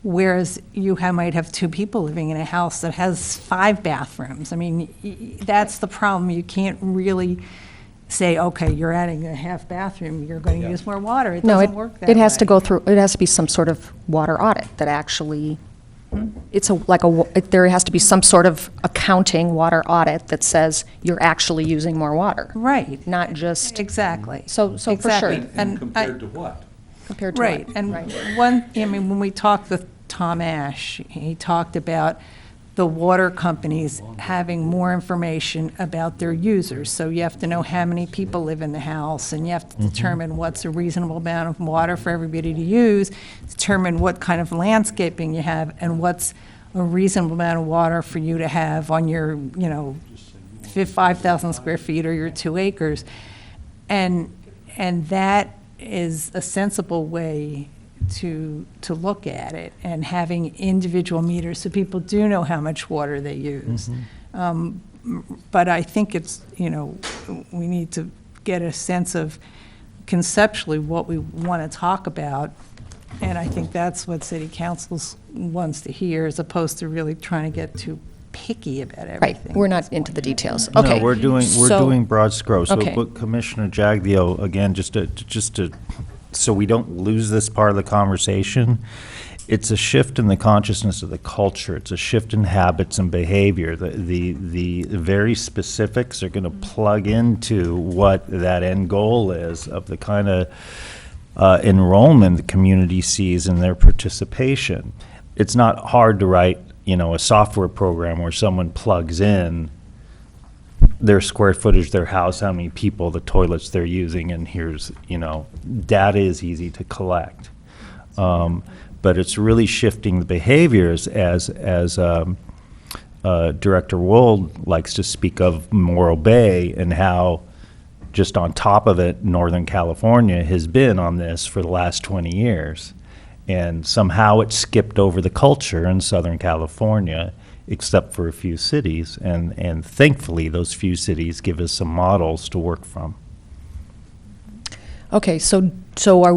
Whereas you might have 2 people living in a house that has 5 bathrooms. I mean, that's the problem. You can't really say, okay, you're adding a half bathroom, you're going to use more water. It No, doesn't work that way. it has to go through, it has to be some sort of water audit that actually it's there has to be some sort of accounting water audit that says you're actually using more water. Right. Not just, Exactly. so for Exactly. sure. And Compared to what? Compared to Right, what? and Right. when we talked with Tom Ash, he talked about the water companies having more information about their users. So you have to know how many people live in the house, and you have to determine what's a reasonable amount of water for everybody to use, determine what kind of landscaping you have, and what's a reasonable amount of water for you to have on your, 5,000 square feet or your 2 acres. And that is a sensible way to look at it, and having individual meters so people do know how much water they use. But I think it's, we need to get a sense of conceptually what we want to talk about, and I think that's what city council wants to hear, as opposed to really trying to get too picky about everything. Right, we're not into the details. Okay. No, we're so- doing broad strokes. So, Okay. but Commissioner Jaglio, again, just to, so we don't lose this part of the conversation, it's a shift in the consciousness of the culture. It's a shift in habits and behavior. The very specifics are going to plug into what that end goal is of the kind of enrollment the community sees in their participation. It's not hard to write, a software program where someone plugs in their square footage, their house, how many people, the toilets they're using, and here's, data is easy to collect. But it's really shifting the behaviors as Director Wold likes to speak of Morro Bay, and how just on top of it, Northern California has been on this for the last 20 years. And somehow it skipped over the culture in Southern California, except for a few cities. And thankfully, those few cities give us some models to work from. Okay, so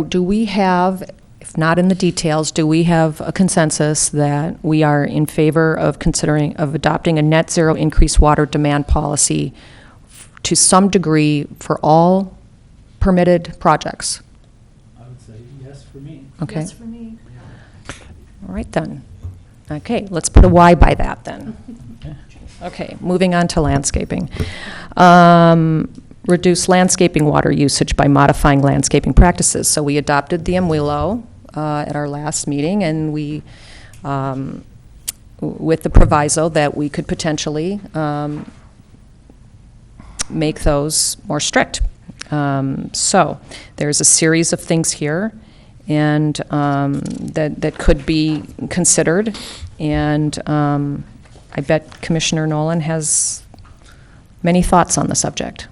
do we have, if not in the details, do we have a consensus that we are in favor of adopting a net zero increased water demand policy to some degree for all permitted projects? I would say yes for me. Okay. Yes, for me. All right, then. Okay, let's put a Y by that, then. Okay, moving on to landscaping. Reduce landscaping water usage by modifying landscaping practices. So we adopted the MWILO at our last meeting, and we, with the proviso that we could potentially make those more strict. So there's a series of things here, and that could be considered, and I bet Commissioner Nolan has many thoughts on the subject.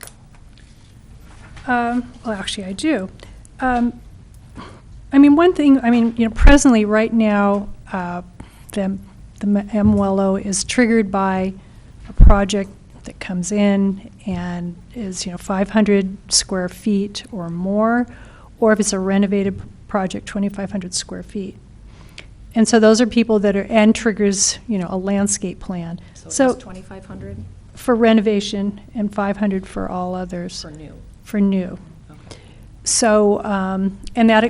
Well, actually, I do. One thing, presently, right now, the MWELO is triggered by a project that comes in and is, 500 square feet or more, or if it's a renovated project, 2,500 square feet. And so those are people that are, and triggers, a landscape plan. So it's 2,500 for renovation and 500 for all others. for new. For new. So, and that,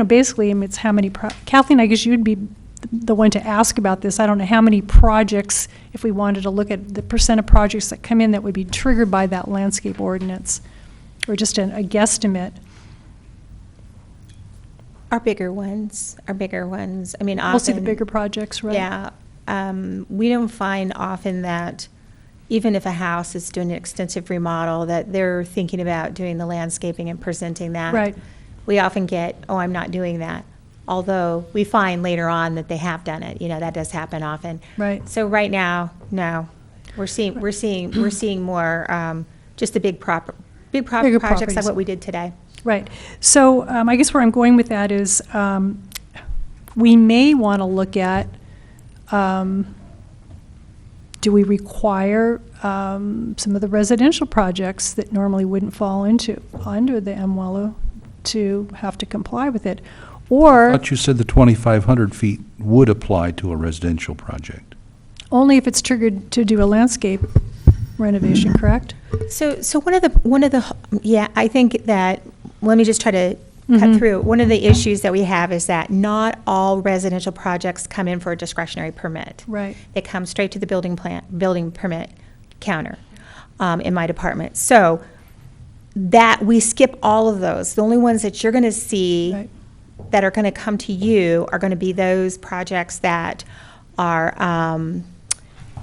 basically, it's how many, Kathleen, I guess you'd be the one to ask about this. I don't know how many projects, if we wanted to look at the percent of projects that come in that would be triggered by that landscape ordinance, or just a guesstimate. Our bigger ones. Often. We'll see the bigger projects, right? Yeah. We don't find often that even if a house is doing an extensive remodel, that they're thinking about doing the landscaping and presenting that. Right. We often get, oh, I'm not doing that. Although we find later on that they have done it. That does happen often. Right. So right now, no. We're seeing more just the big projects like properties. what we did today. Right. So I guess where I'm going with that is we may want to look at, do we require some of the residential projects that normally wouldn't fall under the MWELO to have to comply with it? I Or thought you said the 2,500 feet would apply to a residential project. only if it's triggered to do a landscape renovation, correct? So one of the I think that, let me just try to cut through. One of the issues that we have is that not all residential projects come in for a discretionary permit. Right. They come straight to the building permit counter in my department. So that we skip all of those. The only ones that you're going to see Right. that are going to come to you are going to be those projects that are,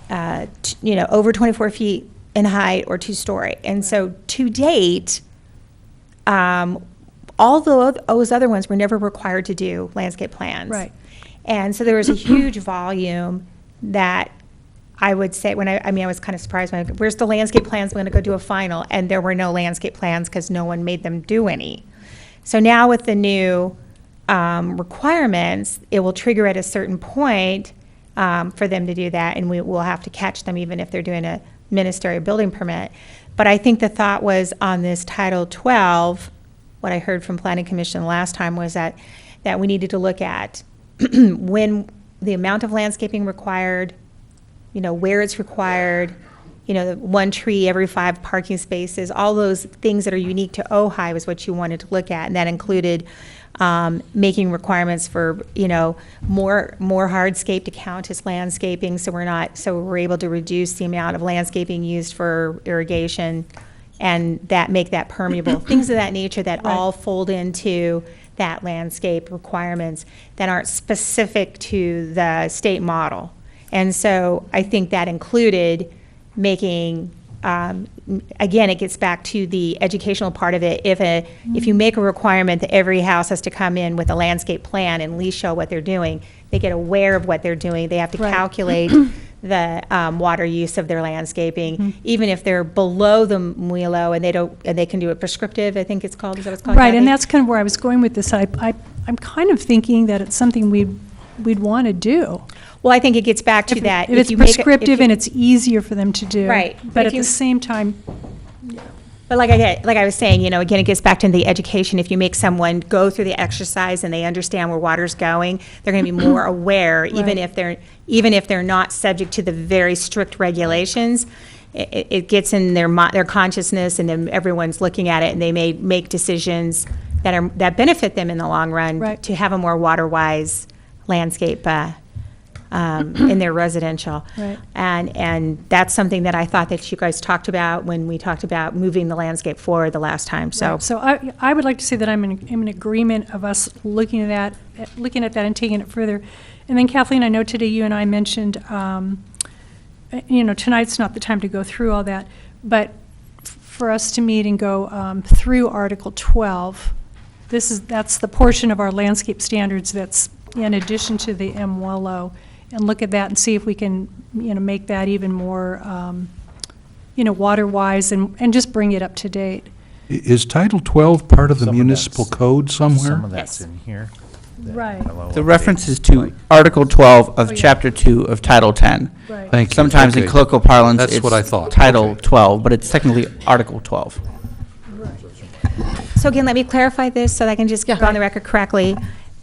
over 24 feet in height or two-story. And so to date, all those other ones were never required to do landscape plans. Right. And so there was a huge volume that I would say, I was kind of surprised when where's the landscape plans? I'm going to go do a final. And there were no landscape plans because no one made them do any. So now with the new requirements, it will trigger at a certain point for them to do that, and we will have to catch them even if they're doing a ministerial building permit. But I think the thought was on this Title 12, what I heard from Planning Commission last time was that we needed to look at when the amount of landscaping required, where it's required, the one tree every 5 parking spaces, all those things that are unique to Ojai was what you wanted to look at. And that included making requirements for, more hardscape to count as landscaping, so we're able to reduce the amount of landscaping used for irrigation and make that permeable. Things of that nature that all fold into that landscape requirements that aren't specific to the state model. And so I think that included making, again, it gets back to the educational part of it. If you make a requirement that every house has to come in with a landscape plan and at least show what they're doing, they get aware of what they're doing. They have to calculate the water use of their landscaping, even if they're below the MWILO and they can do it prescriptive, I think it's called. Is that what it's called? Right, Kathy? and that's kind of where I was going with this. I'm kind of thinking that it's something we'd want to do. Well, I think it gets back to that. If it's you make prescriptive and it's easier for them to do. Right. But at the same time, But like I was saying, again, it gets back to the education. If you make someone go through the exercise and they understand where water's going, they're going to be more aware, even if they're not subject to the very strict regulations. It gets in their consciousness, and then everyone's looking at it, and they may make decisions that benefit them in the long run to have a more water-wise landscape in their residential. Right. And that's something that I thought that you guys talked about when we talked about moving the landscape forward the last time, so. right. So I would like to say that I'm in agreement of us looking at that and taking it further. And then Kathleen, I know today you and I mentioned, tonight's not the time to go through all that, but for us to meet and go through Article 12, that's the portion of our landscape standards that's in addition to the MWLO, and look at that and see if we can, make that even more, water-wise and just bring it up to date. Is Title 12 part of the Some of municipal that's- code somewhere? Some of that's in here. that Right. I'll The update. reference is to Article 12 of Oh, yeah. Chapter 2 of Title 10. Right. Thank you. Sometimes in Okay. colloquial parlance, That's it's what I thought. Title Okay. 12, but it's technically Article 12. So again, let me clarify this so that I can just go on the record correctly.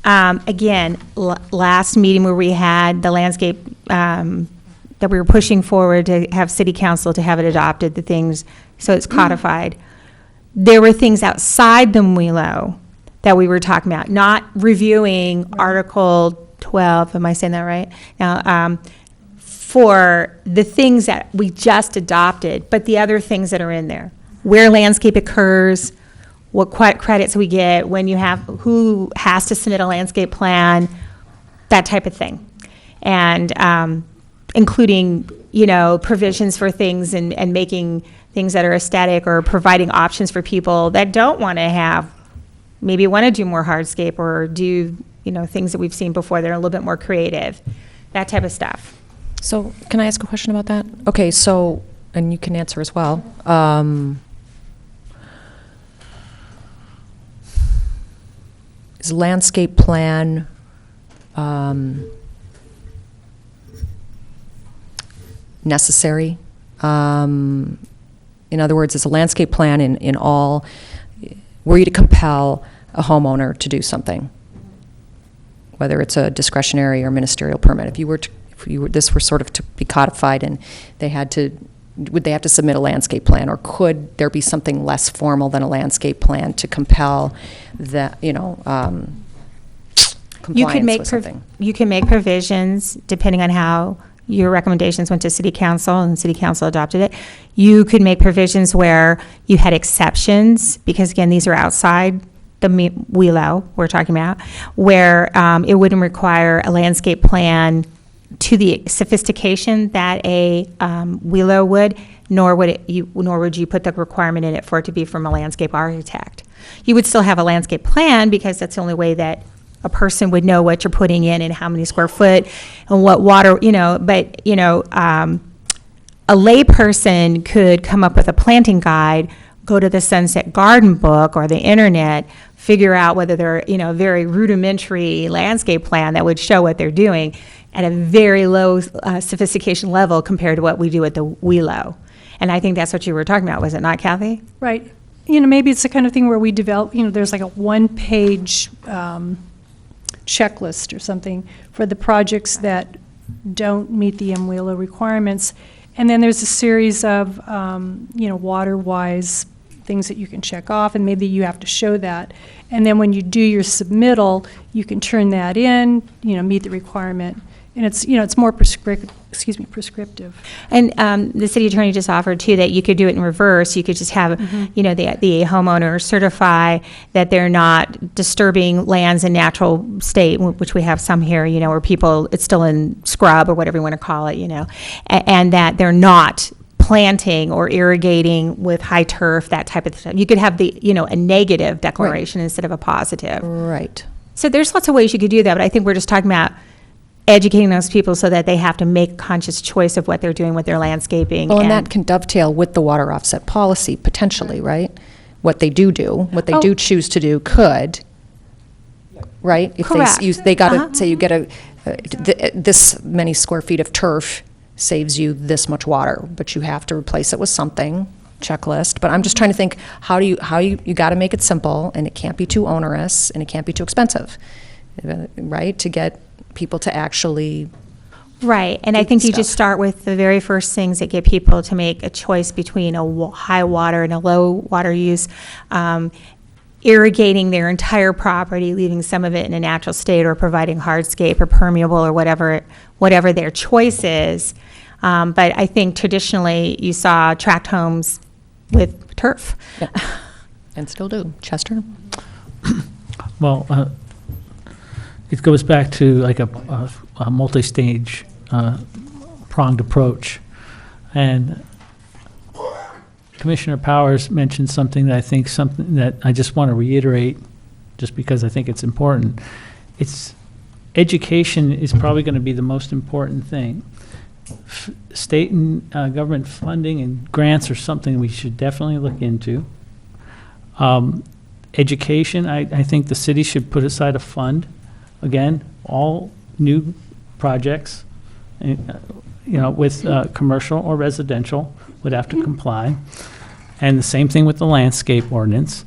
Again, last meeting where we had the landscape, that we were pushing forward to have city council to have it adopted, the things, so it's codified. There were things outside the MWILO that we were talking about, not reviewing Article 12, am I saying that right? Now, for the things that we just adopted, but the other things that are in there, where landscape occurs, what credits we get, who has to submit a landscape plan, that type of thing. And including, provisions for things and making things that are aesthetic or providing options for people that don't want to maybe want to do more hardscape or do, things that we've seen before that are a little bit more creative, that type of stuff. So can I ask a question about that? Okay, so, and you can answer as well. Is landscape plan necessary? In other words, is a landscape plan in all, were you to compel a homeowner to do something, whether it's a discretionary or ministerial permit? If this were sort of to be codified and they had to would they have to submit a landscape plan, or could there be something less formal than a landscape plan to compel the, compliance with something? You can make provisions depending on how your recommendations went to city council and city council adopted it. You could make provisions where you had exceptions, because again, these are outside the WELO we're talking about, where it wouldn't require a landscape plan to the sophistication that a WELO would, nor would you put the requirement in it for it to be from a landscape architect. You would still have a landscape plan, because that's the only way that a person would know what you're putting in and how many square foot and what water, but, a layperson could come up with a planting guide, go to the Sunset Garden book or the internet, figure out whether they're, a very rudimentary landscape plan that would show what they're doing at a very low sophistication level compared to what we do at the WELO. And I think that's what you were talking about, was it not, Kathy? Right. Maybe it's the kind of thing where we develop, there's like a one-page checklist or something for the projects that don't meet the MWELO requirements. And then there's a series of, water-wise things that you can check off, and maybe you have to show that. And then when you do your submittal, you can turn that in, meet the requirement. And it's more prescriptive. And the city attorney just offered too that you could do it in reverse. You could just have, the homeowner certify that they're not disturbing lands in natural state, which we have some here, where people, it's still in scrub or whatever you want to call it, and that they're not planting or irrigating with high turf, that type of stuff. You could have a negative declaration instead of a positive. Right. So there's lots of ways you could do that, but I think we're just talking about educating those people so that they have to make a conscious choice of what they're doing with their landscaping. Well, and that can dovetail with the water offset policy, potentially, right? What they do, what they do choose to do could, right? If Correct. they got to, say you get this many square feet of turf saves you this much water, but you have to replace it with something, checklist. But I'm just trying to think, how you got to make it simple, and it can't be too onerous, and it can't be too expensive, right? To get people to actually Right, and I think you just start with the very first things that get people to make a choice between a high water and a low water use, irrigating their entire property, leaving some of it in a natural state, or providing hardscape or permeable or whatever their choice is. But I think traditionally you saw tract homes with turf. Yeah. And still do. Chester? Well, it goes back to like a multi-stage pronged approach. And Commissioner Powers mentioned something that I think something that I just want to reiterate, just because I think it's important. It's education is probably going to be the most important thing. State and government funding and grants are something we should definitely look into. Education, I think the city should put aside a fund. Again, all new projects, with commercial or residential would have to comply. And the same thing with the landscape ordinance.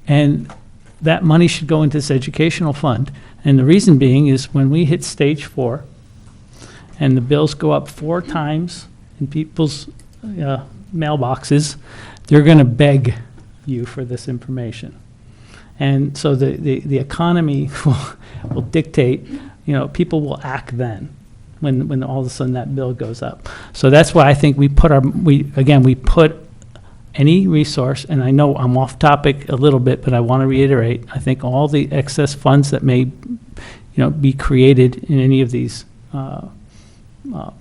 And that money should go into this educational fund. And the reason being is when we hit stage 4 and the bills go up 4 times in people's mailboxes, they're going to beg you for this information. And so the economy will dictate, people will act then when all of a sudden that bill goes up. So that's why I think we put any resource, and I know I'm off topic a little bit, but I want to reiterate, I think all the excess funds that may, be created in any of these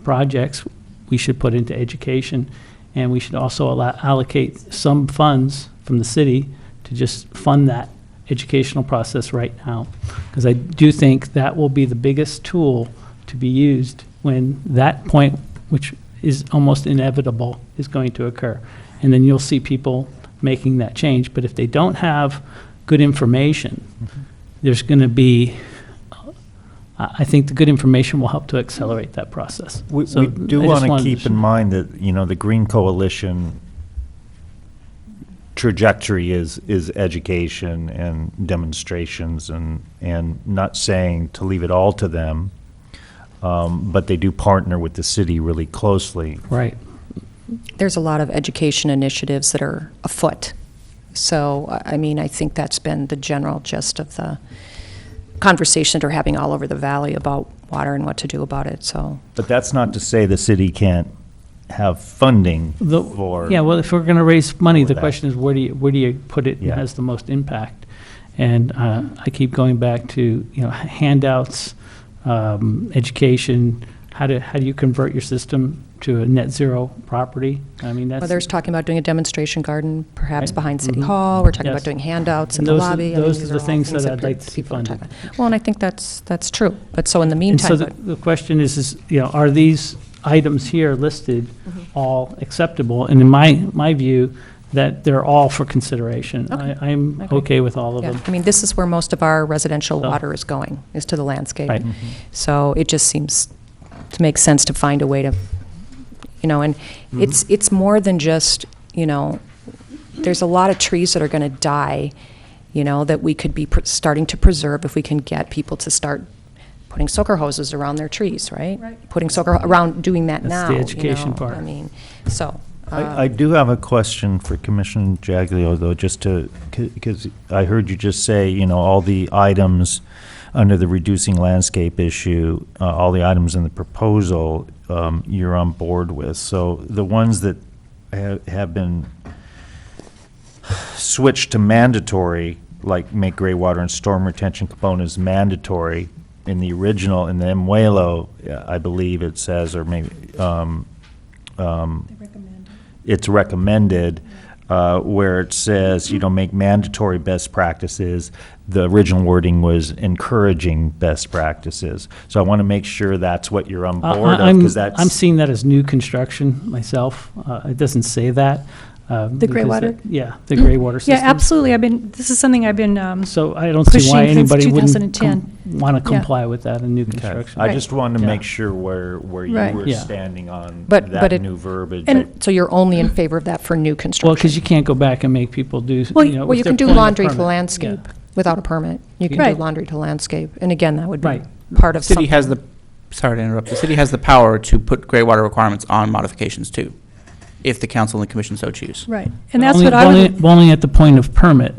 projects, we should put into education, and we should also allocate some funds from the city to just fund that educational process right now, because I do think that will be the biggest tool to be used when that point, which is almost inevitable, is going to occur. And then you'll see people making that change. But if they don't have good information, there's going to be, I think the good information will help to accelerate that process. We So do I just want to wanted keep in mind that, the Green Coalition trajectory is education and demonstrations, and not saying to leave it all to them, but they do partner with the city really closely. Right. there's a lot of education initiatives that are afoot. So, I mean, I think that's been the general gist of the conversation that we're having all over the valley about water and what to do about it, so. But that's not to say the city can't have funding for. Yeah, well, if we're going to raise money, the that. question is where do you put it Yeah. that has the most impact? And I keep going back to, handouts, education, how do you convert your system to a net zero property? I mean, that's. Well, there's talking about doing a demonstration garden, perhaps Right. behind City Mhm. Hall. We're talking Yes. about doing handouts in And the those are- lobby. I mean, those these are the all things that I'd pe- like to see people are funded. talking about. Well, and I think that's true. But so in the And so meantime, the question is, are these items here listed all acceptable? And in my view, that they're all for consideration. Okay. I'm Okay. okay with all of yeah, them. I mean, this is where most of our residential So- water is going, is to the landscape. Right. So it just seems to make sense to find a way to, and it's more than just, there's a lot of trees that are going to die, that we could be starting to preserve if we can get people to start putting soaker hoses around their trees, right? Right. Putting soaker around, doing that That's now. the education part. I mean, so. I do have a question for Commissioner Jaglio, though, just because I heard you just say, all the items under the reducing landscape issue, all the items in the proposal, you're on board with. So the ones that have been switched to mandatory, like make gray water and storm retention components mandatory, in the original, in the MWELO, I believe it says, or maybe, it's recommended, where it says, make mandatory best practices. The original wording was encouraging best practices. So I want to make sure that's what you're on board of, because that's. I'm seeing that as new construction myself. It doesn't say that. The gray because water? Yeah, the gray water Yeah, system. absolutely. This is something I've been, So I don't see why pushing since anybody wouldn't 2010. want to Yeah. comply with that in new Okay. construction. I just wanted to Yeah. make sure where you Right. were Yeah. standing on But that it- new verbiage. And so you're only in favor of that for new construction? Well, because you can't go back and make people do, Well, if you they're can do pulling a laundry to permit. landscape without a permit. You can do Right. laundry to landscape. And again, that would be Right. part of The city something. has sorry to interrupt, the city has the power to put gray water requirements on modifications too, if the council and the commission so choose. right. And that's Only- what I would, Only at the point of permit,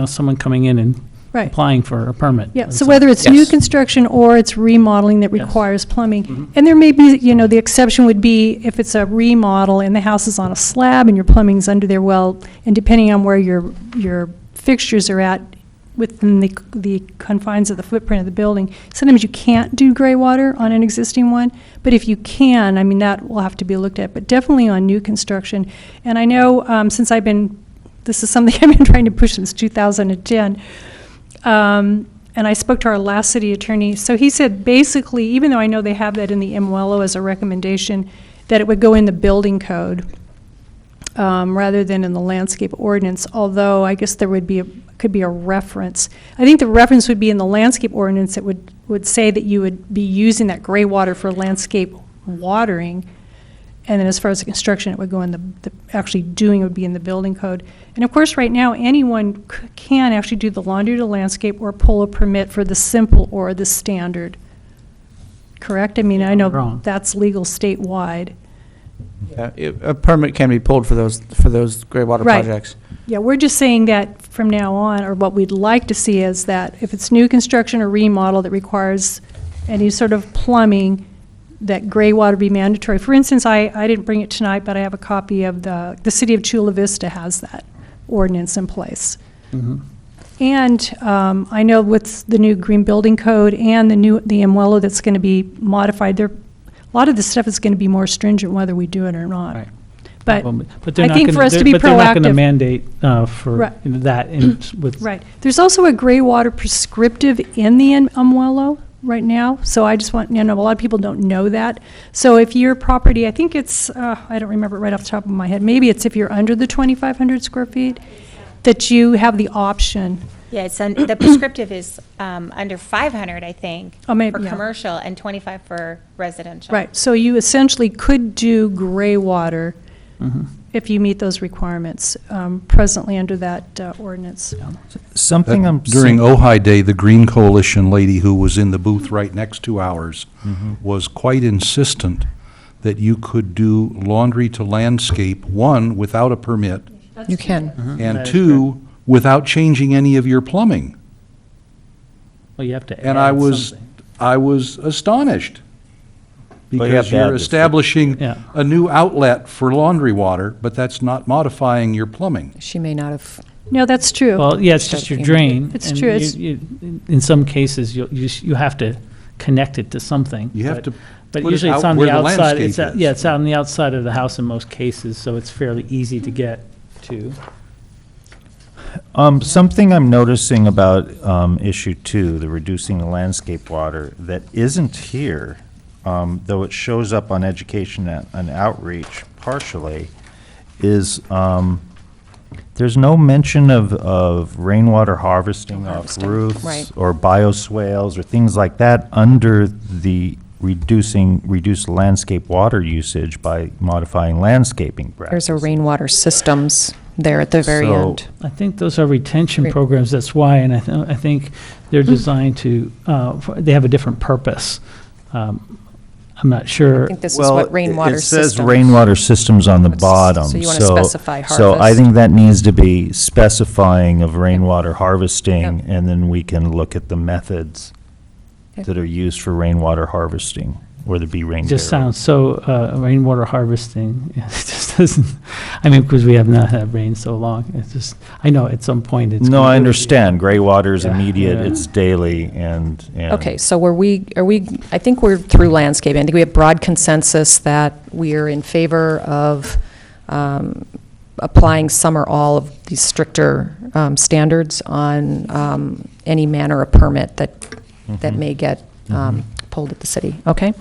someone coming in and right. applying for a permit. Yeah, And so whether it's new Yes. construction or it's remodeling that Yes. requires plumbing. And there may be, the exception would be if it's a remodel and the house is on a slab and your plumbing's under there, well, and depending on where your fixtures are at within the confines of the footprint of the building, sometimes you can't do gray water on an existing one, but if you can, that will have to be looked at, but definitely on new construction. And I know, since this is something I've been trying to push since 2010, and I spoke to our last city attorney. So he said, basically, even though I know they have that in the MWELO as a recommendation, that it would go in the building code rather than in the landscape ordinance, although I guess there could be a reference. I think the reference would be in the landscape ordinance. It would say that you would be using that gray water for landscape watering. And then as far as the construction, it would go in the actually doing it would be in the building code. And of course, right now, anyone can actually do the laundry to landscape or pull a permit for the simple or the standard. Correct? I Wrong. know that's legal statewide. Yeah, a permit can be pulled for those gray water Right. projects. Yeah, we're just saying that from now on, or what we'd like to see is that if it's new construction or remodel that requires any sort of plumbing, that gray water be mandatory. For instance, I didn't bring it tonight, but I have a copy of the city of Chula Vista has that ordinance in place. Mhm. And I know with the new green building code and the MWELO that's going to be modified, a lot of this stuff is going to be more stringent whether we do it or not. Right. But they're I not think gonna- for us to be But they're not going to proactive. mandate for Right. that with. Right. There's also a gray water prescriptive in the MWELO right now, so I just want, a lot of people don't know that. So if your property, I think it's, I don't remember it right off the top of my head, maybe it's if you're under the 2,500 square feet, that you have the option. Yeah, the prescriptive is under 500, I think, Oh, maybe, for yeah. commercial and 25 for residential. Right, so you essentially could do gray water if you meet those requirements presently under that ordinance. Something I'm During seeing- Ojai Day, the Green Coalition lady who was in the booth right next to ours was quite insistent that you could do laundry to landscape, one, without a permit, You can. and That is two, without changing any of your plumbing. Well, you have to And add I was something. astonished. Well, you have Because to add you're this- establishing Yeah. a new outlet for laundry water, but that's not modifying your plumbing. She may not have. No, that's true. Well, yeah, it's just your Start drain. It's and true, you- it's- in some cases, you have to connect it to something. You have but- to But put it usually it's out on where the the outside, landscape it's, is. yeah, it's out on the outside of the house in most cases, so it's fairly easy to get to. Something I'm noticing about issue 2, the reducing the landscape water, that isn't here, though it shows up on education and outreach partially, is there's no mention of rainwater harvesting off Harvesting, roofs right. or bioswales or things like that under the reduce landscape water usage by modifying landscaping practices. There's a rainwater systems there at the very So- end. I think those are retention Re- programs, that's why, and I think they're designed to, they have a different purpose. I'm not I sure. think this is Well, what rainwater it systems. says rainwater systems on the What's- bottom. so you wanna specify So I harvest. think that needs to be specifying of rainwater harvesting, and then we can look at the methods Okay. that are used for rainwater harvesting, whether it be rain It just barrel. sounds so, rainwater harvesting, it just doesn't, I mean, because we have not had rain so long, it's just, I know at some point it's. No, gonna I be- understand. Gray water is Yeah, immediate, yeah. it's daily, and. Okay, so are we, I think we're through landscaping. I think we have broad consensus that we are in favor of applying some or all of these stricter standards on any manner of permit that may get pulled at the city, okay?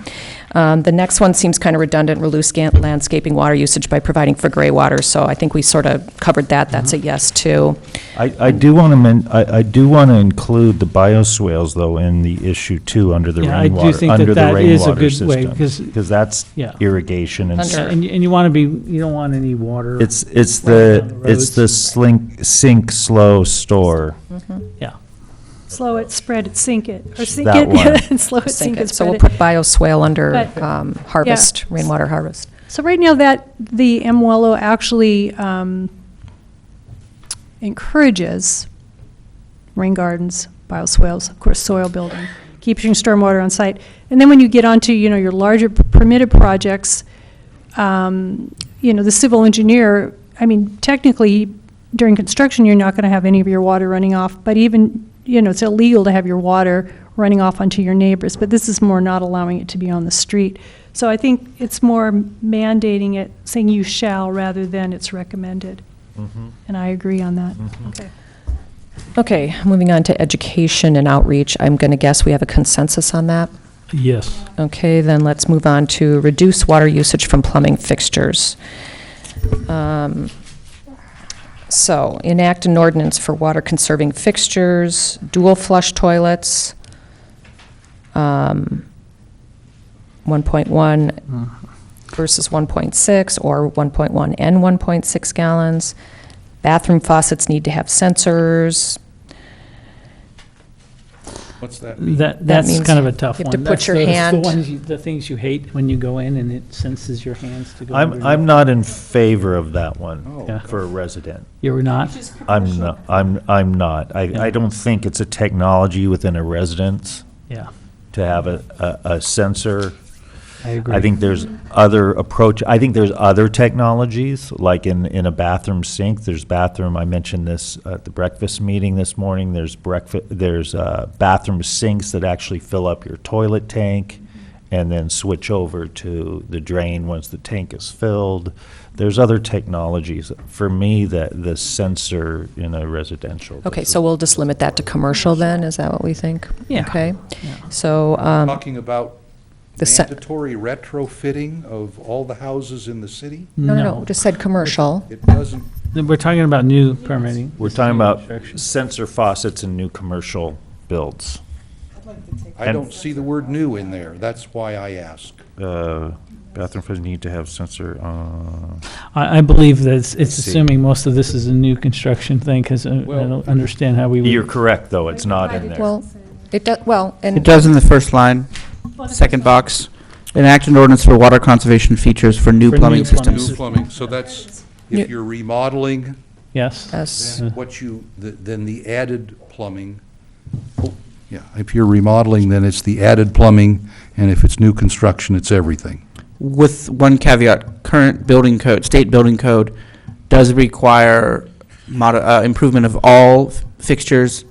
The next one seems kind of redundant, reduce landscaping water usage by providing for gray water, so I think we sort of covered that, that's a yes too. I do want to I do want to include the bioswales, though, in the issue 2 under the Yeah, I do rainwater, think under the that is a rainwater good way, system. Because that's Yeah. irrigation and Under- And you want to be, you don't want any water. it's running down the it's the sink, slow, store. Yeah. Slow it, spread it, sink it, or sink That it, one. and slow it, Sink sink it, So spread we'll it. put bioswale under But, harvest, rainwater harvest. So right now that, the MWELO actually encourages rain gardens, bioswales, of course, soil building, keeps your stormwater on site. And then when you get onto, your larger permitted projects, the civil engineer, I mean, technically, during construction, you're not going to have any of your water running off, but even, it's illegal to have your water running off onto your neighbors, but this is more not allowing it to be on the street. So I think it's more mandating it, saying you shall rather than it's recommended. And I agree on that. Okay. Okay, moving on to education and outreach. I'm going to guess we have a consensus on that. Yes. Okay, then let's move on to reduce water usage from plumbing fixtures. So, enact an ordinance for water conserving fixtures, dual flush toilets, 1.1 versus 1.6, or 1.1 and 1.6 gallons. Bathroom faucets need to have sensors. What's that mean? That's means kind of a tough you one. have to put That's your the hand- ones the things you hate when you go in and it senses your hands to go. I'm underneath. not in favor of that one Yeah. for a resident. You're not? I'm not. I'm not. I don't think it's a technology within a residence Yeah, to have a sensor. I agree. I think there's I think there's other technologies, like in a bathroom sink, I mentioned this at the breakfast meeting this morning, there's bathroom sinks that actually fill up your toilet tank and then switch over to the drain once the tank is filled. There's other technologies. For me, the sensor in a residential. Okay, so we'll just limit that to commercial then, is that what we think? Yeah. Okay, Yeah. so, Talking about the se- mandatory retrofitting of all the houses in the city? no, just said commercial. It doesn't, We're talking about new permitting. We're talking about sensor faucets in new commercial builds. I don't see the word new in there, that's why I ask. Bathroom faucets need to have sensor, I believe that it's see. assuming most of this is a new construction thing, because I Well- don't understand how we would. You're correct, though, it's not in there. Well, it does, well, It and does in the first line, second box. Enact an ordinance for water conservation features for new For plumbing new plumbing systems. New plumbing, so that's, if you're remodeling, Yes? Yes. then what you, then the added plumbing, yeah, if you're remodeling, then it's the added plumbing, and if it's new construction, it's everything. With one caveat, current building code, state building code does require improvement of all fixtures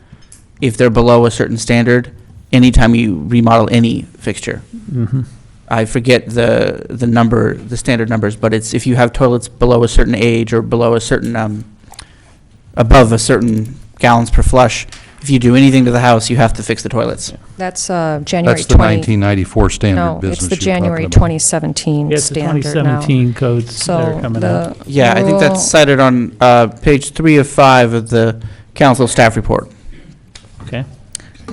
if they're below a certain standard, anytime you remodel any fixture. Mhm. I forget the number, the standard numbers, but it's if you have toilets below a certain age or below a certain, above a certain gallons per flush, if you do anything to the house, you have to fix the toilets. That's January That's the 1994 standard business No, it's the you're talking January about. 2017 Yeah, it's the standard now. 2017 codes that are So coming out. the Yeah, I think that's rule- cited on page 3 of 5 of the council staff report. Okay.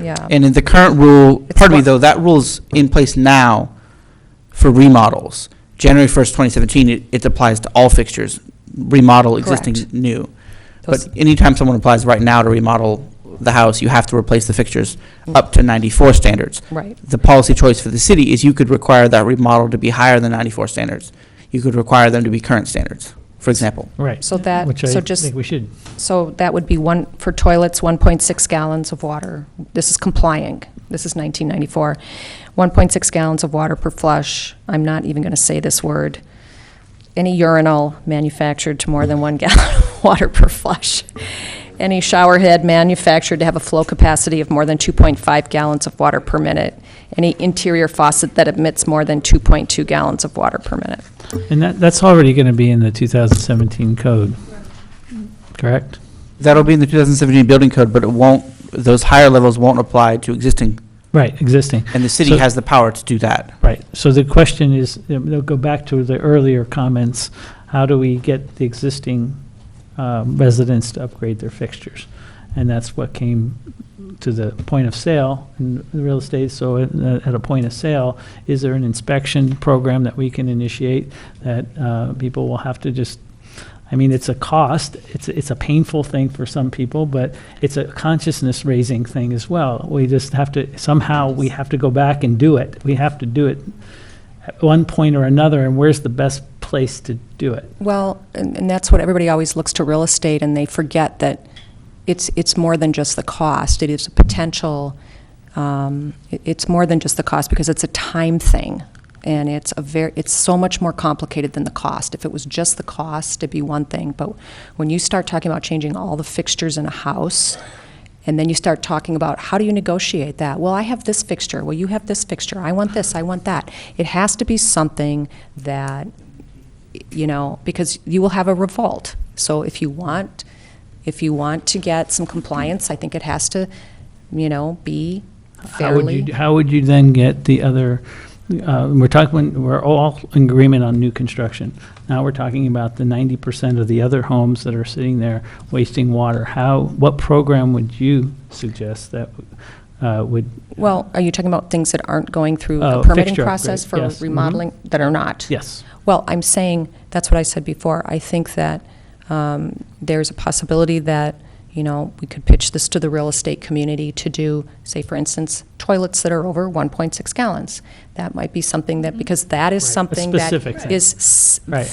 Yeah. And in the current rule, It's pardon me what- though, that rule's in place now for remodels. January 1st, 2017, it applies to all fixtures, remodel, existing, Correct. new. Those- But anytime someone applies right now to remodel the house, you have to replace the fixtures up to 94 standards. Right. The policy choice for the city is you could require that remodel to be higher than 94 standards. You could require them to be current standards, for example. Right. So that- Which I so just- think we should. So that would be one, for toilets, 1.6 gallons of water. This is complying. This is 1994. 1.6 gallons of water per flush. I'm not even going to say this word. Any urinal manufactured to more than 1 gallon of water per flush. Any shower head manufactured to have a flow capacity of more than 2.5 gallons of water per minute. Any interior faucet that emits more than 2.2 gallons of water per minute. And that's already going to be in the 2017 code, correct? That'll be in the 2017 building code, but it won't, those higher levels won't apply to existing, Right, existing. and the city So- has the power to do that. Right. So the question is, they'll go back to the earlier comments, how do we get the existing residents to upgrade their fixtures? And that's what came to the point of sale in real estate. So at a point of sale, is there an inspection program that we can initiate that people will have to just, I mean, it's a cost, it's a painful thing for some people, but it's a consciousness raising thing as well. We just have to, somehow, we have to go back and do it. We have to do it at one point or another, and where's the best place to do it? Well, and that's what everybody always looks to real estate, and they forget that it's more than just the cost. It is a potential, it's more than just the cost because it's a time thing. And it's so much more complicated than the cost. If it was just the cost, it'd be one thing. But when you start talking about changing all the fixtures in a house, and then you start talking about how do you negotiate that? Well, I have this fixture. Well, you have this fixture. I want this. I want that. It has to be something that, you know, because you will have a revolt. So if you want to get some compliance, I think it has to, you know, be fairly. How would you then get the other, we're all in agreement on new construction. Now we're talking about the 90% of the other homes that are sitting there wasting water. What program would you suggest that would? Well, are you talking about things that aren't going through Oh, a permitting fixture process upgrade, for yes, mhm. remodeling, that are not? Yes. Well, I'm saying, that's what I said before. I think that there's a possibility that, you know, we could pitch this to the real estate community to do, say, for instance, toilets that are over 1.6 gallons. That might be something that, because that is something that specific thing. is Right.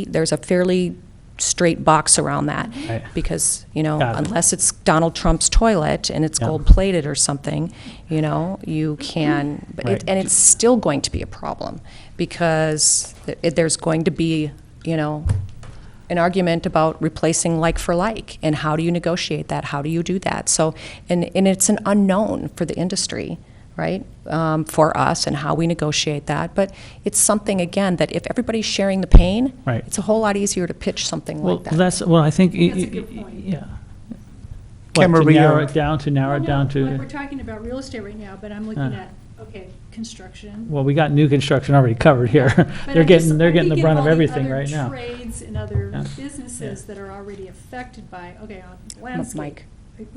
there's a fairly straight box around that. Right. Because, you know, Got it. unless it's Donald Trump's toilet and it's Yeah. gold-plated or something, you know, you can, but Right. and it's still going to be a problem, because there's going to be, you know, an argument about replacing like for like, and how do you negotiate that? How do you do that? So, and it's an unknown for the industry, right? For us, and how we negotiate that. But it's something, again, that if everybody's sharing the pain, Right. it's a whole lot easier to pitch something Well, like that. I think. That's a good point. Yeah. Can What, to Maria- narrow it down, Like to, we're talking about real estate right now, but I'm looking at, okay, construction. well, we got new construction already covered here. But They're I'm just- getting, they're I'm getting the thinking brunt of all the everything other right now. trades and other Yeah. businesses that are already affected by, okay, on landscape. Mike.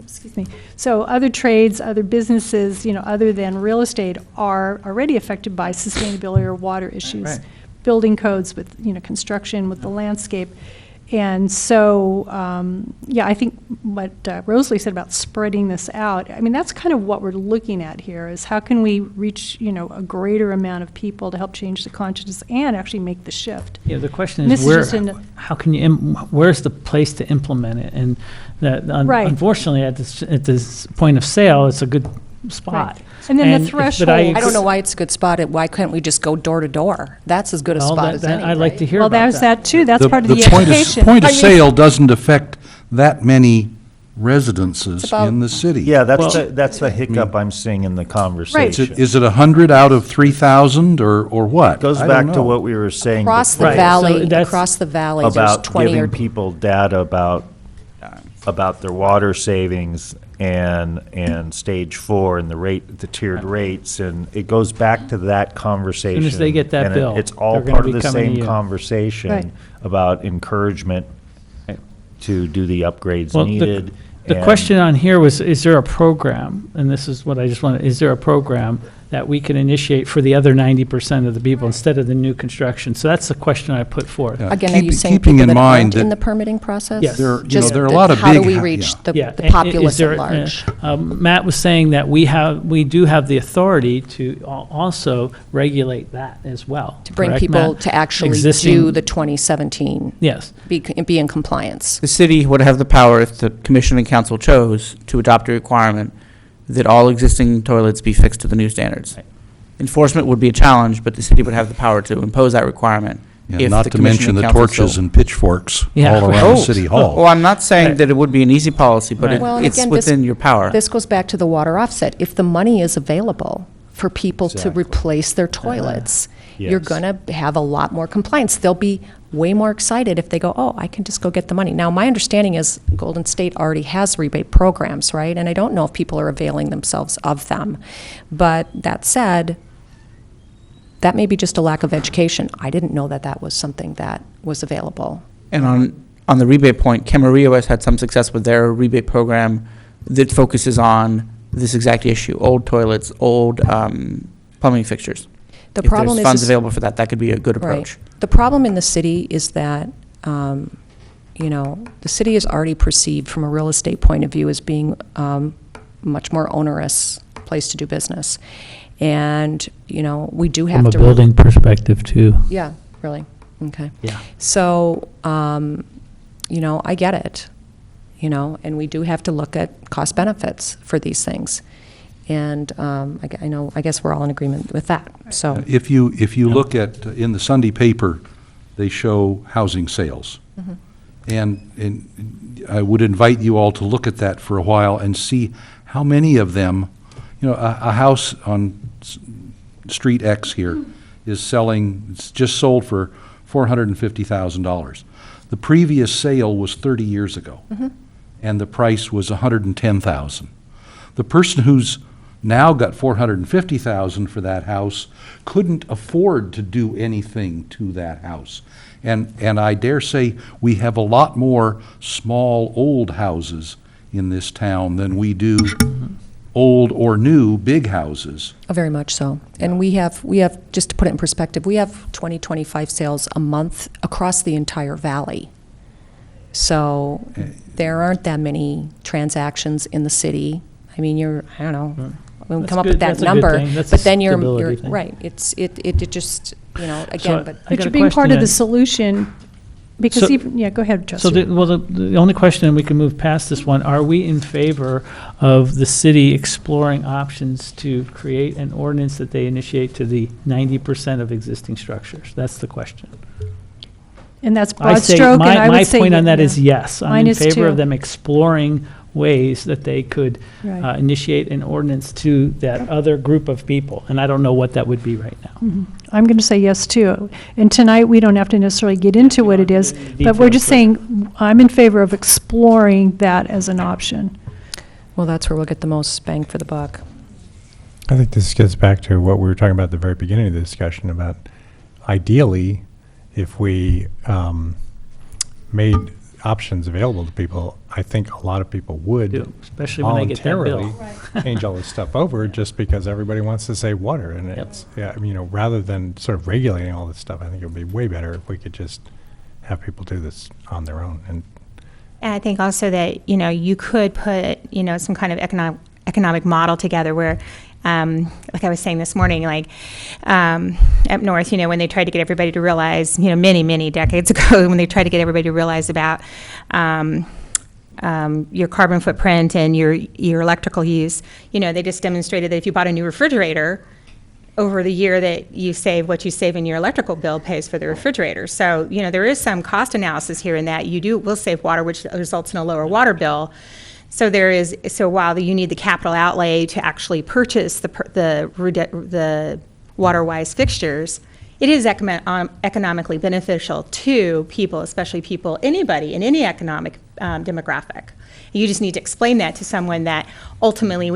Excuse me. So other trades, other businesses, you know, other than real estate are already affected by sustainability or water issues. Right. Building codes with, you know, construction, with the landscape. And so, yeah, I think what Rosalie said about spreading this out, I mean, that's kind of what we're looking at here, is how can we reach, a greater amount of people to help change the consciousness and actually make the shift. Yeah, the question And is this where, just in- how can you, where's the place to implement it? And that, Right. unfortunately, at this point of sale, it's a good spot. Right. And then the but threshold- I don't know why it's a good spot. Why couldn't we just go door to door? That's as good a Well, spot as any, I'd like to right? hear Well, about there's that too. That's part of the point of- education. Point of I mean- sale doesn't affect that many residences It's about- in the city. Yeah, that's Well- that's the hiccup I'm seeing in the conversation. Is it 100 out of 3,000 or what? It goes I back don't to know. what we were saying Across the Right, so valley, that's across the valley, there's about 20 or giving people data about their water savings and stage 4 and the tiered rates, and it goes back to that conversation. Soon as they get that and bill, it's all they're gonna part of be the coming to same you. conversation Right. about encouragement to do the upgrades Well, needed. The and- question on here was, is there a program, and this is what I just wanted, is there a program that we can initiate for the other 90% of the people instead of the new construction? So that's the question I put forth. Yeah. Again, are you saying Keeping people in that mind aren't in that the permitting process? Yes. There- Just there are a the- lot of How do big we ha- reach yeah. Yeah, the and is populace there, at large? Matt was saying that we do have the authority to also regulate that as well. To bring correct, people Matt? to actually Existing- do the 2017, Yes. be in compliance. The city would have the power, if the commission and council chose, to adopt a requirement that all existing toilets be fixed to the new standards. Right. Enforcement would be a challenge, but the city would have the power to impose that requirement. Yeah, if not the to commission mention and the council torches so- and pitchforks Yeah. all around City Hall. Well, I'm not saying that it would be an easy policy, but Right. Well, and it's again, within your power. This goes back to the water offset. If the money is available for people to Exactly. replace their toilets, you're Yes. going to have a lot more compliance. They'll be way more excited if they go, oh, I can just go get the money. Now, my understanding is Golden State already has rebate programs, right? And I don't know if people are availing themselves of them. But that said, that may be just a lack of education. I didn't know that that was something that was available. And on the rebate point, Camarillo has had some success with their rebate program that focuses on this exact issue, old toilets, old plumbing fixtures. The problem If is there's funds is- available for that, that could be a good Right. approach. The problem in the city is that, the city is already perceived from a real estate point of view as being much more onerous place to do business. And, we do have From to. a building perspective, too. Yeah, really, okay. Yeah. So, I get it, and we do have to look at cost benefits for these things. And I guess we're all in agreement with that, so. If you look at, in the Sunday paper, they show housing sales. Mm-hmm. And I would invite you all to look at that for a while and see how many of them, a house on Street X here is selling, it's just sold for $450,000. The previous sale was 30 years ago, and the price was $110,000. The person who's now got $450,000 for that house couldn't afford to do anything to that house. And I dare say we have a lot more small, old houses in this town than we do old or new big houses. Very much so. And we have, just to put it in perspective, we have 25 sales a month across the entire valley. So there aren't that many transactions in the city. I mean, I don't know, we can That's come up good. with that That's a good number. thing. That's a But then you're stability thing. right, it just, again, but. I But got you're a being part question of the then. solution, because So- even, yeah, go ahead, So, Justin. the only question, and we can move past this one, are we in favor of the city exploring options to create an ordinance that they initiate to the 90% of existing structures? That's the question. And that's I broad say, stroke, and I my would say. point on that yeah. is yes. I'm Mine in is favor of too. them exploring ways that they could Right. initiate an ordinance to that other group of people, and I don't know what that would be right now. Mhm. I'm going to say yes, too. And tonight, we don't have to necessarily get into what it is, but we're just saying, I'm in favor of exploring that as an option. Well, that's where we'll get the most bang for the buck. I think this gets back to what we were talking about at the very beginning of the discussion about ideally, if we made options available to people, I think a lot of people would Do, especially when they get that bill. voluntarily change all this stuff over just because everybody wants to save water. And it's, rather than sort of regulating all this stuff, I think it would be way better if we could just have people do this on their own. And And I think also that, you could put, some kind of economic model together where, like I was saying this morning, like up north, when they tried to get everybody to realize, many, many decades ago, when they tried to get everybody to realize about your carbon footprint and your electrical use, they just demonstrated that if you bought a new refrigerator, over the year that you save, what you save in your electrical bill pays for the refrigerator. So, there is some cost analysis here in that will save water, which results in a lower water bill. So while you need the capital outlay to actually purchase the water-wise fixtures, it is economically beneficial to people, especially anybody in any economic demographic. You just need to explain that to someone that ultimately,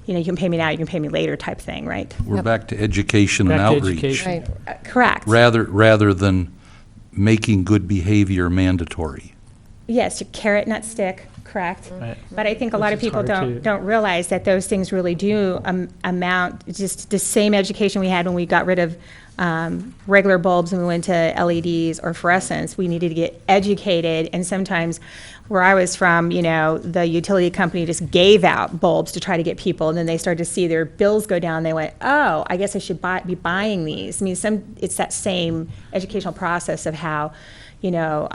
you can pay me now, you can pay me later type thing, right? We're back to education and Back to outreach. education. Right. Correct. Rather than making good behavior mandatory. Yes, carrot, not stick, correct. Right. But I think a lot of Which is people hard to- don't realize that those things really do amount, just the same education we had when we got rid of regular bulbs and we went to LEDs or fluorescents. We needed to get educated, and sometimes where I was from, the utility company just gave out bulbs to try to get people, and then they started to see their bills go down. They went, oh, I guess I should be buying these. I mean, it's that same educational process of how, in the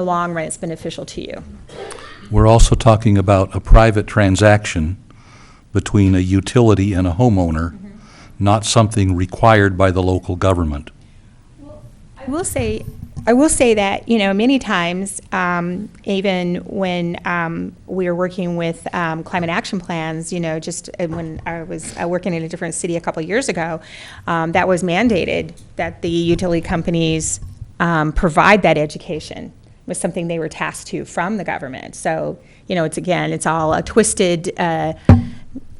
long run, it's beneficial to you. We're also talking about a private transaction between a utility and a homeowner, not something required by the local government. I will say that, many times, even when we were working with climate action plans, just when I was working in a different city a couple of years ago, that was mandated that the utility companies provide that education. It was something they were tasked to from the government. So, it's all a twisted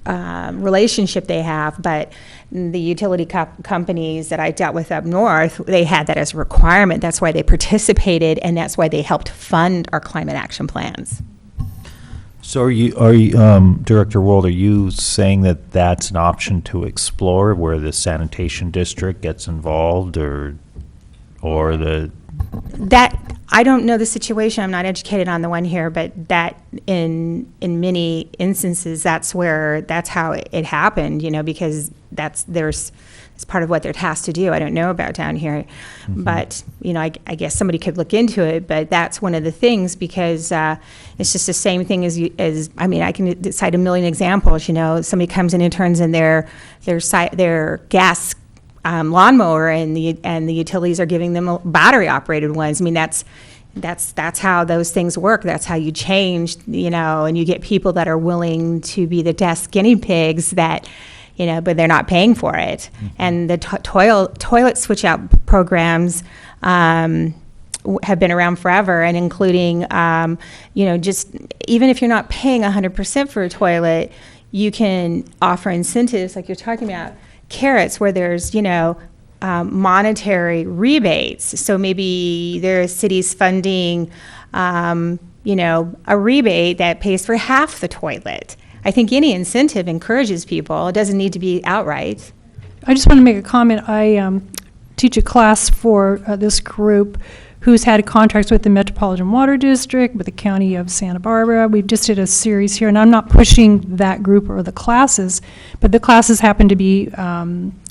relationship they have, but the utility companies that I dealt with up north, they had that as a requirement. That's why they participated, and that's why they helped fund our climate action plans. so are you, Director Wold, are you saying that that's an option to explore, where the sanitation district gets involved, or the? That, I don't know the situation, I'm not educated on the one here, but that in many instances, that's how it happened, because it's part of what they're tasked to do. I don't know about down here, but, I guess somebody could look into it, but that's one of the things, because it's just the same thing as I can cite a million examples, somebody comes in and turns in their gas lawnmower, and the utilities are giving them battery operated ones. I mean, that's how those things work. That's how you change, and you get people that are willing to be the test guinea pigs that, but they're not paying for it. And the toilet switch out programs have been around forever, and including, just even if you're not paying 100% for a toilet, you can offer incentives like you're talking about. Carrots, where there's, monetary rebates. So maybe there are cities funding, a rebate that pays for half the toilet. I think any incentive encourages people. It doesn't need to be outright. I just want to make a comment. I teach a class for this group who's had contracts with the Metropolitan Water District, with the County of Santa Barbara. We just did a series here, and I'm not pushing that group or the classes, but the classes happen to be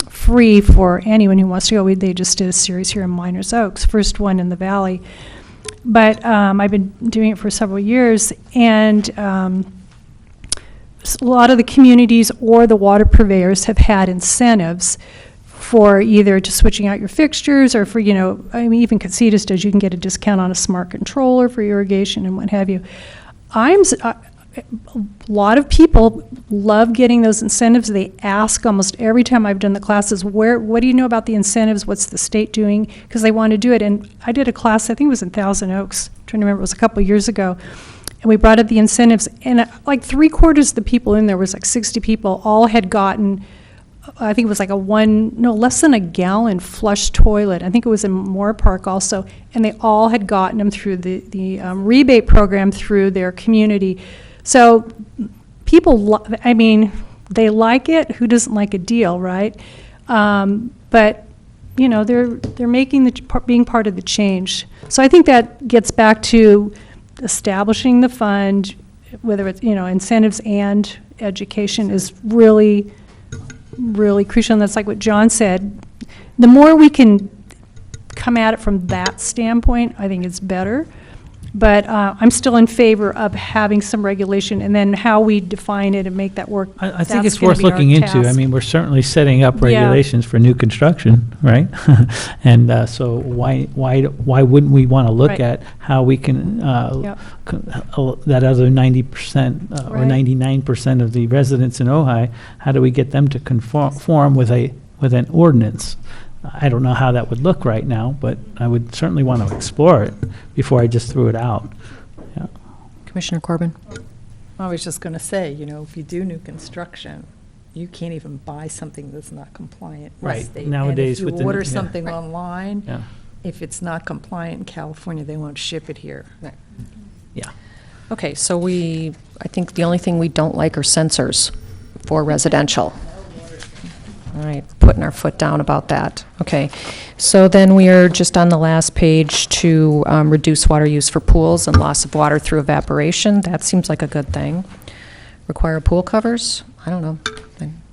free for anyone who wants to go. They just did a series here in Miners Oaks, first one in the Valley. But I've been doing it for several years, and a lot of the communities or the water purveyors have had incentives for either just switching out your fixtures, or for, even Casitas does, you can get a discount on a smart controller for irrigation and what have you. A lot of people love getting those incentives. They ask almost every time I've done the classes, what do you know about the incentives? What's the state doing? Because they want to do it. And I did a class, I think it was in Thousand Oaks, I'm trying to remember, it was a couple of years ago. And we brought up the incentives, and like 3/4 of the people in there, was like 60 people, all had gotten, I think it was like less than a gallon flush toilet. I think it was in Moore Park also, and they all had gotten them through the rebate program through their community. So people, they like it. Who doesn't like a deal, right? But you know, they're making being part of the change. So I think that gets back to establishing the fund, whether it's, you know, incentives and education is really, really crucial. And that's like what John said. The more we can come at it from that standpoint, I think it's better. But I'm still in favor of having some regulation, and then how we define it and make that work. I think that's it's gonna worth be our looking into. I task. mean, we're certainly setting up Yeah. regulations for new construction, right? And so why wouldn't we want to look Right. at how we can, Yep. that other 90% or Right. 99% of the residents in Ojai, how do we get them to conform with an ordinance? I don't know how that would look right now, but I would certainly want to explore it before I just threw it out. Yeah. Commissioner Corbin? I was just going to say, you know, if you do new construction, you can't even buy something that's not compliant in the Right. state. Nowadays And with if the- you order yeah. something online, Yeah. if it's not compliant in California, they won't ship it here. Yeah. Okay, so I think the only thing we don't like are sensors for residential. All right, putting our foot down about that. Okay, so then we are just on the last page to reduce water use for pools and loss of water through evaporation. That seems like a good thing. Require pool covers? I don't know.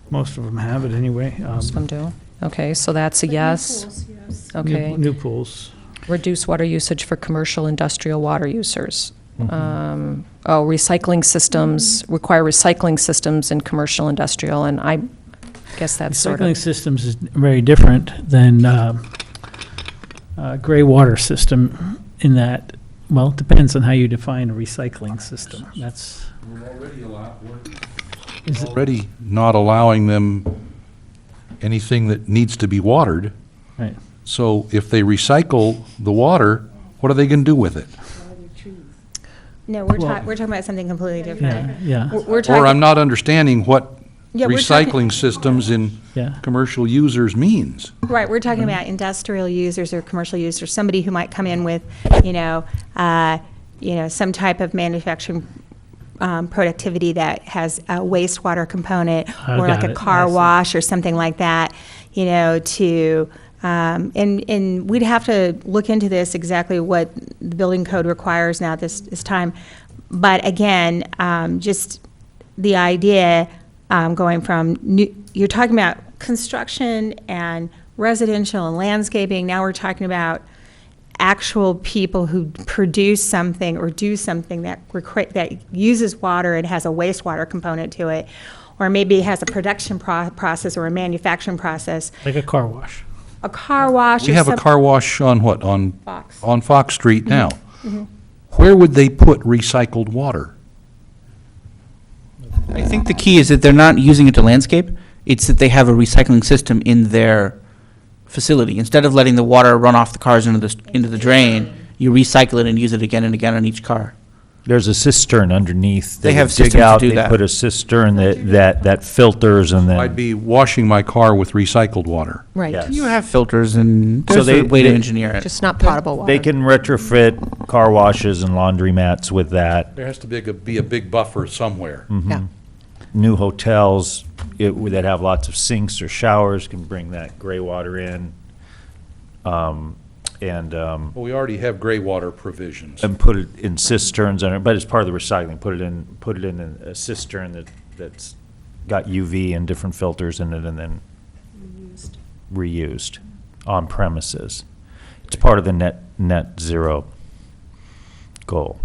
Most of them have it anyway. Most of them do. Okay, so that's a yes. Okay. New pools. Reduce water usage for commercial industrial water users. Recycling systems, require recycling systems in commercial industrial, and I guess that's sort Recycling of, systems is very different than gray water system in that, well, it depends on how you define a recycling system. That's, is it- Already not allowing them anything that needs to be watered. right. So if they recycle the water, what are they going to do with it? No, Well- we're talking about something completely different. Yeah, We're Or talking. I'm not understanding what Yeah, we're talking- recycling systems in yeah. commercial users means. Right, we're talking about industrial users or commercial users, somebody who might come in with, some type of manufacturing productivity that has a wastewater component, I or like got a it. car I see. wash or something like that, and we'd have to look into this, exactly what the building code requires now at this time. But again, just the idea, going from, you're talking about construction and residential and landscaping, now we're talking about actual people who produce something or do something that uses water and has a wastewater component to it, or maybe has a production process or a manufacturing process, Like a car wash. a car wash. We or have a some- car wash on what? Fox. On Fox Street now. Mm-hmm. Where would they put recycled water? I think the key is that they're not using it to landscape, it's that they have a recycling system in their facility. Instead of letting the water run off the cars into the drain, you recycle it and use it again and again on each car. There's a cistern underneath. They have would dig systems to out, do they that. put a cistern that filters and I'd then, be washing my car with recycled water. right, yes. You have filters and So there's a they- way to they- engineer it. just not potable water. They can retrofit car washes and laundromats with that. There has to be a big buffer somewhere. Yeah. New hotels that have lots of sinks or showers can bring that gray water in. Well, we already have gray water provisions. And put it in cisterns, but it's part of the recycling, put it in a cistern that's got UV and different filters in it, and then reused on premises. It's part of the net zero goal.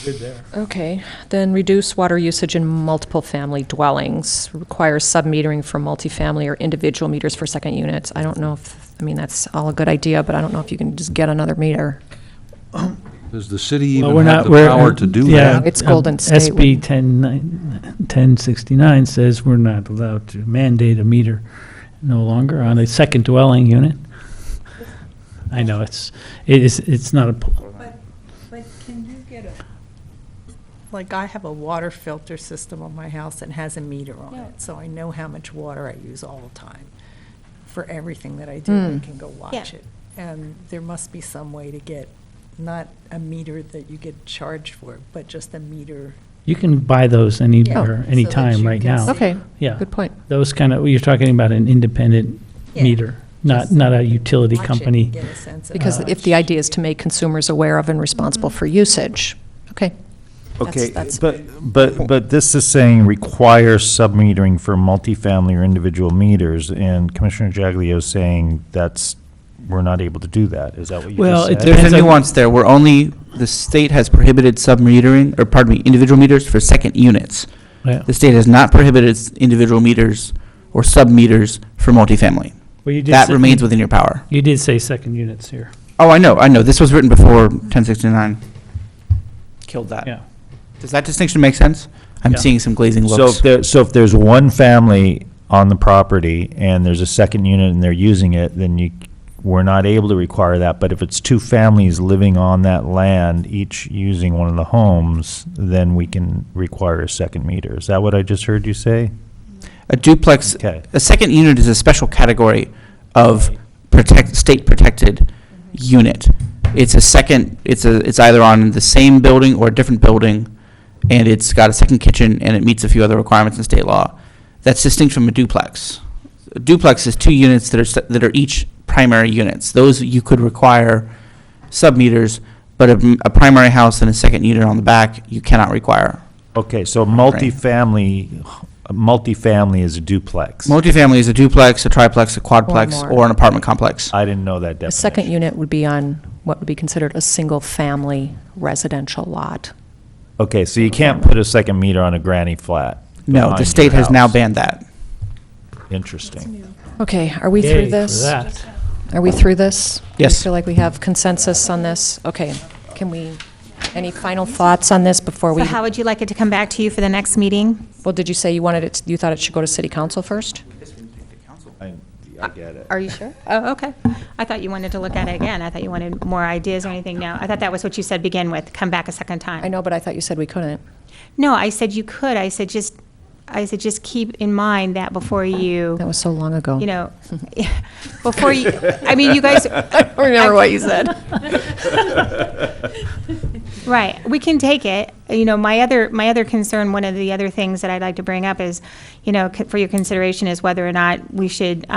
Good there. Okay, then reduce water usage in multiple family dwellings, requires sub-metering for multifamily or individual meters for second units. I don't know that's all a good idea, but I don't know if you can just get another meter. Does the city Well, even we're have not- the we're- power to do yeah, that? It's Golden State. SB 1069 says we're not allowed to mandate a meter no longer on a second dwelling unit. I know, it's not a, But can you get like, I have a water filter system on my house that has a meter on it, so I know how much water I use all the time. For everything that I do, I can go watch Yeah. it. And there must be some way to get, not a meter that you get charged for, but just a meter. you can buy those Yeah. any So that time you right can now. see. Okay, Yeah. good point. Those kind of, you're talking about an independent Yeah. meter, not a utility company. Get a sense of Because how if the idea is to make consumers aware of and responsible for usage, okay. Okay, That's- but this is saying require sub-metering for multifamily or individual meters, and Commissioner Jaglio is saying we're not able to do that. Is that what you Well, just it said? There's a Depends on- nuance there. The state has prohibited sub-metering, or pardon me, individual meters for second units. Yeah. The state has not prohibited individual meters or sub-meters for multifamily. Well, you did That say- remains within your power. You did say second units here. Oh, I know. This was written before 1069. Killed that. Yeah. Does that distinction make sense? I'm Yeah. seeing some glazing So looks. if there's one family on the property and there's a second unit and they're using it, then we're not able to require that. But if it's two families living on that land, each using one of the homes, then we can require a second meter. Is that what I just heard you say? A duplex, Okay. a second unit is a special category of state-protected unit. It's a second, it's either on the same building or a different building, and it's got a second kitchen, and it meets a few other requirements in state law. That's distinct from a duplex. A duplex is two units that are each primary units. Those you could require sub-meters, but a primary house and a second unit on the back, you cannot require. Okay, so multifamily is a duplex. Multifamily is a duplex, a triplex, a quadplex, more. or an apartment complex. I didn't know that definition. A second unit would be on what would be considered a single-family residential lot. Okay, so you can't put a second meter on a granny flat? No, behind the your state has now house. banned that. Interesting. Okay, are we Yay through for this? that. Are we through this? Yes. I feel like we have consensus on this. Okay, any final thoughts on this before we? So how would you like it to come back to you for the next meeting? Well, did you say you thought it should go to city council first? I get it. Are you sure? Oh, okay. I thought you wanted to look at it again. I thought you wanted more ideas or anything. No, I thought that was what you said begin with, come back a second time. I know, but I thought you said we couldn't. No, I said you could. I said just keep in mind that before you, That was so long ago. you know, before you, I mean, you guys. I don't remember what you said. Right, we can take it. You know, my other concern, one of the other things that I'd like to bring up is, you know, for your consideration is whether or not we should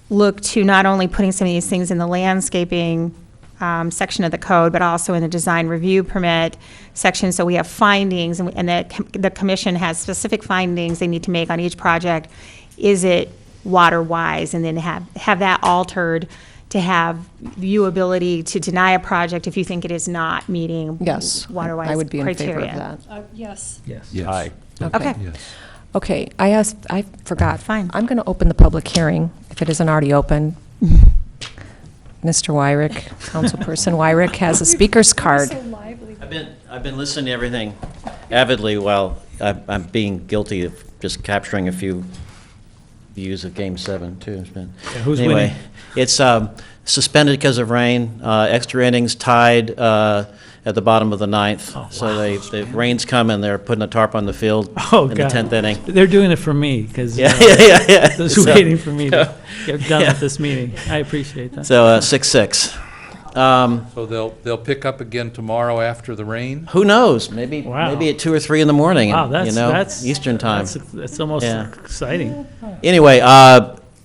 look to not only putting some of these things in the landscaping section of the code, but also in the design review permit section, so we have findings, and the commission has specific findings they need to make on each project. Is it water-wise? And then have that altered to have viewability to deny a project if you think it is not meeting Yes. water-wise I would be in criteria. favor of that. Yes. Yes. Yes. Aye. Okay. Yes. Okay, I forgot. Fine. I'm going to open the public hearing, if it isn't already open. Mr. Wyrick, Councilperson Wyrick has a speaker's card. I've been listening to everything avidly while I'm being guilty of just capturing a few views of Game 7, too. It's been- who's Anyway, winning? it's suspended because of rain, extra innings tied at the bottom of the ninth. So the rain's coming, they're putting a tarp on the field Oh, in the God. 10th inning. They're doing it for me, because Yeah. they're So- waiting for me to get done Yeah. with this meeting. I appreciate that. So 6-6. So they'll pick up again tomorrow after the rain? Who knows? Maybe Wow. maybe at 2 or 3 in the morning. Wow, that's Eastern time. That's almost Yeah. exciting. Anyway,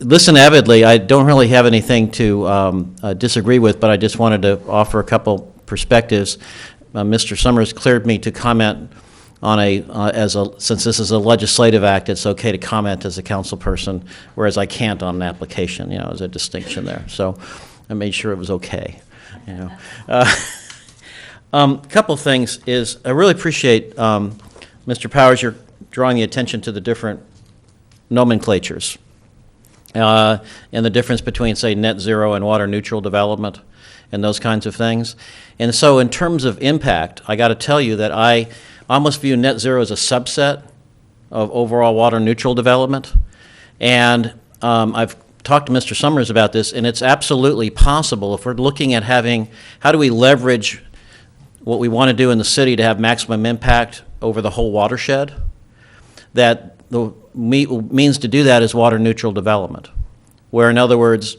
listen avidly. I don't really have anything to disagree with, but I just wanted to offer a couple perspectives. Mr. Summers cleared me to comment on since this is a legislative act, it's okay to comment as a council person, whereas I can't on an application. You know, there's a distinction there. So I made sure it was okay. You know, couple things is I really appreciate Mr. Powers, you're drawing the attention to the different nomenclatures and the difference between, say, net zero and water neutral development and those kinds of things. And so in terms of impact, I got to tell you that I almost view net zero as a subset of overall water neutral development. And I've talked to Mr. Summers about this, and it's absolutely possible if we're looking at how do we leverage what we want to do in the city to have maximum impact over the whole watershed, that the means to do that is water neutral development, where in other words,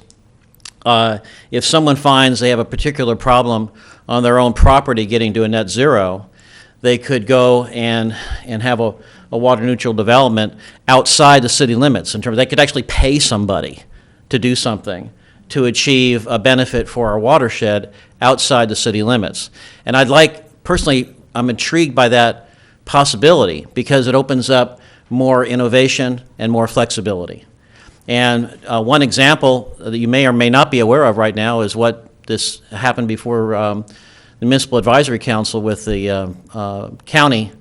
if someone finds they have a particular problem on their own property getting to a net zero, they could go and have a water neutral development outside the city limits. In terms, they could actually pay somebody to do something to achieve a benefit for our watershed outside the city limits. And personally, I'm intrigued by that possibility because it opens up more innovation and more flexibility. And one example that you may or may not be aware of right now is what this happened before the Municipal Advisory Council with the county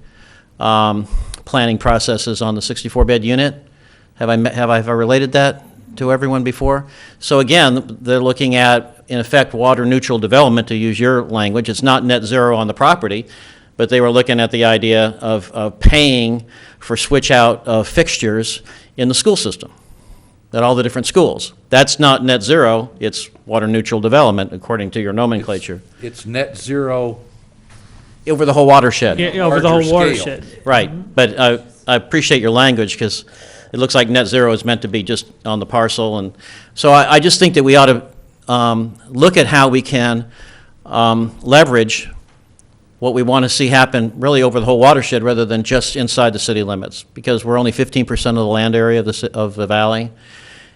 planning processes on the 64-bed unit. Have I related that to everyone before? So again, they're looking at, in effect, water-neutral development, to use your language. It's not net zero on the property, but they were looking at the idea of paying for switch-out of fixtures in the school system at all the different schools. That's not net zero, it's water-neutral development, according to your nomenclature. It's net zero. Over the whole watershed. Yeah, over the Larger whole scale. watershed. Right, but I appreciate your language, because it looks like net zero is meant to be just on the parcel, and so I just think that we ought to look at how we can leverage what we want to see happen really over the whole watershed rather than just inside the city limits, because we're only 15% of the land area of the valley,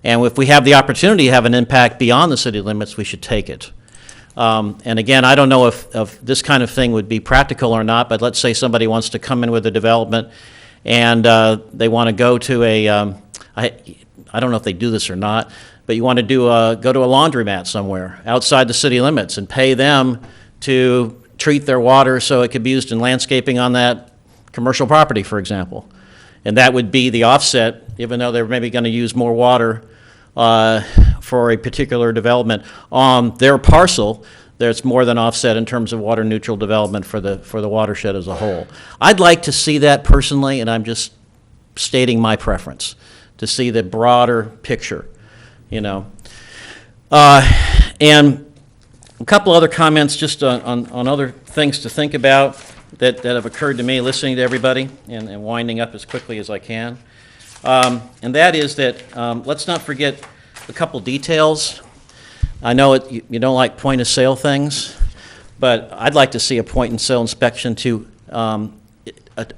and if we have the opportunity to have an impact beyond the city limits, we should take it. And again, I don't know if this kind of thing would be practical or not, but let's say somebody wants to come in with a development and they want to go to I don't know if they do this or not, but you want to go to a laundromat somewhere outside the city limits and pay them to treat their water so it could be used in landscaping on that commercial property, for example. And that would be the offset, even though they're maybe going to use more water for a particular development on their parcel. There's more than offset in terms of water neutral development for the watershed as a whole. I'd like to see that personally, and I'm just stating my preference, to see the broader picture, you know. And a couple other comments just on other things to think about that have occurred to me listening to everybody and winding up as quickly as I can. And that is that let's not forget a couple details. I know you don't like point-of-sale things, but I'd like to see a point-of-sale inspection to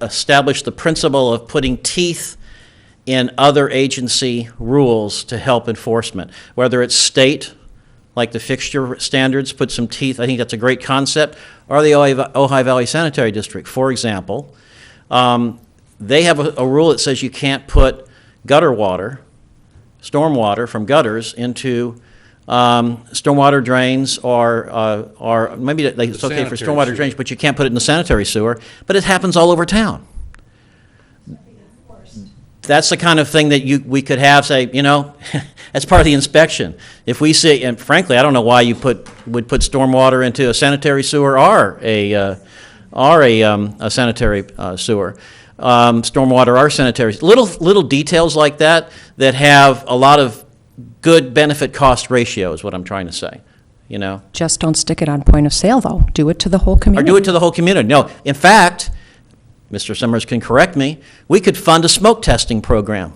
establish the principle of putting teeth in other agency rules to help enforcement, whether it's state, like the fixture standards, put some teeth. I think that's a great concept. Or the Ojai Valley Sanitary District, for example. They have a rule that says you can't put gutter water, stormwater from gutters into stormwater drains or maybe it's okay for stormwater drains, but you can't put it in the sanitary sewer. But it happens all over town. That's the kind of thing that we could have, say, you know, as part of the inspection. If we see, and frankly, I don't know why you would put stormwater into a sanitary sewer or a sanitary sewer. Stormwater or sanitary. Little details like that have a lot of good benefit-cost ratio is what I'm trying to say, you know. Just don't stick it on point of sale, though. Do it to the whole community. Or do it to the whole community. No, in fact, Mr. Summers can correct me, we could fund a smoke testing program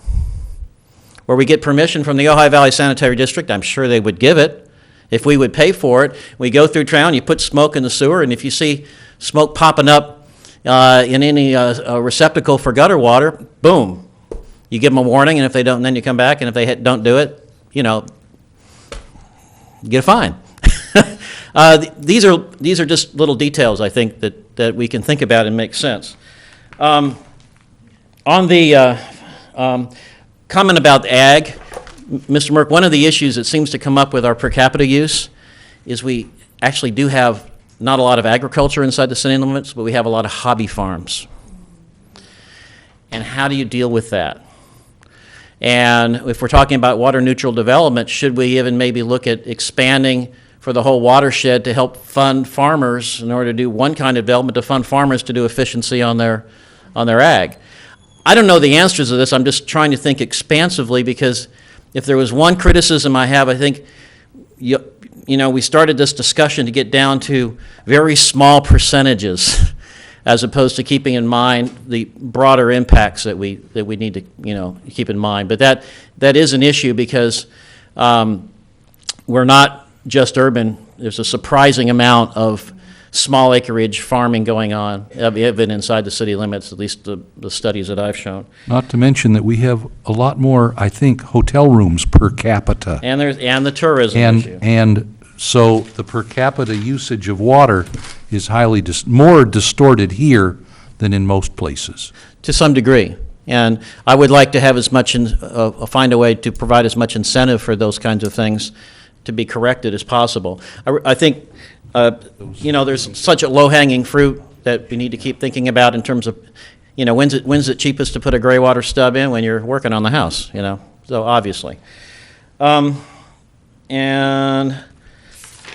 where we get permission from the Ojai Valley Sanitary District. I'm sure they would give it. If we would pay for it, we go through town, you put smoke in the sewer, and if you see smoke popping up in any receptacle for gutter water, boom. You give them a warning, and if they don't, then you come back, and if they don't do it, you know, you get a fine. These are just little details, I think, that we can think about and make sense. On the comment about ag, Mr. Merck, one of the issues that seems to come up with our per capita use is we actually do have not a lot of agriculture inside the city limits, but we have a lot of hobby farms. And how do you deal with that? And if we're talking about water neutral development, should we even maybe look at expanding for the whole watershed to help fund farmers in order to do one kind of development, to fund farmers to do efficiency on their ag? I don't know the answers to this. I'm just trying to think expansively, because if there was one criticism I have, I think, you know, we started this discussion to get down to very small percentages as opposed to keeping in mind the broader impacts that we need to, you know, keep in mind. But that is an issue, because we're not just urban. There's a surprising amount of small acreage farming going on, even inside the city limits, at least the studies that I've shown. Not to mention that we have a lot more, I think, hotel rooms per capita. And the tourism issue. And so the per capita usage of water is highly, more distorted here than in most places. To some degree. And I would like to have as much, find a way to provide as much incentive for those kinds of things to be corrected as possible. I think, there's such a low-hanging fruit that we need to keep thinking about in terms of, when's it cheapest to put a gray water stub in? When you're working on the house, so obviously. And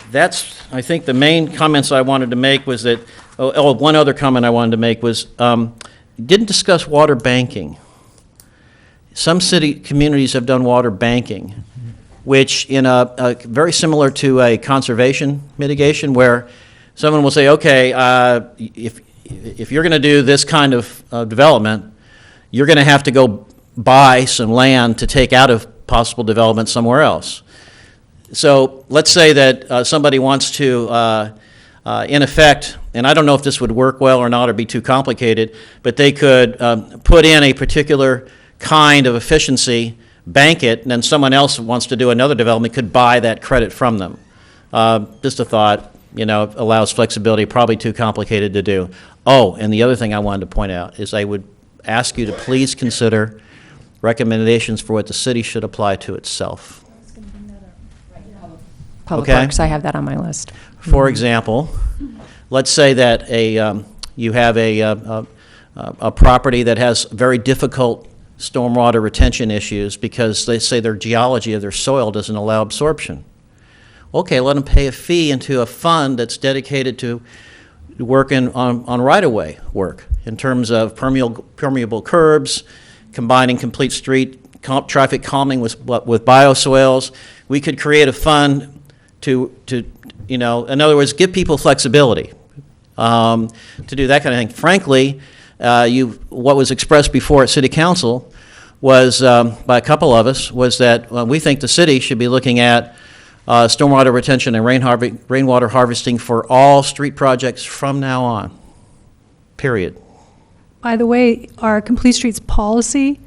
that's, I think, the main comments I wanted to make was that, one other comment I wanted to make was, didn't discuss water banking. Some communities have done water banking, which in a very similar to a conservation mitigation, where someone will say, okay, if you're going to do this kind of development, you're going to have to go buy some land to take out of possible development somewhere else. So let's say that somebody wants to, in effect, and I don't know if this would work well or not or be too complicated, but they could put in a particular kind of efficiency, bank it, and then someone else wants to do another development could buy that credit from them. Just a thought, allows flexibility, probably too complicated to do. Oh, and the other thing I wanted to point out is I would ask you to please consider recommendations for what the city should apply to itself. Public Okay. Works, I have that on my list. For example, let's say that you have a property that has very difficult stormwater retention issues because they say their geology of their soil doesn't allow absorption. Okay, let them pay a fee into a fund that's dedicated to working on right-of-way work in terms of permeable curbs, combining complete street traffic calming with bioswales. We could create a fund to in other words, give people flexibility to do that kind of thing. Frankly, what was expressed before at City Council was, by a couple of us, was that we think the city should be looking at stormwater retention and rainwater harvesting for all street projects from now on, period. By the way, our Complete Streets policy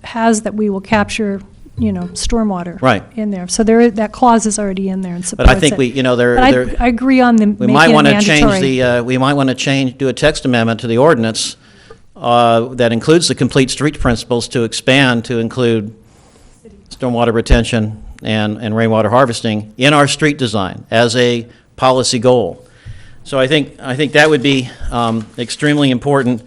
has that we will capture, stormwater. Right. In there. So that clause is already in there and supports But I think it. But I agree on the we making might it want to mandatory. we might want to do a text amendment to the ordinance that includes the complete street principles to expand to include stormwater retention and rainwater harvesting in our street design as a policy goal. So I think that would be extremely important.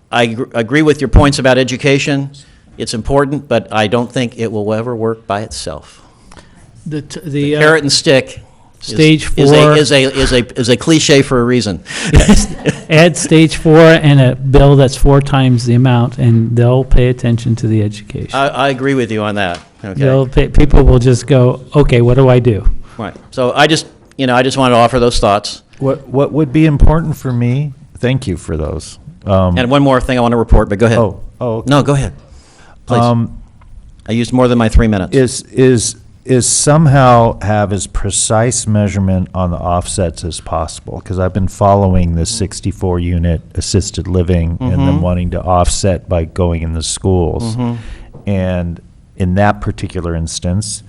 I agree with your points about education. It's important, but I don't think it will ever work by itself. The Carrot and stick Stage is 4 is a cliche for a reason. Add stage 4 and a bill that's 4 times the amount, and they'll pay attention to the education. I agree with you on that. Okay. People will just go, okay, what do I do? Right. So I just wanted to offer those thoughts. What would be important for me, thank you for those. And one more thing I want to report, but go ahead. Okay. No, go ahead. Please. I used more than my 3 minutes. Is somehow have as precise measurement on the offsets as possible, because I've been following the 64-unit assisted living and them wanting to offset by going in the schools. And in that particular instance,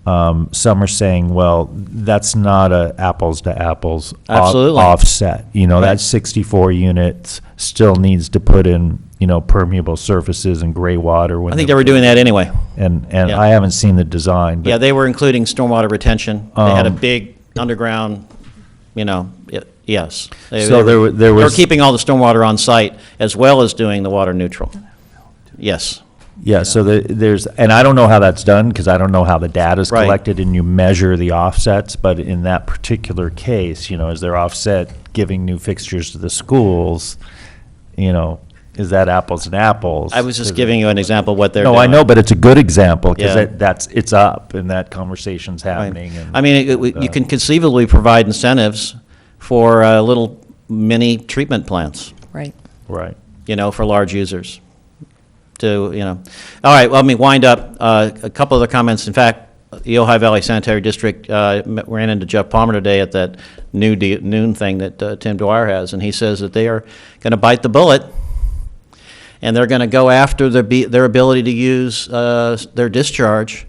some are saying, well, that's not a apples to apples Absolutely. offset. Right. That 64 units still needs to put in, permeable surfaces and gray water. I think they were doing that anyway. And Yeah. I haven't seen the design. But Yeah, they were including stormwater retention. They had a big underground, yes. So there were They were keeping all the stormwater on site as well as doing the water neutral. Yes. Yeah, so there's, and I don't know how that's done, because I don't know how the data's Right. collected and you measure the offsets, but in that particular case, is there offset giving new fixtures to the schools? Is that apples and apples? I was just giving you an example of what they're doing. No, I know, but it's a good example, because Yeah. it's up, and that conversation's Right. happening. And, I mean, you can conceivably provide incentives for little mini treatment plants, Right. Right. for large users. All right, well, let me wind up. A couple other comments. In fact, the Ojai Valley Sanitary District ran into Jeff Palmer today at that noon thing that Tim Dwyer has, and he says that they are going to bite the bullet, and they're going to go after their ability to use their discharge.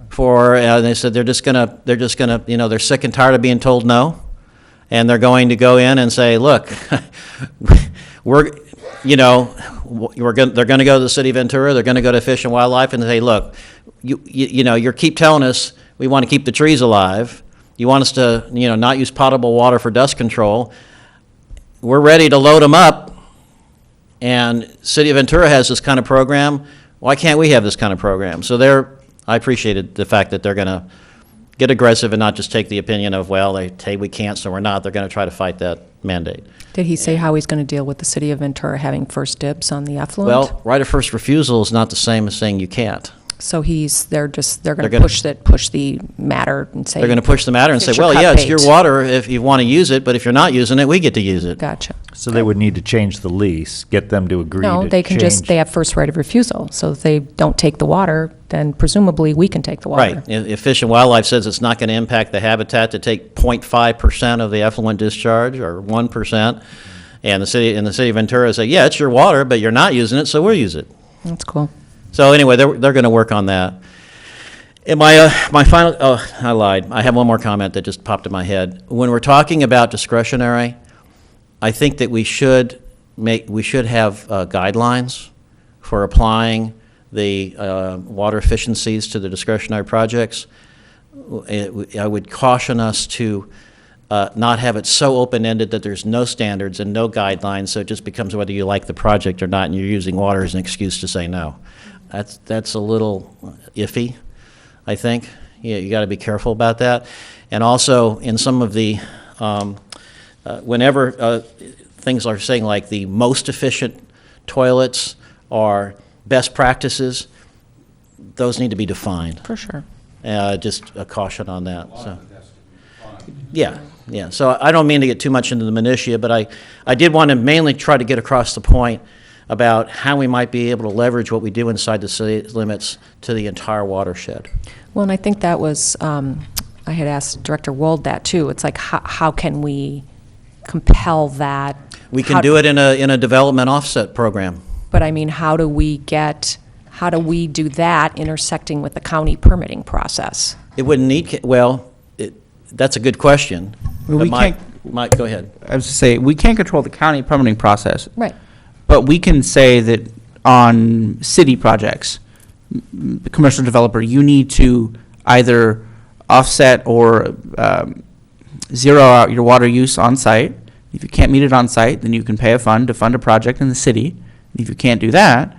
For they said they're just gonna they're sick and tired of being told no, and they're going to go in and say, look, they're going to go to the city of Ventura, they're going to go to Fish and Wildlife and say, look, you keep telling us we want to keep the trees alive, you want us to not use potable water for dust control, we're ready to load them up, and city of Ventura has this kind of program, why can't we have this kind of program? So I appreciated the fact that they're going to get aggressive and not just take the opinion of, well, they say we can't, so we're not. They're going to try to fight that mandate. Did he say how he's going to deal with the city of Ventura having first dibs on the effluent? Well, right of first refusal is not the same as saying you can't. So they're going to push the matter and say. They're going to push the matter and say, it's your well, cut yeah, it's bait. your water if you want to use it, but if you're not using it, we get to use it. Gotcha. So they would need to change the lease, get them to agree to No, they can change. they have first right of refusal. So if they don't take the water, then presumably we can take the water. Right. If Fish and Wildlife says it's not going to impact the habitat to take 0.5% of the effluent discharge or 1%, and the city of Ventura say, yeah, it's your water, but you're not using it, so we'll use it. That's cool. So anyway, they're going to work on that. And my final, I lied. I have one more comment that just popped in my head. When we're talking about discretionary, I think that we should have guidelines for applying the water efficiencies to the discretionary projects. I would caution us to not have it so open-ended that there's no standards and no guidelines, so it just becomes whether you like the project or not, and you're using water as an excuse to say no. That's a little iffy, I think. You got to be careful about that. And also, in some of the, whenever things are saying like the most efficient toilets are best practices, those need to be defined. For sure. Just a caution on that. So. Yeah. So I don't mean to get too much into the minutiae, but I did want to mainly try to get across the point about how we might be able to leverage what we do inside the city limits to the entire watershed. Well, and I think that was, I had asked Director Wold that too. It's like, how can we compel that? We can do it in a development offset program. But I mean, how do we do that intersecting with the county permitting process? It wouldn't need, that's a good question. Well, we Mike, can't- go ahead. I was to say, we can't control the county permitting process. Right. But we can say that on city projects, the commercial developer, you need to either offset or zero out your water use on site. If you can't meet it on site, then you can pay a fund to fund a project in the city. And if you can't do that,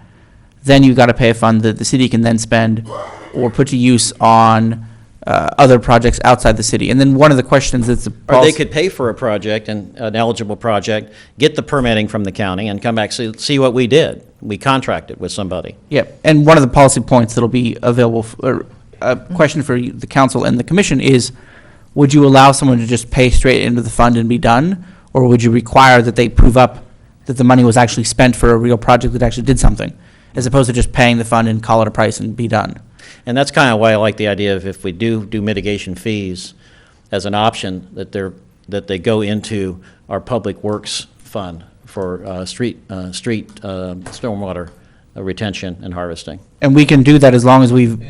then you've got to pay a fund that the city can then spend or put to use on other projects outside the city. And then one of the questions that's Or they could pay for a project, an eligible project, get the permitting from the county, and come back, see what we did. We contracted with somebody. Yep, and one of the policy points that'll be available, or a question for the council and the commission is, would you allow someone to just pay straight into the fund and be done? Or would you require that they prove up that the money was actually spent for a real project that actually did something, as opposed to just paying the fund and call it a price and be done? And that's kind of why I like the idea of if we do mitigation fees as an option, that they go into our public works fund for street stormwater retention and harvesting. And we can do that as long as we've,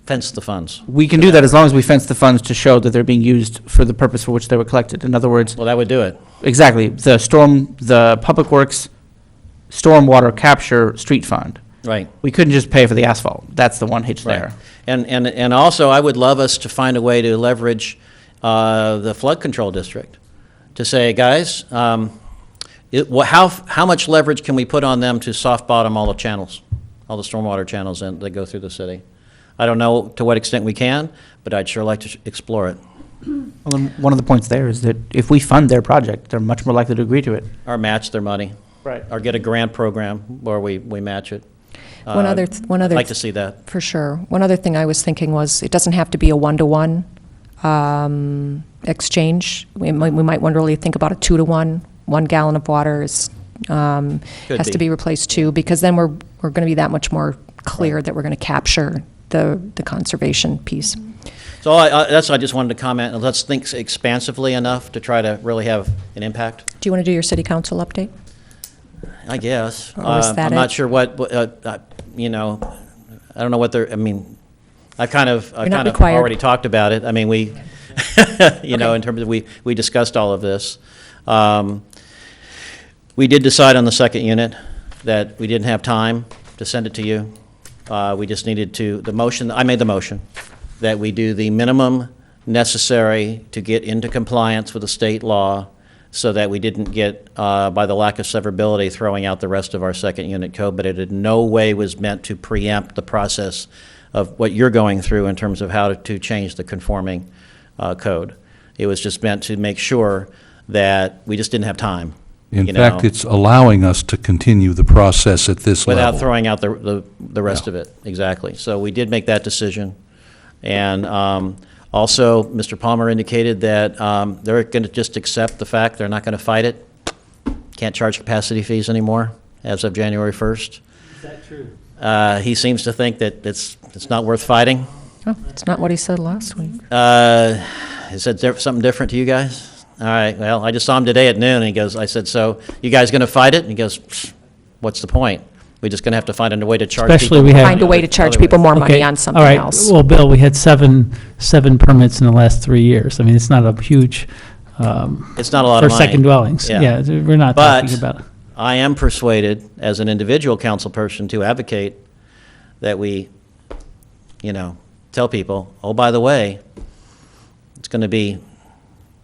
Fence the funds. we can do that as long as we fence the funds to show that they're being used for the purpose for which they were collected. In other words, Well, that would do it. exactly, the public works stormwater capture street fund. Right. We couldn't just pay for the asphalt. That's the one hitch there. And also, I would love us to find a way to leverage the flood control district, to say, guys, how much leverage can we put on them to soft bottom all the channels, all the stormwater channels that go through the city? I don't know to what extent we can, but I'd sure like to explore it. Well, then one of the points there is that if we fund their project, they're much more likely to agree to it. Or match their money. Right. Or get a grant program where we match it. One other I'd like to see that. For sure. One other thing I was thinking was, it doesn't have to be a one-to-one exchange. We might want to really think about a 2-to-1. 1 gallon of water has to be replaced too, because then we're going to be that much more clear that we're going to capture the conservation piece. So that's what I just wanted to comment. Let's think expansively enough to try to really have an impact, Do you want to do your city council update? I guess. Or was that I'm not it? sure you know, I don't know what they're, I mean, I've kind of required. already talked about it. I mean, we, you know, in terms of, we discussed all of this. We did decide on the second unit that we didn't have time to send it to you. We just needed to, I made the motion that we do the minimum necessary to get into compliance with the state law so that we didn't get, by the lack of severability, throwing out the rest of our second unit code, but it in no way was meant to preempt the process of what you're going through in terms of how to change the conforming code. It was just meant to make sure that we just didn't have time. In you fact, know, it's allowing us to continue the process at this level. without throwing out the rest of it, exactly. So we did make that decision. And also, Mr. Palmer indicated that they're going to just accept the fact they're not going to fight it. Can't charge capacity fees anymore as of January 1st. Is that true? He seems to think that it's not worth fighting. Oh, it's not what he said last week. Is that something different to you guys? All right, well, I just saw him today at noon, and he goes, I said, so you guys going to fight it? And he goes, what's the point? We're just going to have to find a way to charge Especially people. we had- Find a way to charge people more money on something all right. else. Well, Bill, we had seven permits in the last 3 years. I mean, it's not a huge, It's not a lot of for money. second dwellings. Yeah, we're not talking about it. I am persuaded, as an individual council person, to advocate that we, you know, tell people, oh, by the way, it's going to be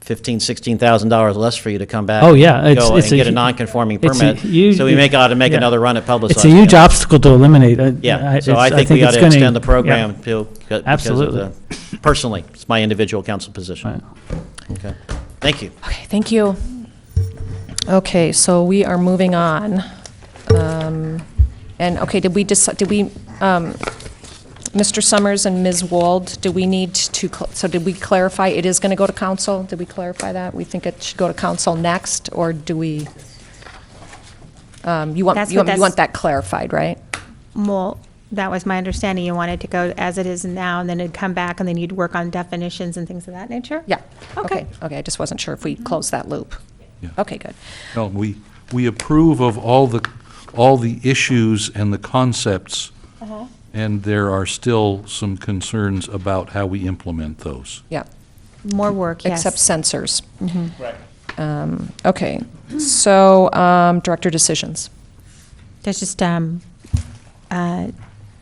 $15,000, $16,000 less for you to come back. Oh, yeah, and it's- go it's and a get a hu- non-conforming it's a permit. huge- So we ought to make yeah. another run at publicizing It's a huge it. obstacle to eliminate. Yeah, so I think we ought it's to gonna- extend the yeah. program to, because of Absolutely. the, personally, it's my individual council position. Right. Okay, thank you. Okay, thank you. Okay, so we are moving on. And, okay, Mr. Summers and Ms. Wald, do we need to, so did we clarify it is going to go to council? Did we clarify that? We think it should go to council next, or do we? You want that clarified, right? Well, that was my understanding. You wanted to go as it is now, and then it'd come back, and then you'd work on definitions and things of that nature? Yeah. Okay. Okay, I just wasn't sure if we closed that loop. Yeah. Okay, good. No, we approve of all the issues and the concepts, and there are still some concerns about how we implement those. Yeah. More work, yes. Except sensors. Right. Okay, so director decisions. There's just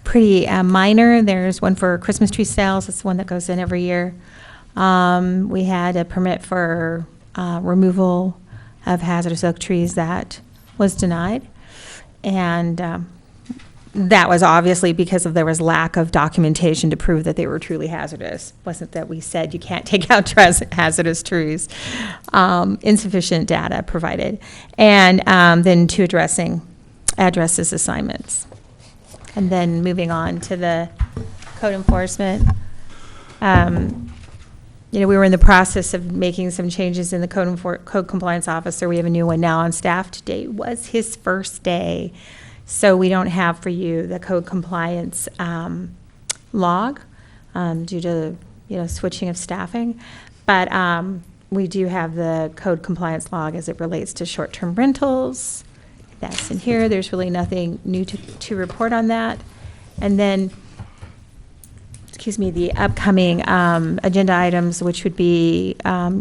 pretty minor. There's one for Christmas tree sales. It's the one that goes in every year. We had a permit for removal of hazardous oak trees that was denied. And that was obviously because there was lack of documentation to prove that they were truly hazardous. Wasn't that we said you can't take out hazardous trees. Insufficient data provided. And then two addresses assignments. And then moving on to the code enforcement. We were in the process of making some changes in the code compliance officer. We have a new one now on staff. Today was his first day. So we don't have for you the code compliance log due to, switching of staffing. But we do have the code compliance log as it relates to short-term rentals. That's in here. There's really nothing new to report on that. And then, the upcoming agenda items, which would be, I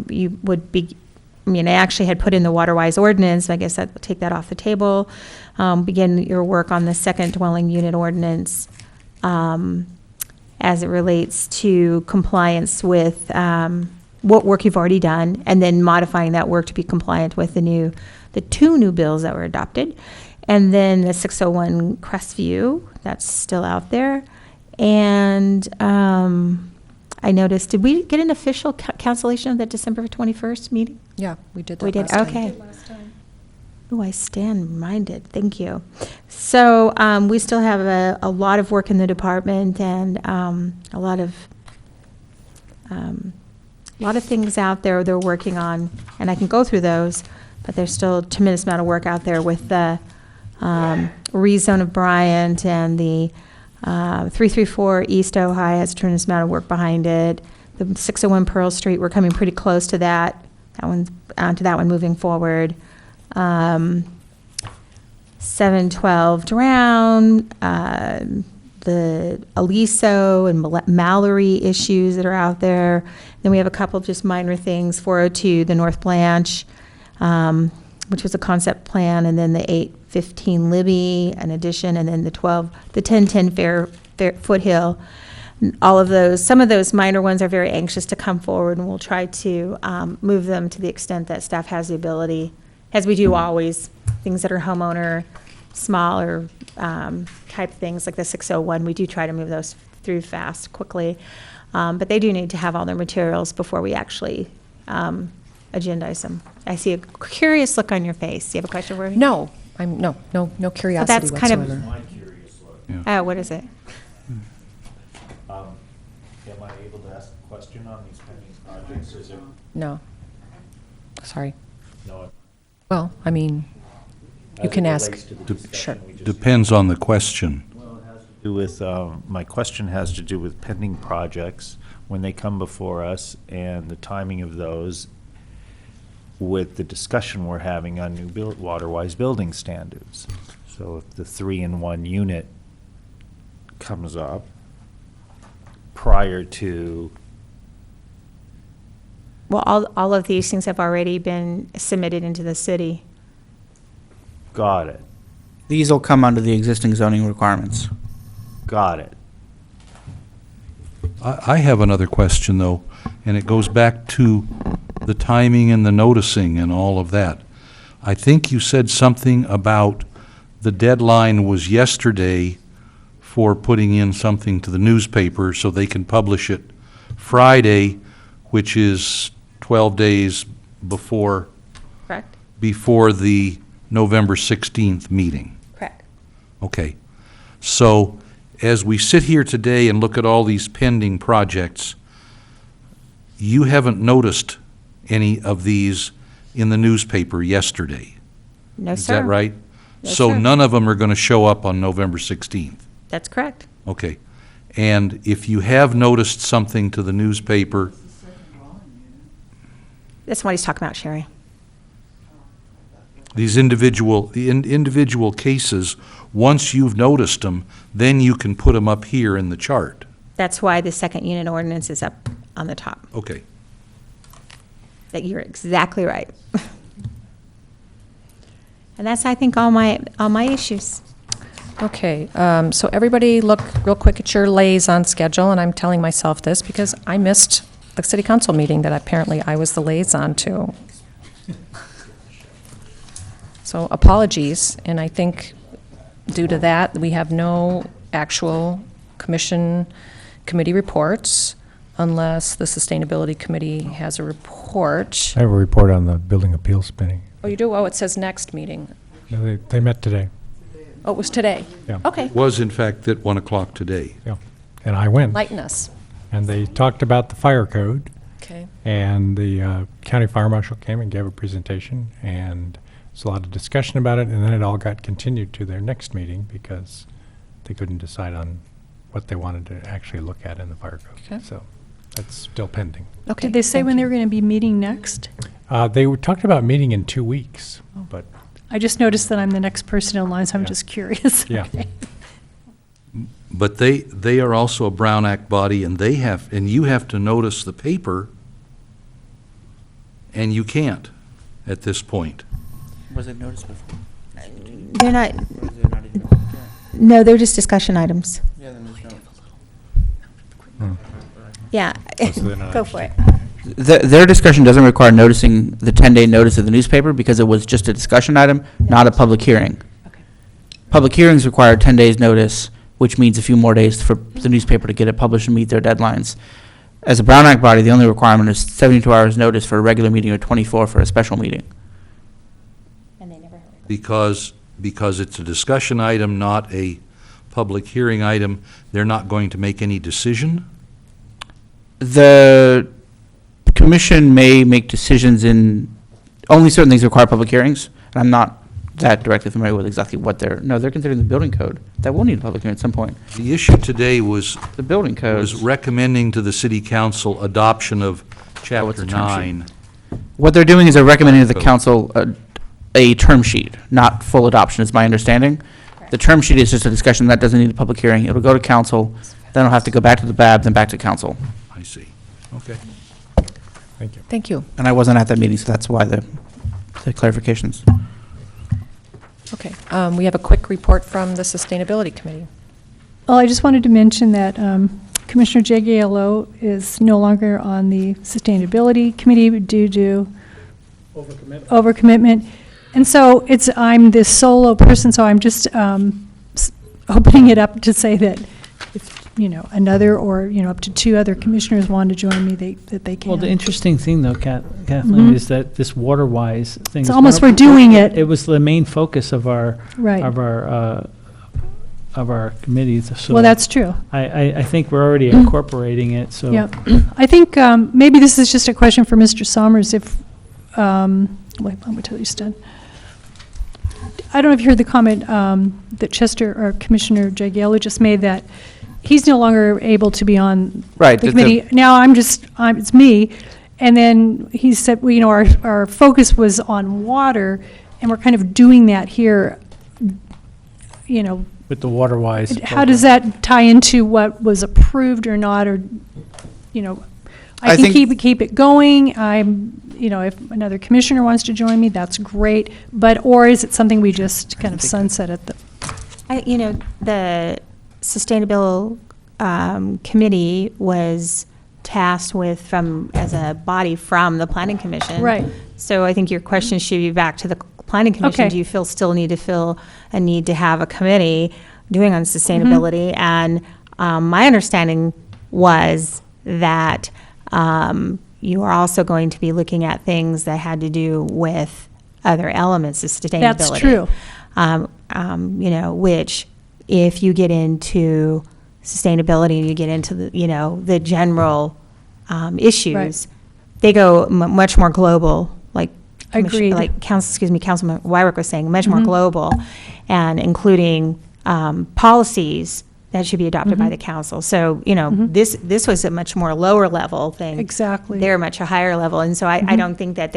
actually had put in the water-wise ordinance. I guess I'll take that off the table. Begin your work on the second dwelling unit ordinance as it relates to compliance with what work you've already done, and then modifying that work to be compliant with the two new bills that were adopted. And then the 601 Crestview, that's still out there. And I noticed, did we get an official cancellation of the December 21st meeting? Yeah, we did that We did, last time. okay. Oh, I stand reminded, thank you. So we still have a lot of work in the department, and a lot of things out there they're working on, and I can go through those, but there's still a tremendous amount of work out there with the rezone of Bryant and the 334 East Ojai has a tremendous amount of work behind it. The 601 Pearl Street, we're coming pretty close to that. To that one moving forward. 712 Drown, the Aliso and Mallory issues that are out there. Then we have a couple of just minor things, 402, the North Blanche, which was a concept plan, and then the 815 Libby, an addition, and then the 1010 Fair Foothill. All of those, some of those minor ones are very anxious to come forward, and we'll try to move them to the extent that staff has the ability, as we do always, things that are homeowner, smaller type things like the 601, we do try to move those through fast, quickly. But they do need to have all their materials before we actually agendize them. I see a curious look on your face. Do you have a question for me? No, no curiosity that's kind of- whatsoever. My curious look. Yeah. Oh, what is it? Am I able to ask a question on these pending projects? Is there No. Sorry. no? Well, I mean, you can ask. Sure. Depends on the question. My question has to do with pending projects, when they come before us, and the timing of those with the discussion we're having on new water-wise building standards. So if the 3-in-1 unit comes up prior to, Well, all of these things have already been submitted into the city. got it, These will come under the existing zoning requirements. got it. I have another question, though, and it goes back to the timing and the noticing and all of that. I think you said something about the deadline was yesterday for putting in something to the newspaper so they can publish it Friday, which is 12 days before Correct? the November 16th meeting. Correct. Okay. So as we sit here today and look at all these pending projects, you haven't noticed any of these in the newspaper yesterday. No, Is sir. that right? Yes, So sir. none of them are going to show up on November 16th? That's correct. Okay. And if you have noticed something to the newspaper, That's what he's talking about, Sherry. these individual cases, once you've noticed them, then you can put them up here in the chart. That's why the second unit ordinance is up on the top. Okay. That you're exactly right. And that's, I think, all my issues. Okay, so everybody look real quick at your liaison schedule, and I'm telling myself this because I missed the city council meeting that apparently I was the liaison to. So apologies, and I think due to that, we have no actual committee reports unless the Sustainability Committee has a report. I have a report on the building appeals meeting. Oh, you do? Oh, it says next meeting. No, They met today, Oh, it was today? Yeah. Okay, Was in fact at 1 o'clock today. and I went. lighten us. And they talked about the fire code, Okay. and the county fire marshal came and gave a presentation, and there's a lot of discussion about it, and then it all got continued to their next meeting because they couldn't decide on what they wanted to actually look at in the fire Okay. code. So that's still pending. Okay. Did they say thank when they you. were going to be meeting next? They were talked about meeting in 2 weeks, but I just noticed that I'm the next person in line, so I'm Yeah. just curious. Yeah. Okay. But they are also a Brown Act body, and you have to notice the paper, and you can't at this point. Was it noticed before? They're not, Or is it not even? no, they're just discussion items. Yeah, then there's no. Yeah, Oh, so they're not go for it. Their discussion doesn't require noticing the 10-day notice of the newspaper because it was just a discussion item, not a public hearing. Public hearings require 10 days' notice, which means a few more days for the newspaper to get it published and meet their deadlines. As a Brown Act body, the only requirement is 72 hours' notice for a regular meeting or 24 for a special meeting. And they never heard it. Because it's a discussion item, not a public hearing item, they're not going to make any decision? The commission may make decisions in, only certain things require public hearings, and I'm not that directly familiar with exactly what they're considering the building code. That will need a public hearing at some point. The issue today was The building code. was recommending to the city council adoption of what's Chapter the term sheet? 9. What they're doing is they're recommending to the Code. council a term sheet, not full adoption, is my understanding. The term sheet is just a discussion that doesn't need a public hearing. It'll go to council, then it'll have to go back to the BAB, then back to council. I see. Okay. Thank you. Thank you. And I wasn't at that meeting, so that's why the clarifications. Okay. We have a quick report from the Sustainability Committee. Well, I just wanted to mention that Commissioner Jagiello is no longer on the Sustainability Committee due to overcommitment. And so I'm this solo person, so I'm just opening it up to say that if, another or, up to 2 other commissioners want to join me, that they can. Well, the interesting thing, though, Kathleen, Mhm. is that this water-wise thing. It's is almost one we're doing it. It was the main focus of our Right. of our committees. So Well, that's true. I think we're already incorporating it. So Yeah. I think maybe this is just a question for Mr. Sommers if, wait, let me tell you, Stan. I don't know if you heard the comment that Chester or Commissioner Jagiello just made that he's no longer able to be on Right, the the- committee. Now it's me. And then he said, well, our focus was on water, and we're kind of doing that here, with the water-wise. how does that tie into what was approved or not, or, I can keep it going. If another commissioner wants to join me, that's great. Or is it something we just kind of sunset at the? The Sustainable Committee was tasked with, as a body from the Planning Commission. Right. So I think your question should be back to the Planning Commission. Okay. Do you still need to feel a need to have a committee doing on sustainability? And my understanding was that you are also going to be looking at things that had to do with other elements of sustainability. That's true. Which if you get into sustainability and you get into the general issues, they go much more global. Agreed. Like Councilman Wyrick was saying, much more Mhm. global, and including policies that should be adopted by the council. So, this was a much more lower level thing. Exactly. They're much a higher level, and so I don't think that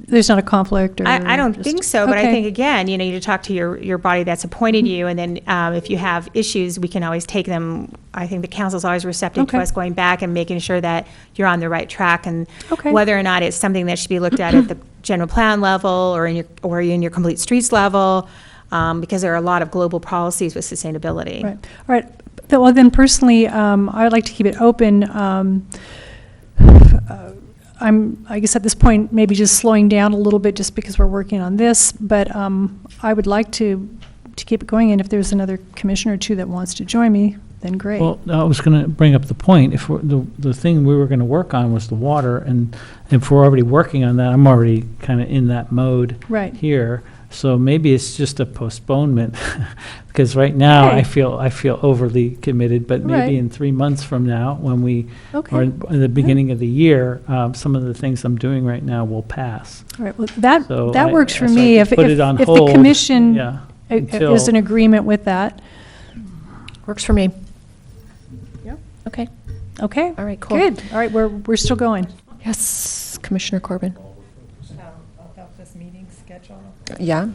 There's not a conflict, or? I don't just- think so, but I okay. think, again, you need to talk to your body that's appointed you, and then if you have issues, we can always take them. I think the council's always receptive to Okay. us going back and making sure that you're on the right track, and Okay. whether or not it's something that should be looked at the general plan level or in your complete streets level, because there are a lot of global policies with sustainability. Right, all right. Well, then personally, I would like to keep it open. I guess at this point, maybe just slowing down a little bit just because we're working on this, but I would like to keep it going, and if there's another commissioner or 2 that wants to join me, then great. Well, I was going to bring up the point. If the thing we were going to work on was the water, and if we're already working on that, I'm already kind of in that mode Right. here. So maybe it's just a postponement, because right now Okay. I feel overly committed. But maybe Right. in 3 months from now, when we Okay. or in the beginning of the year, some of the things I'm doing right now will pass. All right, well, that So works for so I me. could If put it on the hold, commission yeah, is until- in agreement with that. Works for me. Yep. Okay. Okay. All right, cool. Good. All right, we're still going. Yes, Commissioner Corbin. About this meeting schedule. Yeah?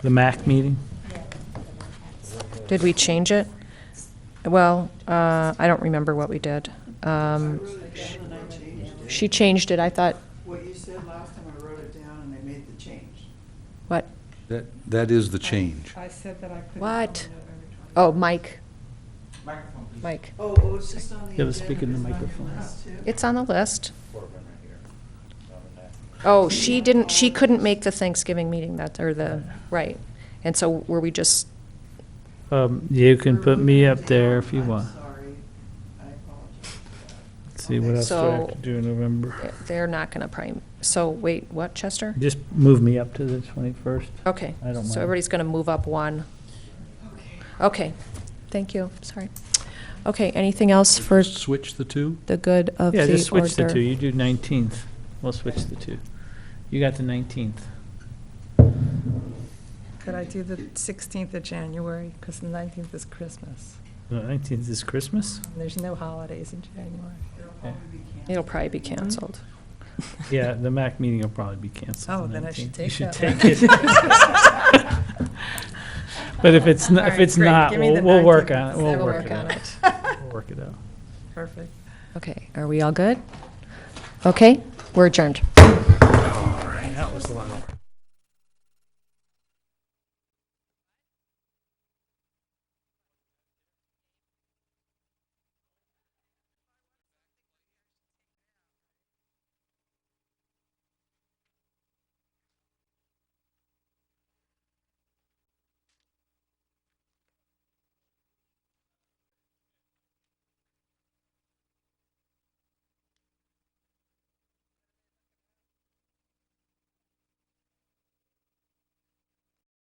The MAC meeting. Did we change it? Well, I don't remember what we did. She changed it, I thought. What you said last time, I wrote it down and I made the change. What? That is the change. I said that I couldn't. What? Oh, Mike. Mike. Oh, it's just on the You have agenda. to speak in the It's not on microphone. list, too. It's on the list. Oh, she couldn't make the Thanksgiving meeting, right. And so were we just, You can put me up there if you want. Sorry, I apologize. Let's see, what else do I have So- to do in November? they're not going to so wait, what, Chester? Just move me up to the 21st. Okay. I don't So mind. everybody's going to move up one. Okay, thank you, sorry. Okay, anything else for Switch the 2? the good of the Yeah, order? just switch the 2. You do 19th. We'll switch the 2. You got the 19th. Could I do the 16th of January, because the 19th is Christmas. The 19th is Christmas? And there's no holidays in January. It'll probably be canceled. Yeah, the MAC meeting will probably be canceled. Oh, the then I should 19th. take You should that take it. But if it's All not, if right, it's great. not, Give me the we'll work 19th. on it. We'll We'll work work it on out. it. We'll work it out. Perfect. Okay, are we all good? Okay, we're adjourned. That was a lot of work.